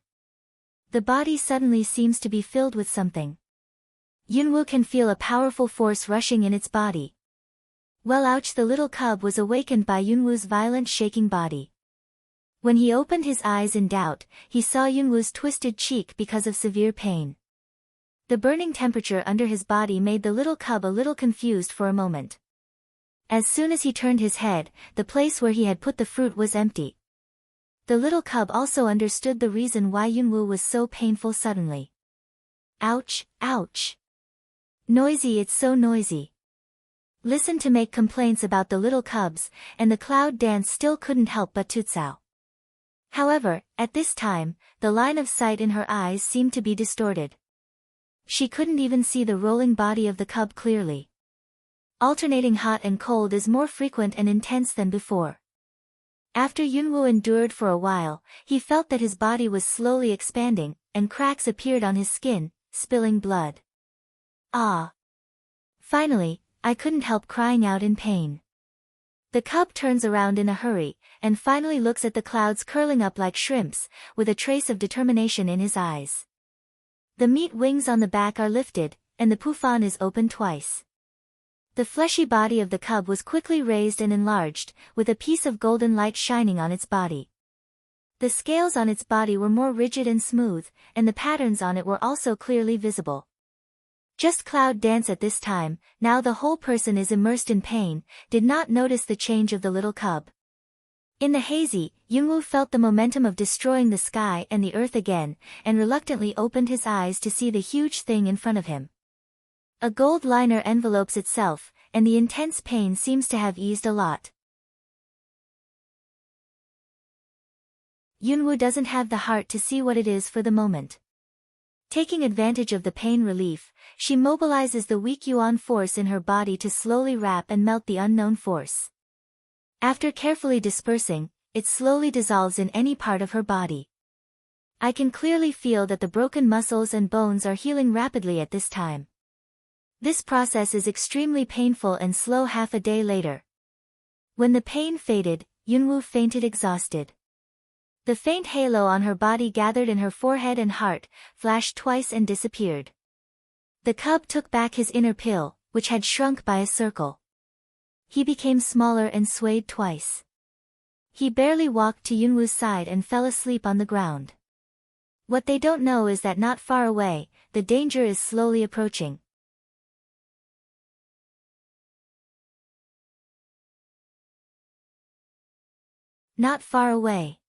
The body suddenly seems to be filled with something. Yunwoo can feel a powerful force rushing in its body. Well, ouch! The little cub was awakened by Yunwoo's violent shaking body. When he opened his eyes in doubt, he saw Yunwoo's twisted cheek because of severe pain. The burning temperature under his body made the little cub a little confused for a moment. As soon as he turned his head, the place where he had put the fruit was empty. The little cub also understood the reason why Yunwoo was so painful suddenly. Ouch, ouch. Noisy, it's so noisy. Listen to make complaints about the little cubs, and the Cloud Dance still couldn't help but tutsao. However, at this time, the line of sight in her eyes seemed to be distorted. She couldn't even see the rolling body of the cub clearly. Alternating hot and cold is more frequent and intense than before. After Yunwoo endured for a while, he felt that his body was slowly expanding, and cracks appeared on his skin, spilling blood. Ah! Finally, I couldn't help crying out in pain. The cub turns around in a hurry, and finally looks at the clouds curling up like shrimps, with a trace of determination in his eyes. The meat wings on the back are lifted, and the puffan is opened twice. The fleshy body of the cub was quickly raised and enlarged, with a piece of golden light shining on its body. The scales on its body were more rigid and smooth, and the patterns on it were also clearly visible. Just Cloud Dance at this time, now the whole person is immersed in pain, did not notice the change of the little cub. In the hazy, Yunwoo felt the momentum of destroying the sky and the earth again, and reluctantly opened his eyes to see the huge thing in front of him. A gold liner envelopes itself, and the intense pain seems to have eased a lot. Yunwoo doesn't have the heart to see what it is for the moment. Taking advantage of the pain relief, she mobilizes the weak yuan force in her body to slowly wrap and melt the unknown force. After carefully dispersing, it slowly dissolves in any part of her body. I can clearly feel that the broken muscles and bones are healing rapidly at this time. This process is extremely painful and slow. Half a day later. When the pain faded, Yunwoo fainted exhausted. The faint halo on her body gathered in her forehead and heart, flashed twice and disappeared. The cub took back his inner pill, which had shrunk by a circle. He became smaller and swayed twice. He barely walked to Yunwoo's side and fell asleep on the ground. What they don't know is that not far away, the danger is slowly approaching. Not far away.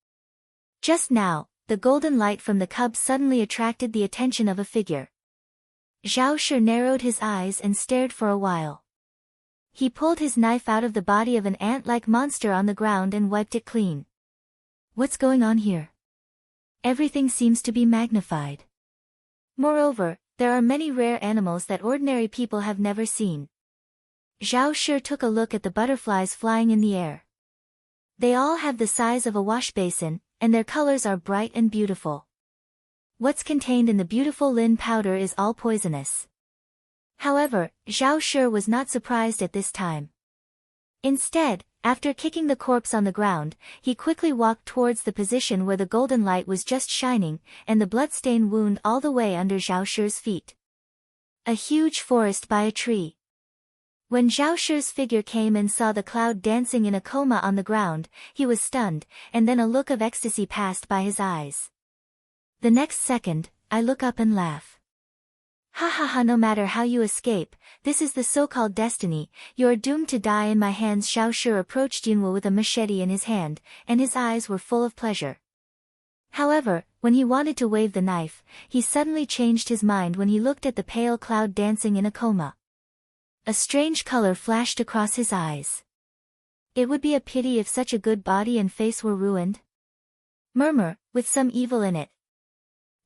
Just now, the golden light from the cub suddenly attracted the attention of a figure. Zhao Shi narrowed his eyes and stared for a while. He pulled his knife out of the body of an ant-like monster on the ground and wiped it clean. What's going on here? Everything seems to be magnified. Moreover, there are many rare animals that ordinary people have never seen. Zhao Shi took a look at the butterflies flying in the air. They all have the size of a wash basin, and their colors are bright and beautiful. What's contained in the beautiful Lin powder is all poisonous. However, Zhao Shi was not surprised at this time. Instead, after kicking the corpse on the ground, he quickly walked towards the position where the golden light was just shining, and the blood-stained wound all the way under Zhao Shi's feet. A huge forest by a tree. When Zhao Shi's figure came and saw the cloud dancing in a coma on the ground, he was stunned, and then a look of ecstasy passed by his eyes. The next second, I look up and laugh. Ha ha ha, no matter how you escape, this is the so-called destiny, you are doomed to die in my hands. Zhao Shi approached Yunwu with a machete in his hand, and his eyes were full of pleasure. However, when he wanted to wave the knife, he suddenly changed his mind when he looked at the pale cloud dancing in a coma. A strange color flashed across his eyes. It would be a pity if such a good body and face were ruined. Murmur, with some evil in it.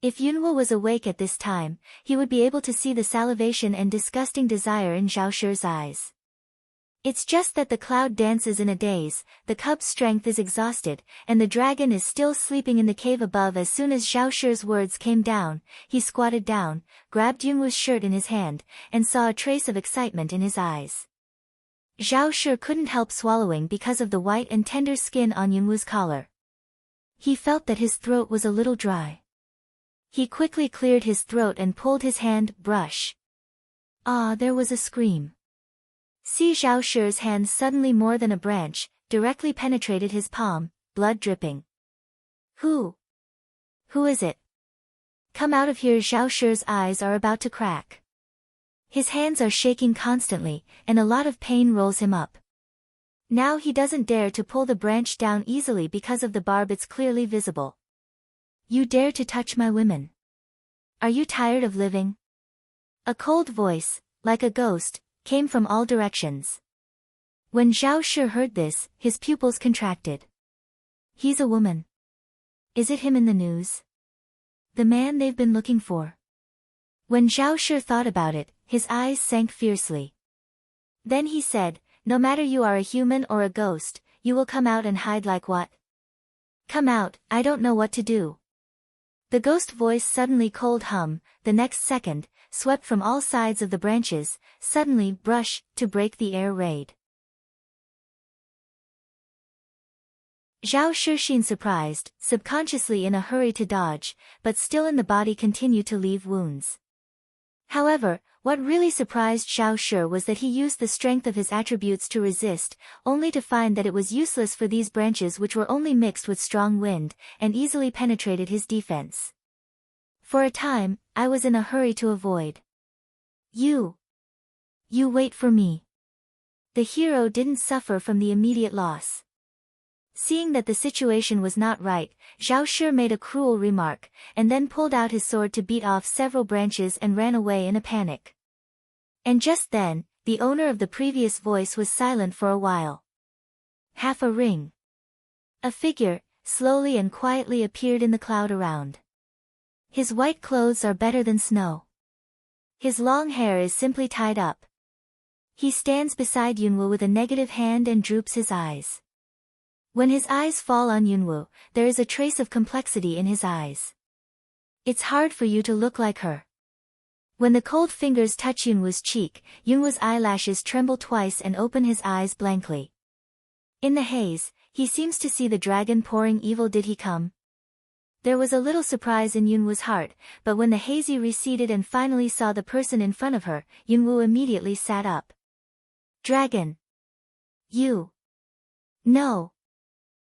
If Yunwu was awake at this time, he would be able to see the salivation and disgusting desire in Zhao Shi's eyes. It's just that the cloud dances in a daze, the cub's strength is exhausted, and the dragon is still sleeping in the cave above. As soon as Zhao Shi's words came down, he squatted down, grabbed Yunwu's shirt in his hand, and saw a trace of excitement in his eyes. Zhao Shi couldn't help swallowing because of the white and tender skin on Yunwu's collar. He felt that his throat was a little dry. He quickly cleared his throat and pulled his hand brush. Ah, there was a scream. See, Zhao Shi's hand suddenly more than a branch, directly penetrated his palm, blood dripping. Who is it? Come out of here. Zhao Shi's eyes are about to crack. His hands are shaking constantly, and a lot of pain rolls him up. Now he doesn't dare to pull the branch down easily because of the barb. It's clearly visible. You dare to touch my women? Are you tired of living? A cold voice, like a ghost, came from all directions. When Zhao Shi heard this, his pupils contracted. He's a woman. Is it him in the news? The man they've been looking for? When Zhao Shi thought about it, his eyes sank fiercely. Then he said, no matter you are a human or a ghost, you will come out and hide like what? Come out, I don't know what to do. The ghost voice suddenly cold hum, the next second, swept from all sides of the branches, suddenly brush, to break the air raid. Zhao Shi seemed surprised, subconsciously in a hurry to dodge, but still in the body continued to leave wounds. However, what really surprised Zhao Shi was that he used the strength of his attributes to resist, only to find that it was useless for these branches, which were only mixed with strong wind, and easily penetrated his defense. For a time, I was in a hurry to avoid. You wait for me. The hero didn't suffer from the immediate loss. Seeing that the situation was not right, Zhao Shi made a cruel remark, and then pulled out his sword to beat off several branches and ran away in a panic. And just then, the owner of the previous voice was silent for a while. Half a ring. A figure, slowly and quietly appeared in the cloud around. His white clothes are better than snow. His long hair is simply tied up. He stands beside Yunwu with a negative hand and droops his eyes. When his eyes fall on Yunwu, there is a trace of complexity in his eyes. It's hard for you to look like her. When the cold fingers touch Yunwu's cheek, Yunwu's eyelashes tremble twice and open his eyes blankly. In the haze, he seems to see the dragon pouring evil. Did he come? There was a little surprise in Yunwu's heart, but when the hazy receded and finally saw the person in front of her, Yunwu immediately sat up. Dragon! You. No.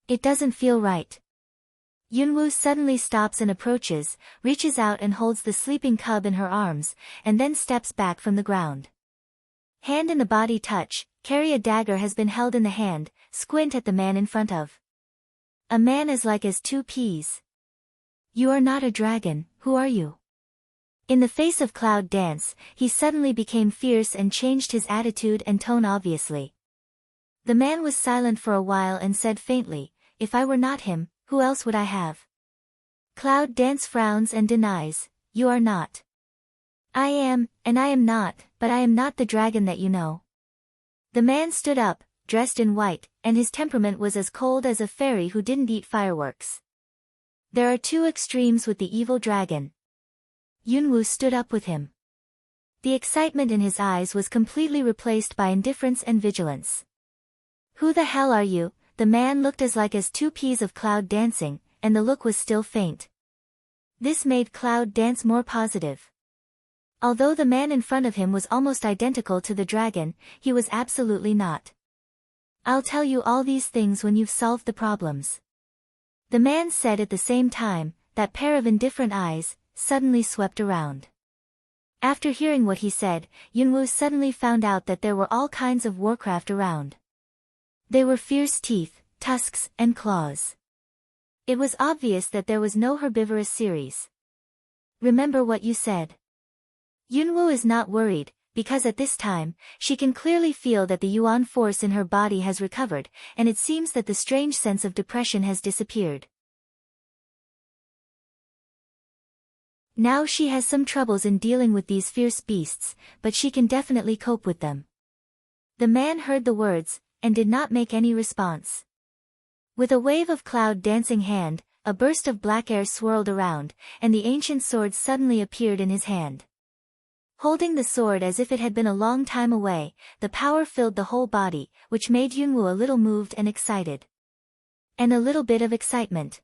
It doesn't feel right. Yunwoo suddenly stops and approaches, reaches out and holds the sleeping cub in her arms, and then steps back from the ground. Hand in the body touch, carry a dagger has been held in the hand, squint at the man in front of. A man as like as two peas. You are not a dragon, who are you? In the face of Cloud Dance, he suddenly became fierce and changed his attitude and tone obviously. The man was silent for a while and said faintly, if I were not him, who else would I have? Cloud Dance frowns and denies, you are not. I am, and I am not, but I am not the dragon that you know. The man stood up, dressed in white, and his temperament was as cold as a fairy who didn't eat fireworks. There are two extremes with the evil dragon. Yunwoo stood up with him. The excitement in his eyes was completely replaced by indifference and vigilance. Who the hell are you? The man looked as like as two peas of Cloud Dancing, and the look was still faint. This made Cloud Dance more positive. Although the man in front of him was almost identical to the dragon, he was absolutely not. I'll tell you all these things when you've solved the problems. The man said at the same time, that pair of indifferent eyes, suddenly swept around. After hearing what he said, Yunwoo suddenly found out that there were all kinds of warcraft around. They were fierce teeth, tusks, and claws. It was obvious that there was no herbivorous series. Remember what you said. Yunwoo is not worried, because at this time, she can clearly feel that the Yuan force in her body has recovered, and it seems that the strange sense of depression has disappeared. Now she has some troubles in dealing with these fierce beasts, but she can definitely cope with them. The man heard the words, and did not make any response. With a wave of Cloud Dancing hand, a burst of black air swirled around, and the ancient sword suddenly appeared in his hand. Holding the sword as if it had been a long time away, the power filled the whole body, which made Yunwoo a little moved and excited. And a little bit of excitement.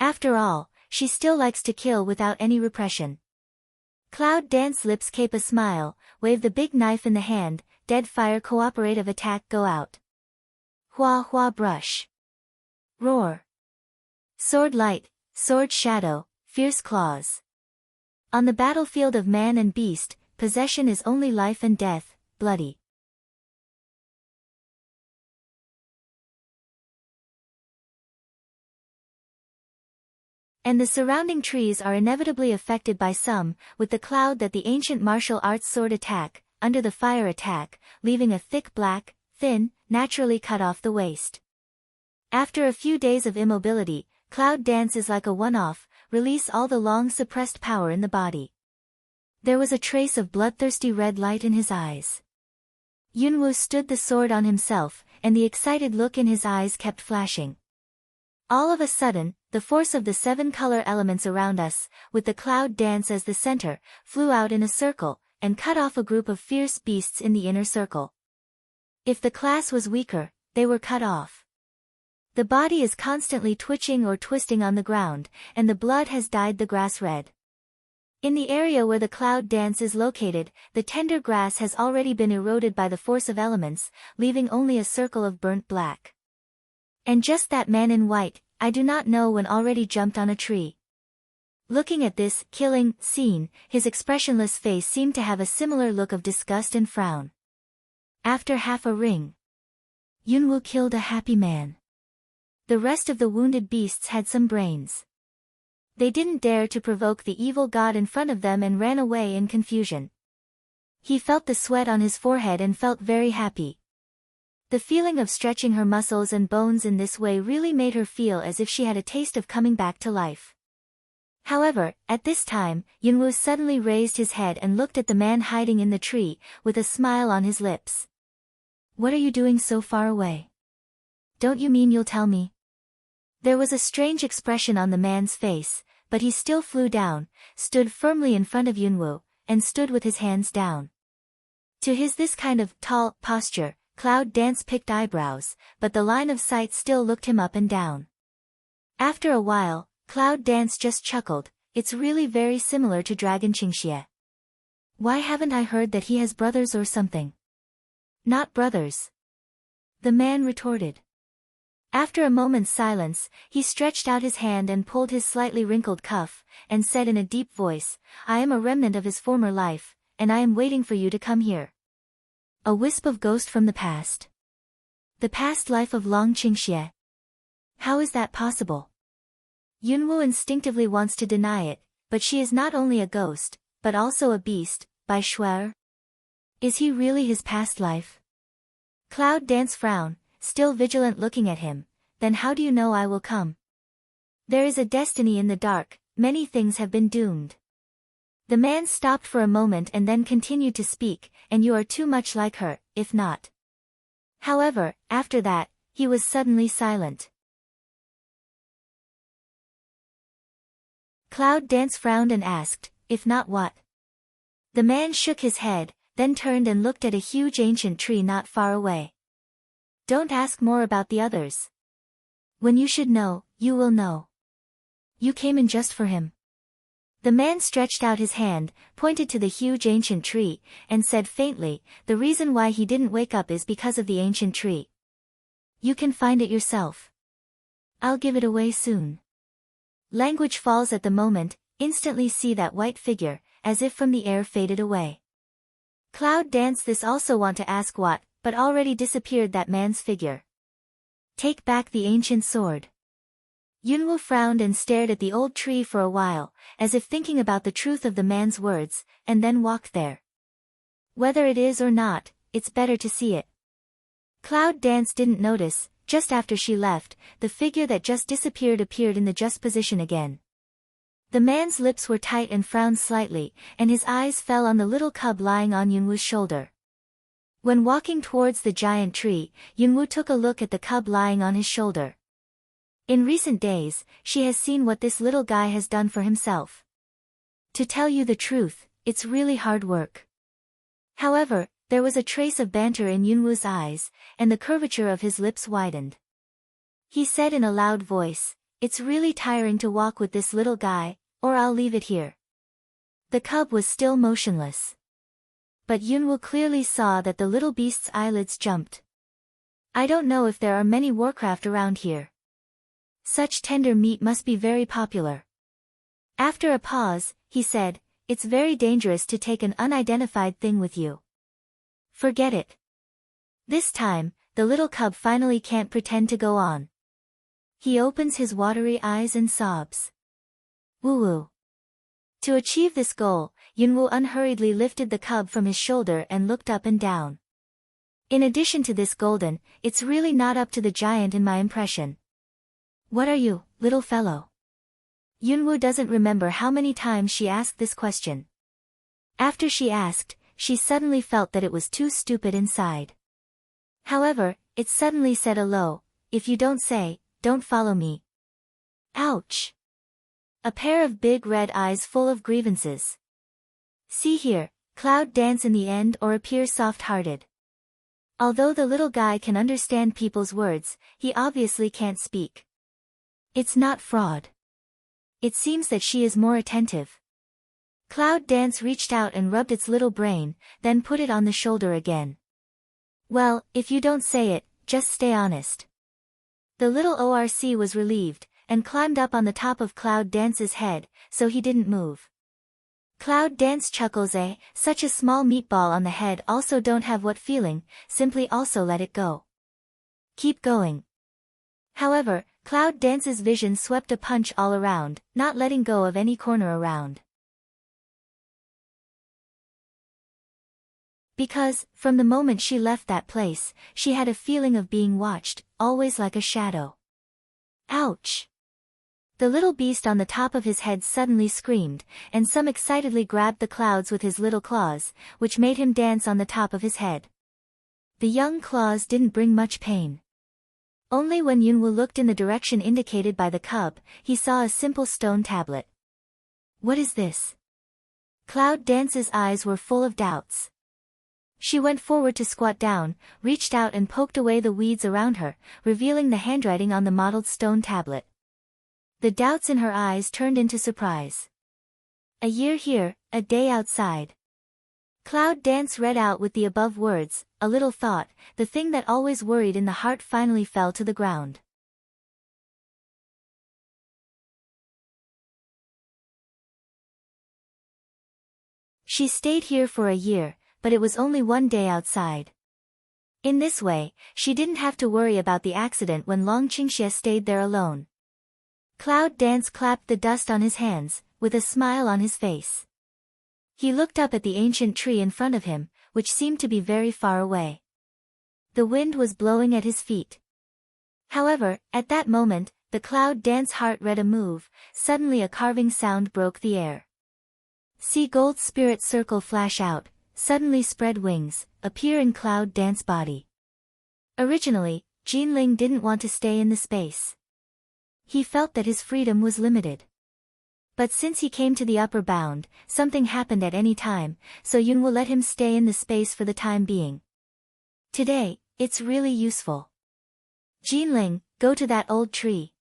After all, she still likes to kill without any repression. Cloud Dance lips cape a smile, wave the big knife in the hand, dead fire cooperative attack go out. Hua hua brush. Roar. Sword light, sword shadow, fierce claws. On the battlefield of man and beast, possession is only life and death, bloody. And the surrounding trees are inevitably affected by some, with the cloud that the ancient martial arts sword attack, under the fire attack, leaving a thick black, thin, naturally cut off the waist. After a few days of immobility, Cloud Dance is like a one-off, release all the long suppressed power in the body. There was a trace of bloodthirsty red light in his eyes. Yunwoo stood the sword on himself, and the excited look in his eyes kept flashing. All of a sudden, the force of the 7 color elements around us, with the Cloud Dance as the center, flew out in a circle, and cut off a group of fierce beasts in the inner circle. If the class was weaker, they were cut off. The body is constantly twitching or twisting on the ground, and the blood has dyed the grass red. In the area where the Cloud Dance is located, the tender grass has already been eroded by the force of elements, leaving only a circle of burnt black. And just that man in white, I do not know when already jumped on a tree. Looking at this killing scene, his expressionless face seemed to have a similar look of disgust and frown. After half a ring, Yunwoo killed a happy man. The rest of the wounded beasts had some brains. They didn't dare to provoke the evil god in front of them and ran away in confusion. He felt the sweat on his forehead and felt very happy. The feeling of stretching her muscles and bones in this way really made her feel as if she had a taste of coming back to life. However, at this time, Yunwoo suddenly raised his head and looked at the man hiding in the tree, with a smile on his lips. What are you doing so far away? Don't you mean you'll tell me? There was a strange expression on the man's face, but he still flew down, stood firmly in front of Yunwoo, and stood with his hands down. To his this kind of tall posture, Cloud Dance picked eyebrows, but the line of sight still looked him up and down. After a while, Cloud Dance just chuckled, it's really very similar to Dragon Qingxie. Why haven't I heard that he has brothers or something? Not brothers. the man retorted. After a moment's silence, he stretched out his hand and pulled his slightly wrinkled cuff, and said in a deep voice, I am a remnant of his former life, and I am waiting for you to come here. A wisp of ghost from the past. The past life of Long Qingxie. How is that possible? Yunwu instinctively wants to deny it, but she is not only a ghost, but also a beast, by Shuer. Is he really his past life? Cloud Dance frowned, still vigilant looking at him. Then how do you know I will come? There is a destiny in the dark, many things have been doomed. The man stopped for a moment and then continued to speak, and you are too much like her, if not. However, after that, he was suddenly silent. Cloud Dance frowned and asked, if not what? The man shook his head, then turned and looked at a huge ancient tree not far away. Don't ask more about the others. When you should know, you will know. You came in just for him. The man stretched out his hand, pointed to the huge ancient tree, and said faintly, the reason why he didn't wake up is because of the ancient tree. You can find it yourself. I'll give it away soon. Language falls at the moment, instantly see that white figure, as if from the air faded away. Cloud Dance this also want to ask what, but already disappeared that man's figure. Take back the ancient sword. Yunwu frowned and stared at the old tree for a while, as if thinking about the truth of the man's words, and then walked there. Whether it is or not, it's better to see it. Cloud Dance didn't notice, just after she left, the figure that just disappeared appeared in the just position again. The man's lips were tight and frowned slightly, and his eyes fell on the little cub lying on Yunwu's shoulder. When walking towards the giant tree, Yunwu took a look at the cub lying on his shoulder. In recent days, she has seen what this little guy has done for himself. To tell you the truth, it's really hard work. However, there was a trace of banter in Yunwu's eyes, and the curvature of his lips widened. He said in a loud voice, it's really tiring to walk with this little guy, or I'll leave it here. The cub was still motionless. But Yunwu clearly saw that the little beast's eyelids jumped. I don't know if there are many Warcraft around here. Such tender meat must be very popular. After a pause, he said, it's very dangerous to take an unidentified thing with you. Forget it. This time, the little cub finally can't pretend to go on. He opens his watery eyes and sobs. Woo-woo. To achieve this goal, Yunwu unhurriedly lifted the cub from his shoulder and looked up and down. In addition to this golden, it's really not up to the giant in my impression. What are you, little fellow? Yunwu doesn't remember how many times she asked this question. After she asked, she suddenly felt that it was too stupid inside. However, it suddenly said a low, if you don't say, don't follow me. Ouch! A pair of big red eyes full of grievances. See here, Cloud Dance in the end or appear soft-hearted. Although the little guy can understand people's words, he obviously can't speak. It's not fraud. It seems that she is more attentive. Cloud Dance reached out and rubbed its little brain, then put it on the shoulder again. Well, if you don't say it, just stay honest. The little ORC was relieved, and climbed up on the top of Cloud Dance's head, so he didn't move. Cloud Dance chuckles, such a small meatball on the head also don't have what feeling, simply also let it go. Keep going. However, Cloud Dance's vision swept a punch all around, not letting go of any corner around. Because, from the moment she left that place, she had a feeling of being watched, always like a shadow. Ouch! The little beast on the top of his head suddenly screamed, and some excitedly grabbed the clouds with his little claws, which made him dance on the top of his head. The young claws didn't bring much pain. Only when Yunwu looked in the direction indicated by the cub, he saw a simple stone tablet. What is this? Cloud Dance's eyes were full of doubts. She went forward to squat down, reached out and poked away the weeds around her, revealing the handwriting on the mottled stone tablet. The doubts in her eyes turned into surprise. A year here, a day outside. Cloud Dance read out with the above words, a little thought, the thing that always worried in the heart finally fell to the ground. She stayed here for a year, but it was only one day outside. In this way, she didn't have to worry about the accident when Long Qingxie stayed there alone. Cloud Dance clapped the dust on his hands, with a smile on his face. He looked up at the ancient tree in front of him, which seemed to be very far away. The wind was blowing at his feet. However, at that moment, the Cloud Dance heart read a move. Suddenly a carving sound broke the air. See Gold Spirit Circle flash out, suddenly spread wings, appear in Cloud Dance body. Originally, Jinling didn't want to stay in the space. He felt that his freedom was limited. But since he came to the upper bound, something happened at any time, so Yun will let him stay in the space for the time being. Today, it's really useful. Jinling, go to that old tree.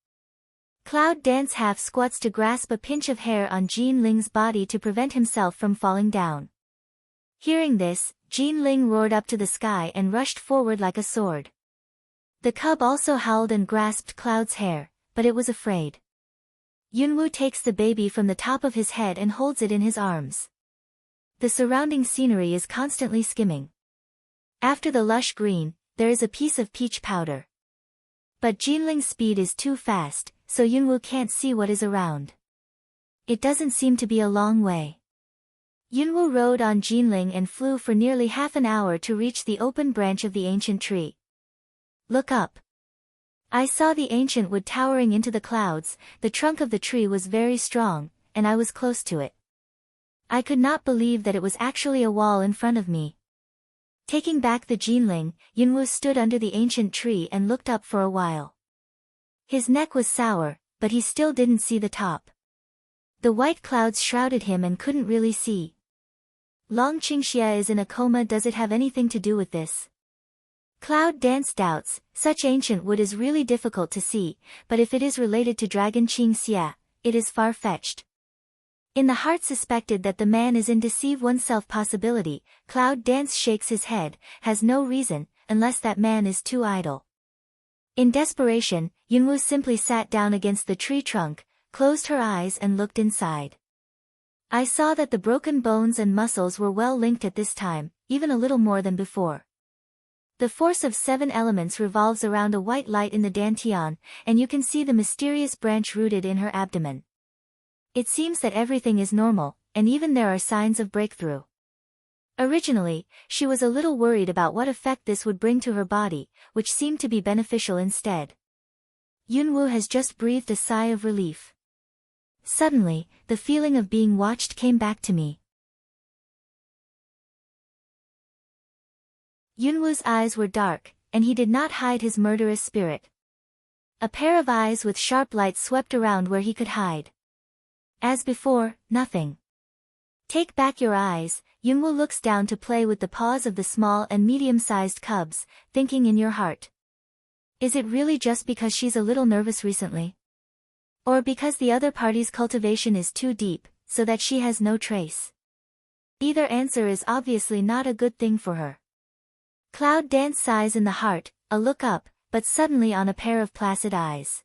Cloud Dance half squats to grasp a pinch of hair on Jinling's body to prevent himself from falling down. Hearing this, Jinling roared up to the sky and rushed forward like a sword. The cub also howled and grasped Cloud's hair, but it was afraid. Yunwu takes the baby from the top of his head and holds it in his arms. The surrounding scenery is constantly skimming. After the lush green, there is a piece of peach powder. But Jinling's speed is too fast, so Yunwu can't see what is around. It doesn't seem to be a long way. Yunwu rode on Jinling and flew for nearly half an hour to reach the open branch of the ancient tree. Look up. I saw the ancient wood towering into the clouds. The trunk of the tree was very strong, and I was close to it. I could not believe that it was actually a wall in front of me. Taking back the Jinling, Yunwu stood under the ancient tree and looked up for a while. His neck was sour, but he still didn't see the top. The white clouds shrouded him and couldn't really see. Long Qingxie is in a coma. Does it have anything to do with this? Cloud Dance doubts. Such ancient wood is really difficult to see, but if it is related to Dragon Qingxia, it is far-fetched. In the heart suspected that the man is in deceive oneself possibility, Cloud Dance shakes his head, has no reason, unless that man is too idle. In desperation, Yunwu simply sat down against the tree trunk, closed her eyes and looked inside. I saw that the broken bones and muscles were well linked at this time, even a little more than before. The force of 7 elements revolves around a white light in the dantian, and you can see the mysterious branch rooted in her abdomen. It seems that everything is normal, and even there are signs of breakthrough. Originally, she was a little worried about what effect this would bring to her body, which seemed to be beneficial instead. Yunwu has just breathed a sigh of relief. Suddenly, the feeling of being watched came back to me. Yunwu's eyes were dark, and he did not hide his murderous spirit. A pair of eyes with sharp lights swept around where he could hide. As before, nothing. Take back your eyes. Yunwu looks down to play with the paws of the small and medium-sized cubs, thinking in your heart. Is it really just because she's a little nervous recently? Or because the other party's cultivation is too deep, so that she has no trace? Either answer is obviously not a good thing for her. Cloud Dance sighs in the heart, a look up, but suddenly on a pair of placid eyes.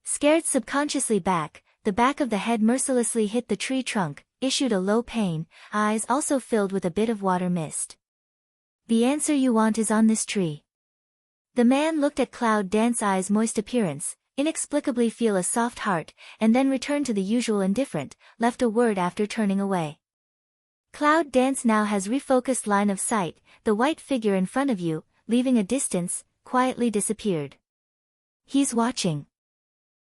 Scared subconsciously back, the back of the head mercilessly hit the tree trunk, issued a low pain, eyes also filled with a bit of water mist. The answer you want is on this tree. The man looked at Cloud Dance eyes' moist appearance, inexplicably feel a soft heart, and then returned to the usual indifferent, left a word after turning away. Cloud Dance now has refocused line of sight. The white figure in front of you, leaving a distance, quietly disappeared. He's watching.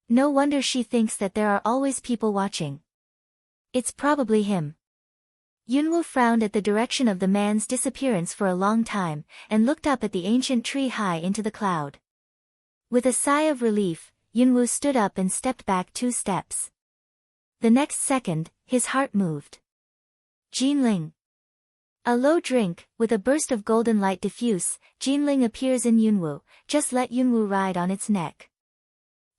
No wonder she thinks that there are always people watching. It's probably him. Yunwu frowned at the direction of the man's disappearance for a long time, and looked up at the ancient tree high into the cloud. With a sigh of relief, Yunwu stood up and stepped back 2 steps. The next second, his heart moved. Jinling. A low drink, with a burst of golden light diffuse, Jinling appears in Yunwu. Just let Yunwu ride on its neck.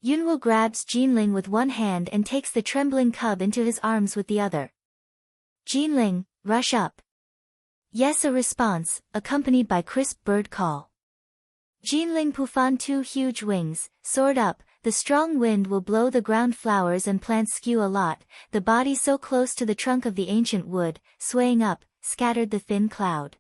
Yunwu grabs Jinling with one hand and takes the trembling cub into his arms with the other. Jinling, rush up. Yes, a response, accompanied by crisp bird call. Jinling Pufan, 2 huge wings, soared up. The strong wind will blow the ground flowers and plants skew a lot, the body so close to the trunk of the ancient wood, swaying up, scattered the thin cloud.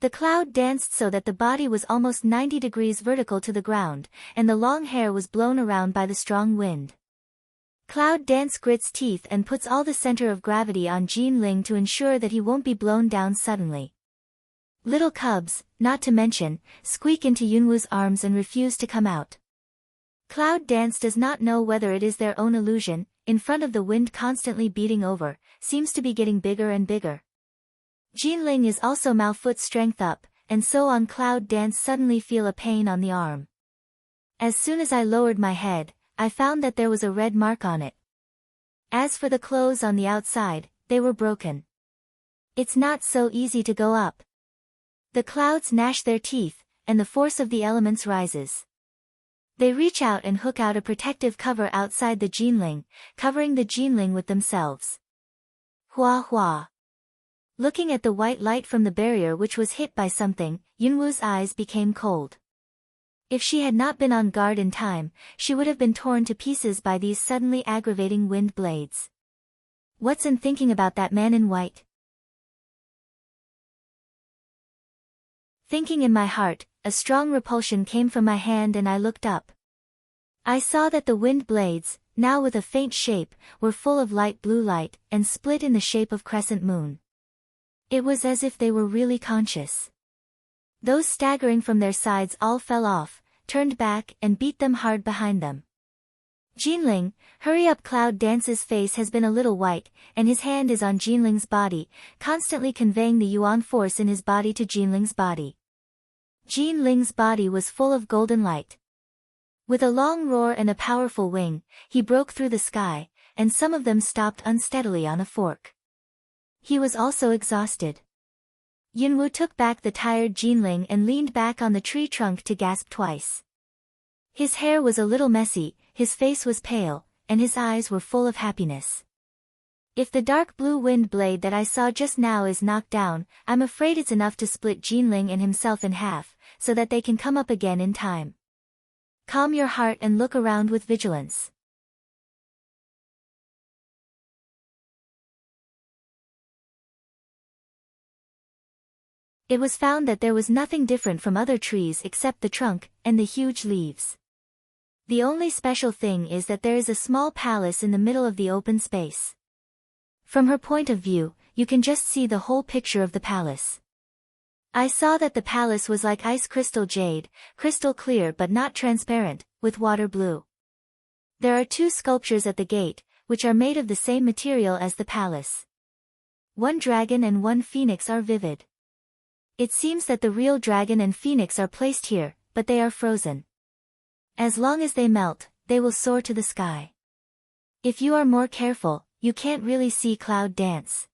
The cloud danced so that the body was almost 90 degrees vertical to the ground, and the long hair was blown around by the strong wind. Cloud dance grits teeth and puts all the center of gravity on Jinling to ensure that he won't be blown down suddenly. Little cubs, not to mention, squeak into Yunwu's arms and refuse to come out. Cloud dance does not know whether it is their own illusion, in front of the wind constantly beating over, seems to be getting bigger and bigger. Jinling is also foot strength up, and so on. Cloud dance suddenly feel a pain on the arm. As soon as I lowered my head, I found that there was a red mark on it. As for the clothes on the outside, they were broken. It's not so easy to go up. The clouds gnash their teeth, and the force of the elements rises. They reach out and hook out a protective cover outside the Jinling, covering the Jinling with themselves. Hua hua. Looking at the white light from the barrier which was hit by something, Yunwu's eyes became cold. If she had not been on guard in time, she would have been torn to pieces by these suddenly aggravating wind blades. What's in thinking about that man in white? Thinking in my heart, a strong repulsion came from my hand and I looked up. I saw that the wind blades, now with a faint shape, were full of light blue light, and split in the shape of crescent moon. It was as if they were really conscious. Those staggering from their sides all fell off, turned back and beat them hard behind them. Jinling, hurry up! Cloud Dance's face has been a little white, and his hand is on Jinling's body, constantly conveying the yuan force in his body to Jinling's body. Jinling's body was full of golden light. With a long roar and a powerful wing, he broke through the sky, and some of them stopped unsteadily on a fork. He was also exhausted. Yunwu took back the tired Jinling and leaned back on the tree trunk to gasp twice. His hair was a little messy, his face was pale, and his eyes were full of happiness. If the dark blue wind blade that I saw just now is knocked down, I'm afraid it's enough to split Jinling and himself in half, so that they can come up again in time. Calm your heart and look around with vigilance. It was found that there was nothing different from other trees except the trunk and the huge leaves. The only special thing is that there is a small palace in the middle of the open space. From her point of view, you can just see the whole picture of the palace. I saw that the palace was like ice crystal jade, crystal clear but not transparent, with water blue. There are 2 sculptures at the gate, which are made of the same material as the palace. 1 dragon and 1 phoenix are vivid. It seems that the real dragon and phoenix are placed here, but they are frozen. As long as they melt, they will soar to the sky. If you are more careful, you can't really see Cloud Dance.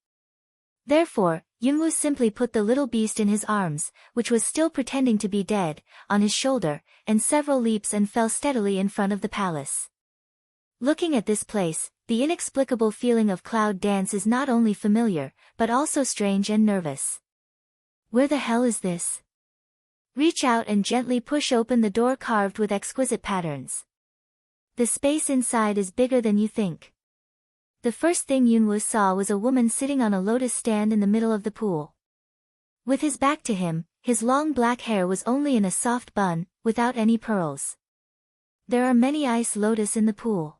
Therefore, Yunwu simply put the little beast in his arms, which was still pretending to be dead, on his shoulder, and several leaps and fell steadily in front of the palace. Looking at this place, the inexplicable feeling of Cloud Dance is not only familiar, but also strange and nervous. Where the hell is this? Reach out and gently push open the door carved with exquisite patterns. The space inside is bigger than you think. The first thing Yunwu saw was a woman sitting on a lotus stand in the middle of the pool. With his back to him, his long black hair was only in a soft bun, without any pearls. There are many ice lotus in the pool.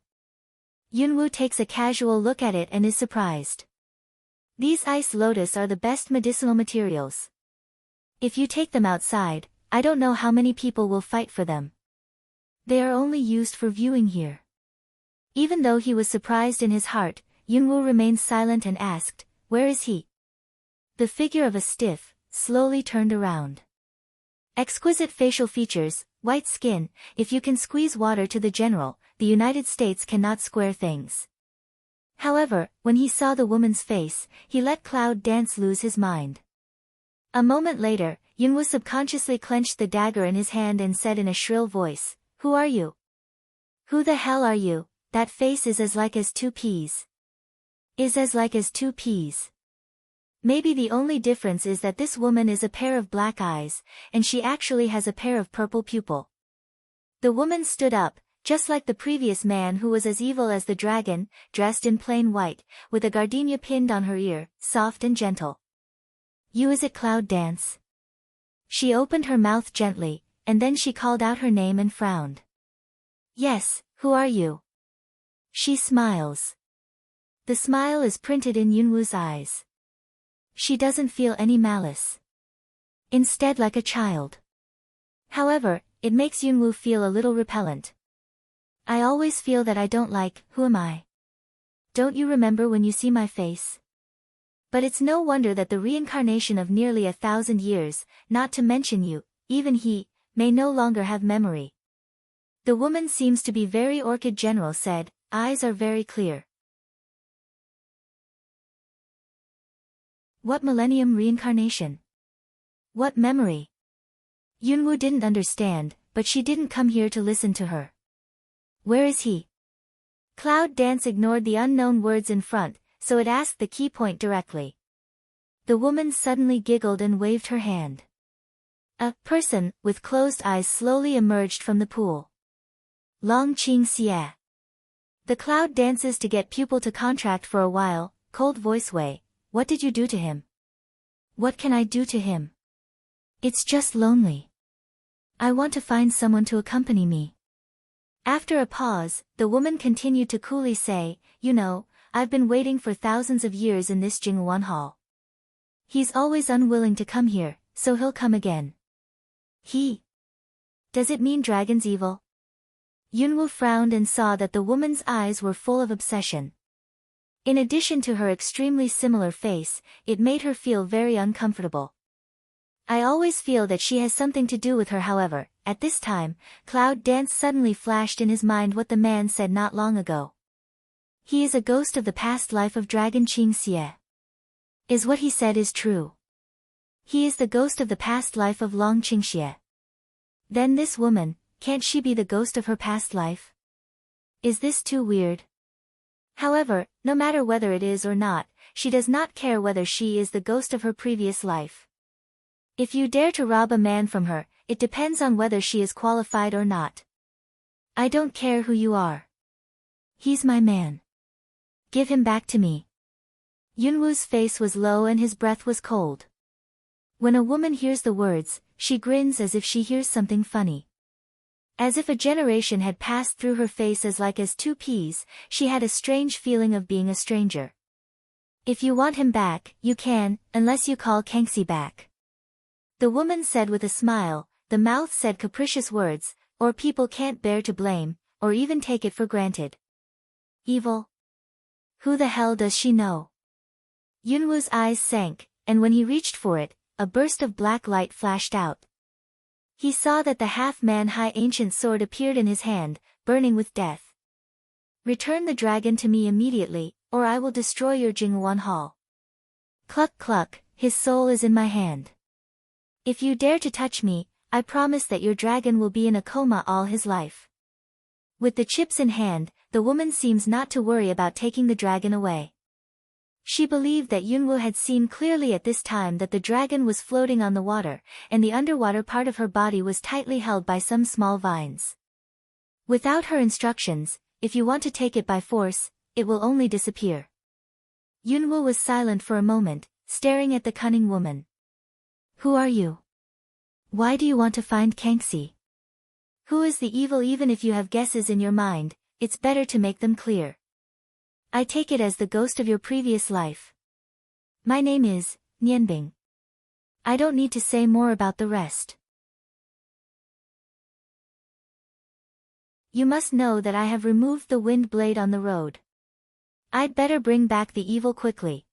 Yunwu takes a casual look at it and is surprised. These ice lotus are the best medicinal materials. If you take them outside, I don't know how many people will fight for them. They are only used for viewing here. Even though he was surprised in his heart, Yunwu remained silent and asked, "Where is he?" The figure of a stiff, slowly turned around. Exquisite facial features, white skin. If you can squeeze water to the general, the United States cannot square things. However, when he saw the woman's face, he let Cloud Dance lose his mind. A moment later, Yunwu subconsciously clenched the dagger in his hand and said in a shrill voice, "Who are you? Who the hell are you? That face is as like as 2 peas. Is as like as 2 peas. Maybe the only difference is that this woman is a pair of black eyes, and she actually has a pair of purple pupil. The woman stood up, just like the previous man who was as evil as the dragon, dressed in plain white, with a gardenia pinned on her ear, soft and gentle. "You, is it Cloud Dance?" She opened her mouth gently, and then she called out her name and frowned. "Yes, who are you?" She smiles. The smile is printed in Yunwoo's eyes. She doesn't feel any malice. Instead, like a child. However, it makes Yunwoo feel a little repellent. "I always feel that I don't like, who am I? Don't you remember when you see my face?" But it's no wonder that the reincarnation of nearly 1,000 years, not to mention you, even he, may no longer have memory. The woman seems to be very Orchid General said, eyes are very clear. What millennium reincarnation? What memory? Yunwoo didn't understand, but she didn't come here to listen to her. Where is he? Cloud Dance ignored the unknown words in front, so it asked the key point directly. The woman suddenly giggled and waved her hand. A person with closed eyes slowly emerged from the pool. Long Qing Xie. The Cloud Dances to get pupil to contract for a while, cold voice Wei. What did you do to him? What can I do to him? It's just lonely. I want to find someone to accompany me. After a pause, the woman continued to coolly say, you know, I've been waiting for thousands of years in this Jingwon Hall. He's always unwilling to come here, so he'll come again. He? Does it mean dragon's evil? Yunwoo frowned and saw that the woman's eyes were full of obsession. In addition to her extremely similar face, it made her feel very uncomfortable. I always feel that she has something to do with her. However, at this time, Cloud Dance suddenly flashed in his mind what the man said not long ago. He is a ghost of the past life of Dragon Qing Xie. Is what he said is true? He is the ghost of the past life of Long Qing Xie. Then this woman, can't she be the ghost of her past life? Is this too weird? However, no matter whether it is or not, she does not care whether she is the ghost of her previous life. If you dare to rob a man from her, it depends on whether she is qualified or not. I don't care who you are. He's my man. Give him back to me. Yunwoo's face was low and his breath was cold. When a woman hears the words, she grins as if she hears something funny. As if a generation had passed through her face as like as two peas, she had a strange feeling of being a stranger. If you want him back, you can, unless you call Kangxi back. The woman said with a smile, the mouth said capricious words, or people can't bear to blame, or even take it for granted. Evil? Who the hell does she know? Yunwoo's eyes sank, and when he reached for it, a burst of black light flashed out. He saw that the half-man high ancient sword appeared in his hand, burning with death. Return the dragon to me immediately, or I will destroy your Jingwon Hall. Cluck cluck, his soul is in my hand. If you dare to touch me, I promise that your dragon will be in a coma all his life. With the chips in hand, the woman seems not to worry about taking the dragon away. She believed that Yunwoo had seen clearly at this time that the dragon was floating on the water, and the underwater part of her body was tightly held by some small vines. Without her instructions, if you want to take it by force, it will only disappear. Yunwoo was silent for a moment, staring at the cunning woman. Who are you? Why do you want to find Kangxi? Who is the evil? Even if you have guesses in your mind, it's better to make them clear. I take it as the ghost of your previous life. My name is Nianbing. I don't need to say more about the rest. You must know that I have removed the wind blade on the road. I'd better bring back the evil quickly.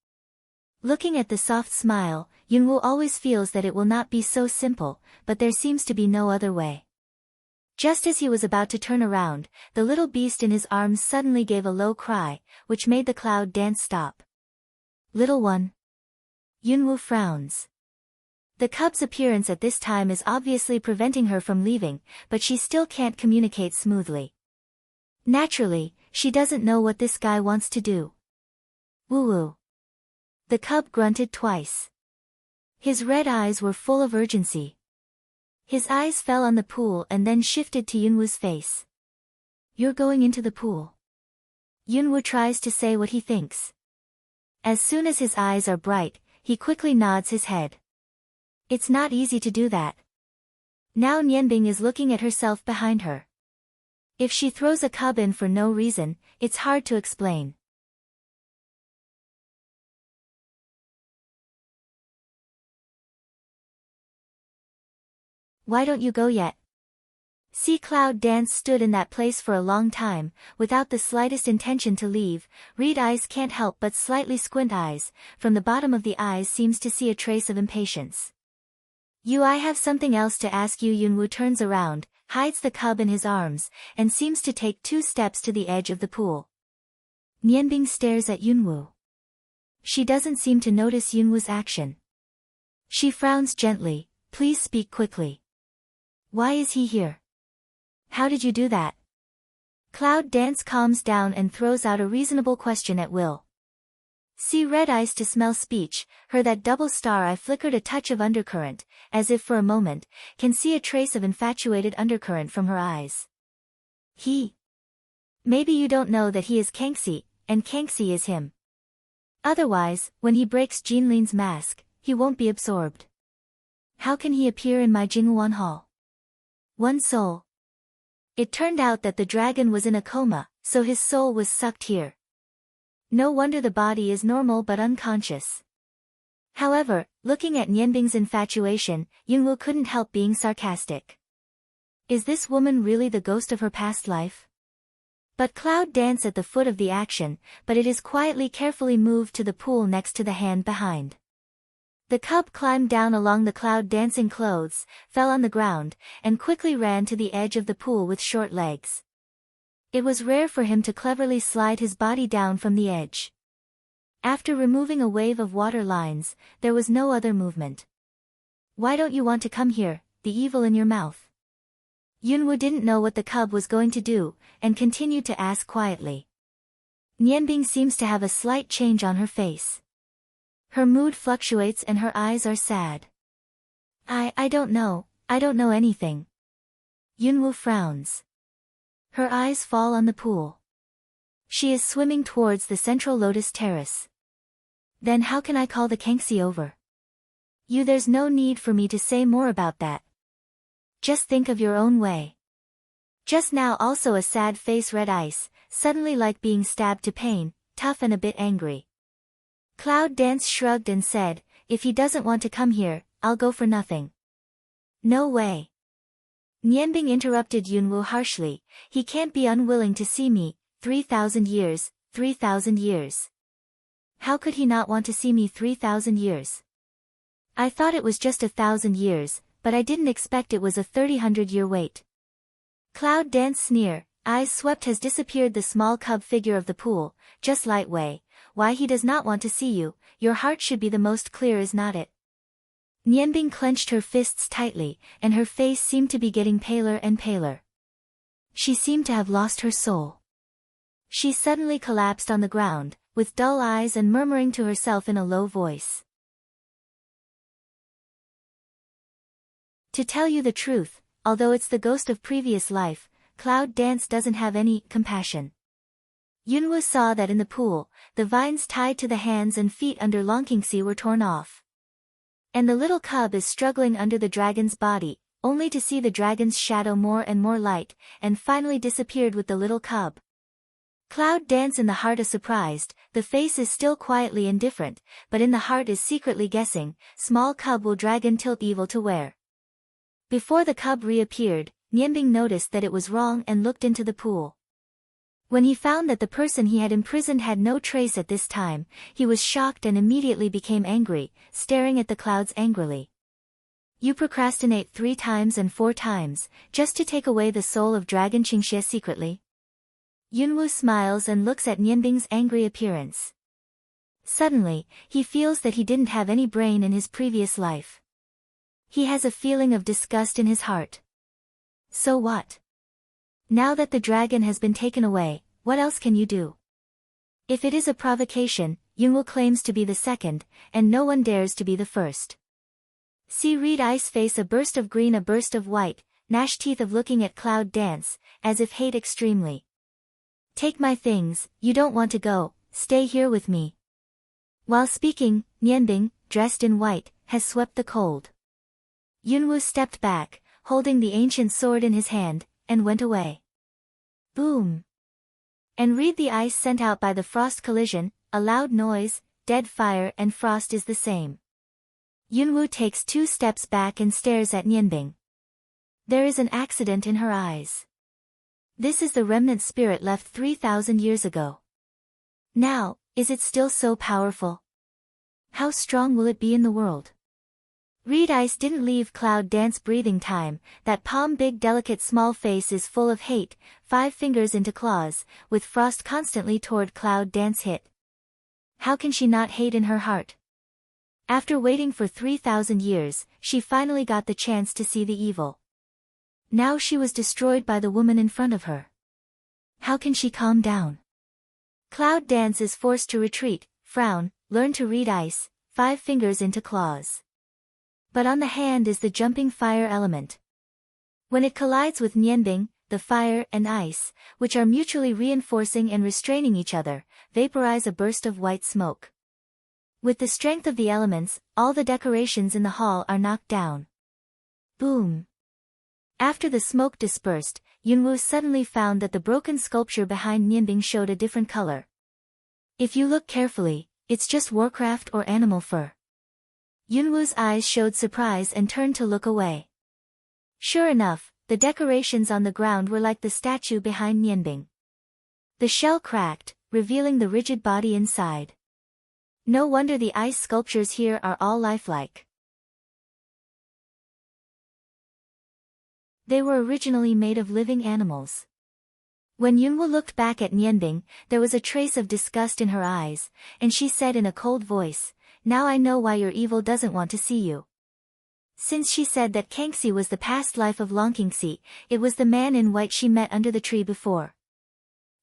Looking at the soft smile, Yunwoo always feels that it will not be so simple, but there seems to be no other way. Just as he was about to turn around, the little beast in his arms suddenly gave a low cry, which made the Cloud Dance stop. Little one. Yunwoo frowns. The cub's appearance at this time is obviously preventing her from leaving, but she still can't communicate smoothly. Naturally, she doesn't know what this guy wants to do. Woo-woo. The cub grunted twice. His red eyes were full of urgency. His eyes fell on the pool and then shifted to Yunwoo's face. "You're going into the pool." Yunwoo tries to say what he thinks. As soon as his eyes are bright, he quickly nods his head. It's not easy to do that. Now Nianbing is looking at herself behind her. If she throws a cub in for no reason, it's hard to explain. "Why don't you go yet?" See, Cloud Dance stood in that place for a long time, without the slightest intention to leave. Reed Eyes can't help but slightly squint eyes, from the bottom of the eyes seems to see a trace of impatience. I have something else to ask you." Yunwoo turns around, hides the cub in his arms, and seems to take 2 steps to the edge of the pool. Nianbing stares at Yunwoo. She doesn't seem to notice Yunwoo's action. She frowns gently. "Please speak quickly. Why is he here? How did you do that?" Cloud Dance calms down and throws out a reasonable question at will. See, Red Eyes to smell speech, her that double star eye flickered a touch of undercurrent, as if for a moment, can see a trace of infatuated undercurrent from her eyes. Maybe you don't know that he is Kangxi, and Kangxi is him. Otherwise, when he breaks Jinlin's mask, he won't be absorbed. How can he appear in my Jingwuan Hall? One soul. It turned out that the dragon was in a coma, so his soul was sucked here. No wonder the body is normal but unconscious. However, looking at Nianbing's infatuation, Yunwoo couldn't help being sarcastic. Is this woman really the ghost of her past life? But Cloud Dance at the foot of the action, but it is quietly carefully moved to the pool next to the hand behind. The cub climbed down along the Cloud Dancing clothes, fell on the ground, and quickly ran to the edge of the pool with short legs. It was rare for him to cleverly slide his body down from the edge. After removing a wave of water lines, there was no other movement. "Why don't you want to come here, the evil in your mouth?" Yunwoo didn't know what the cub was going to do, and continued to ask quietly. Nianbing seems to have a slight change on her face. Her mood fluctuates and her eyes are sad. I don't know anything." Yunwoo frowns. Her eyes fall on the pool. She is swimming towards the central lotus terrace. "Then how can I call the Kangxi over?" There's no need for me to say more about that. Just think of your own way." Just now also a sad face, Red Ice, suddenly like being stabbed to pain, tough and a bit angry. Cloud Dance shrugged and said, "If he doesn't want to come here, I'll go for nothing." "No way." Nianbing interrupted Yunwoo harshly, "He can't be unwilling to see me, 3,000 years, 3,000 years. How could he not want to see me 3,000 years? I thought it was just 1,000 years, but I didn't expect it was a 300-year wait." Cloud Dance sneer, eyes swept has disappeared the small cub figure of the pool, just light way, "Why he does not want to see you, your heart should be the most clear, is not it?" Nianbing clenched her fists tightly, and her face seemed to be getting paler and paler. She seemed to have lost her soul. She suddenly collapsed on the ground, with dull eyes and murmuring to herself in a low voice. To tell you the truth, although it's the ghost of previous life, Cloud Dance doesn't have any compassion. Yunwoo saw that in the pool, the vines tied to the hands and feet under Longkingxi were torn off. And the little cub is struggling under the dragon's body, only to see the dragon's shadow more and more light, and finally disappeared with the little cub. Cloud Dance in the heart is surprised, the face is still quietly indifferent, but in the heart is secretly guessing, small cub will dragon tilt evil to where. Before the cub reappeared, Nianbing noticed that it was wrong and looked into the pool. When he found that the person he had imprisoned had no trace at this time, he was shocked and immediately became angry, staring at the clouds angrily. "You procrastinate 3 times and 4 times, just to take away the soul of Dragon Qingxie secretly?" Yunwoo smiles and looks at Nianbing's angry appearance. Suddenly, he feels that he didn't have any brain in his previous life. He has a feeling of disgust in his heart. So what? Now that the dragon has been taken away, what else can you do? If it is a provocation, Yunwoo claims to be the second, and no one dares to be the first. See Reed Ice face a burst of green, a burst of white, gnash teeth of looking at Cloud dance, as if hate extremely. Take my things, you don't want to go, stay here with me. While speaking, Nianbing, dressed in white, has swept the cold. Yunwoo stepped back, holding the ancient sword in his hand, and went away. Boom! And Reed the ice sent out by the frost collision, a loud noise, dead fire and frost is the same. Yunwoo takes 2 steps back and stares at Nianbing. There is an accident in her eyes. This is the remnant spirit left 3,000 years ago. Now, is it still so powerful? How strong will it be in the world? Reed Ice didn't leave Cloud dance breathing time, that palm big delicate small face is full of hate, 5 fingers into claws, with frost constantly toward Cloud dance hit. How can she not hate in her heart? After waiting for 3,000 years, she finally got the chance to see the evil. Now she was destroyed by the woman in front of her. How can she calm down? Cloud dance is forced to retreat, frown, learn to read ice, 5 fingers into claws. But on the hand is the jumping fire element. When it collides with Nianbing, the fire and ice, which are mutually reinforcing and restraining each other, vaporize a burst of white smoke. With the strength of the elements, all the decorations in the hall are knocked down. Boom! After the smoke dispersed, Yunwoo suddenly found that the broken sculpture behind Nianbing showed a different color. If you look carefully, it's just Warcraft or animal fur. Yunwoo's eyes showed surprise and turned to look away. Sure enough, the decorations on the ground were like the statue behind Nianbing. The shell cracked, revealing the rigid body inside. No wonder the ice sculptures here are all lifelike. They were originally made of living animals. When Yunwoo looked back at Nianbing, there was a trace of disgust in her eyes, and she said in a cold voice, "Now I know why your evil doesn't want to see you." Since she said that Kangxi was the past life of Longkingxi, it was the man in white she met under the tree before.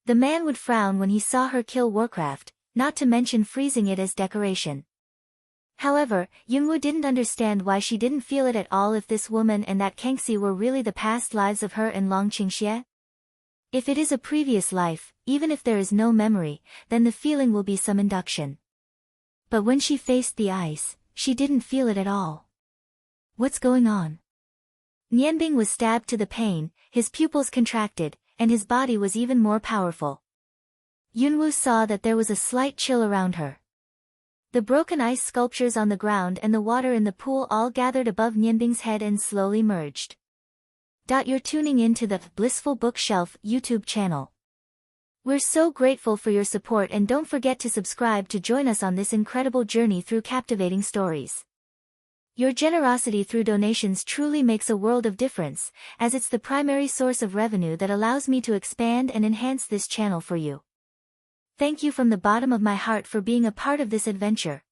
The man would frown when he saw her kill Warcraft, not to mention freezing it as decoration. However, Yunwoo didn't understand why she didn't feel it at all if this woman and that Kangxi were really the past lives of her and Longqingxie. If it is a previous life, even if there is no memory, then the feeling will be some induction. But when she faced the ice, she didn't feel it at all. What's going on? Nianbing was stabbed to the pain, his pupils contracted, and his body was even more powerful. Yunwoo saw that there was a slight chill around her. The broken ice sculptures on the ground and the water in the pool all gathered above Nianbing's head and slowly merged. You're tuning in to the Blissful Bookshelf YouTube channel. We're so grateful for your support, and don't forget to subscribe to join us on this incredible journey through captivating stories. Your generosity through donations truly makes a world of difference, as it's the primary source of revenue that allows me to expand and enhance this channel for you. Thank you from the bottom of my heart for being a part of this adventure.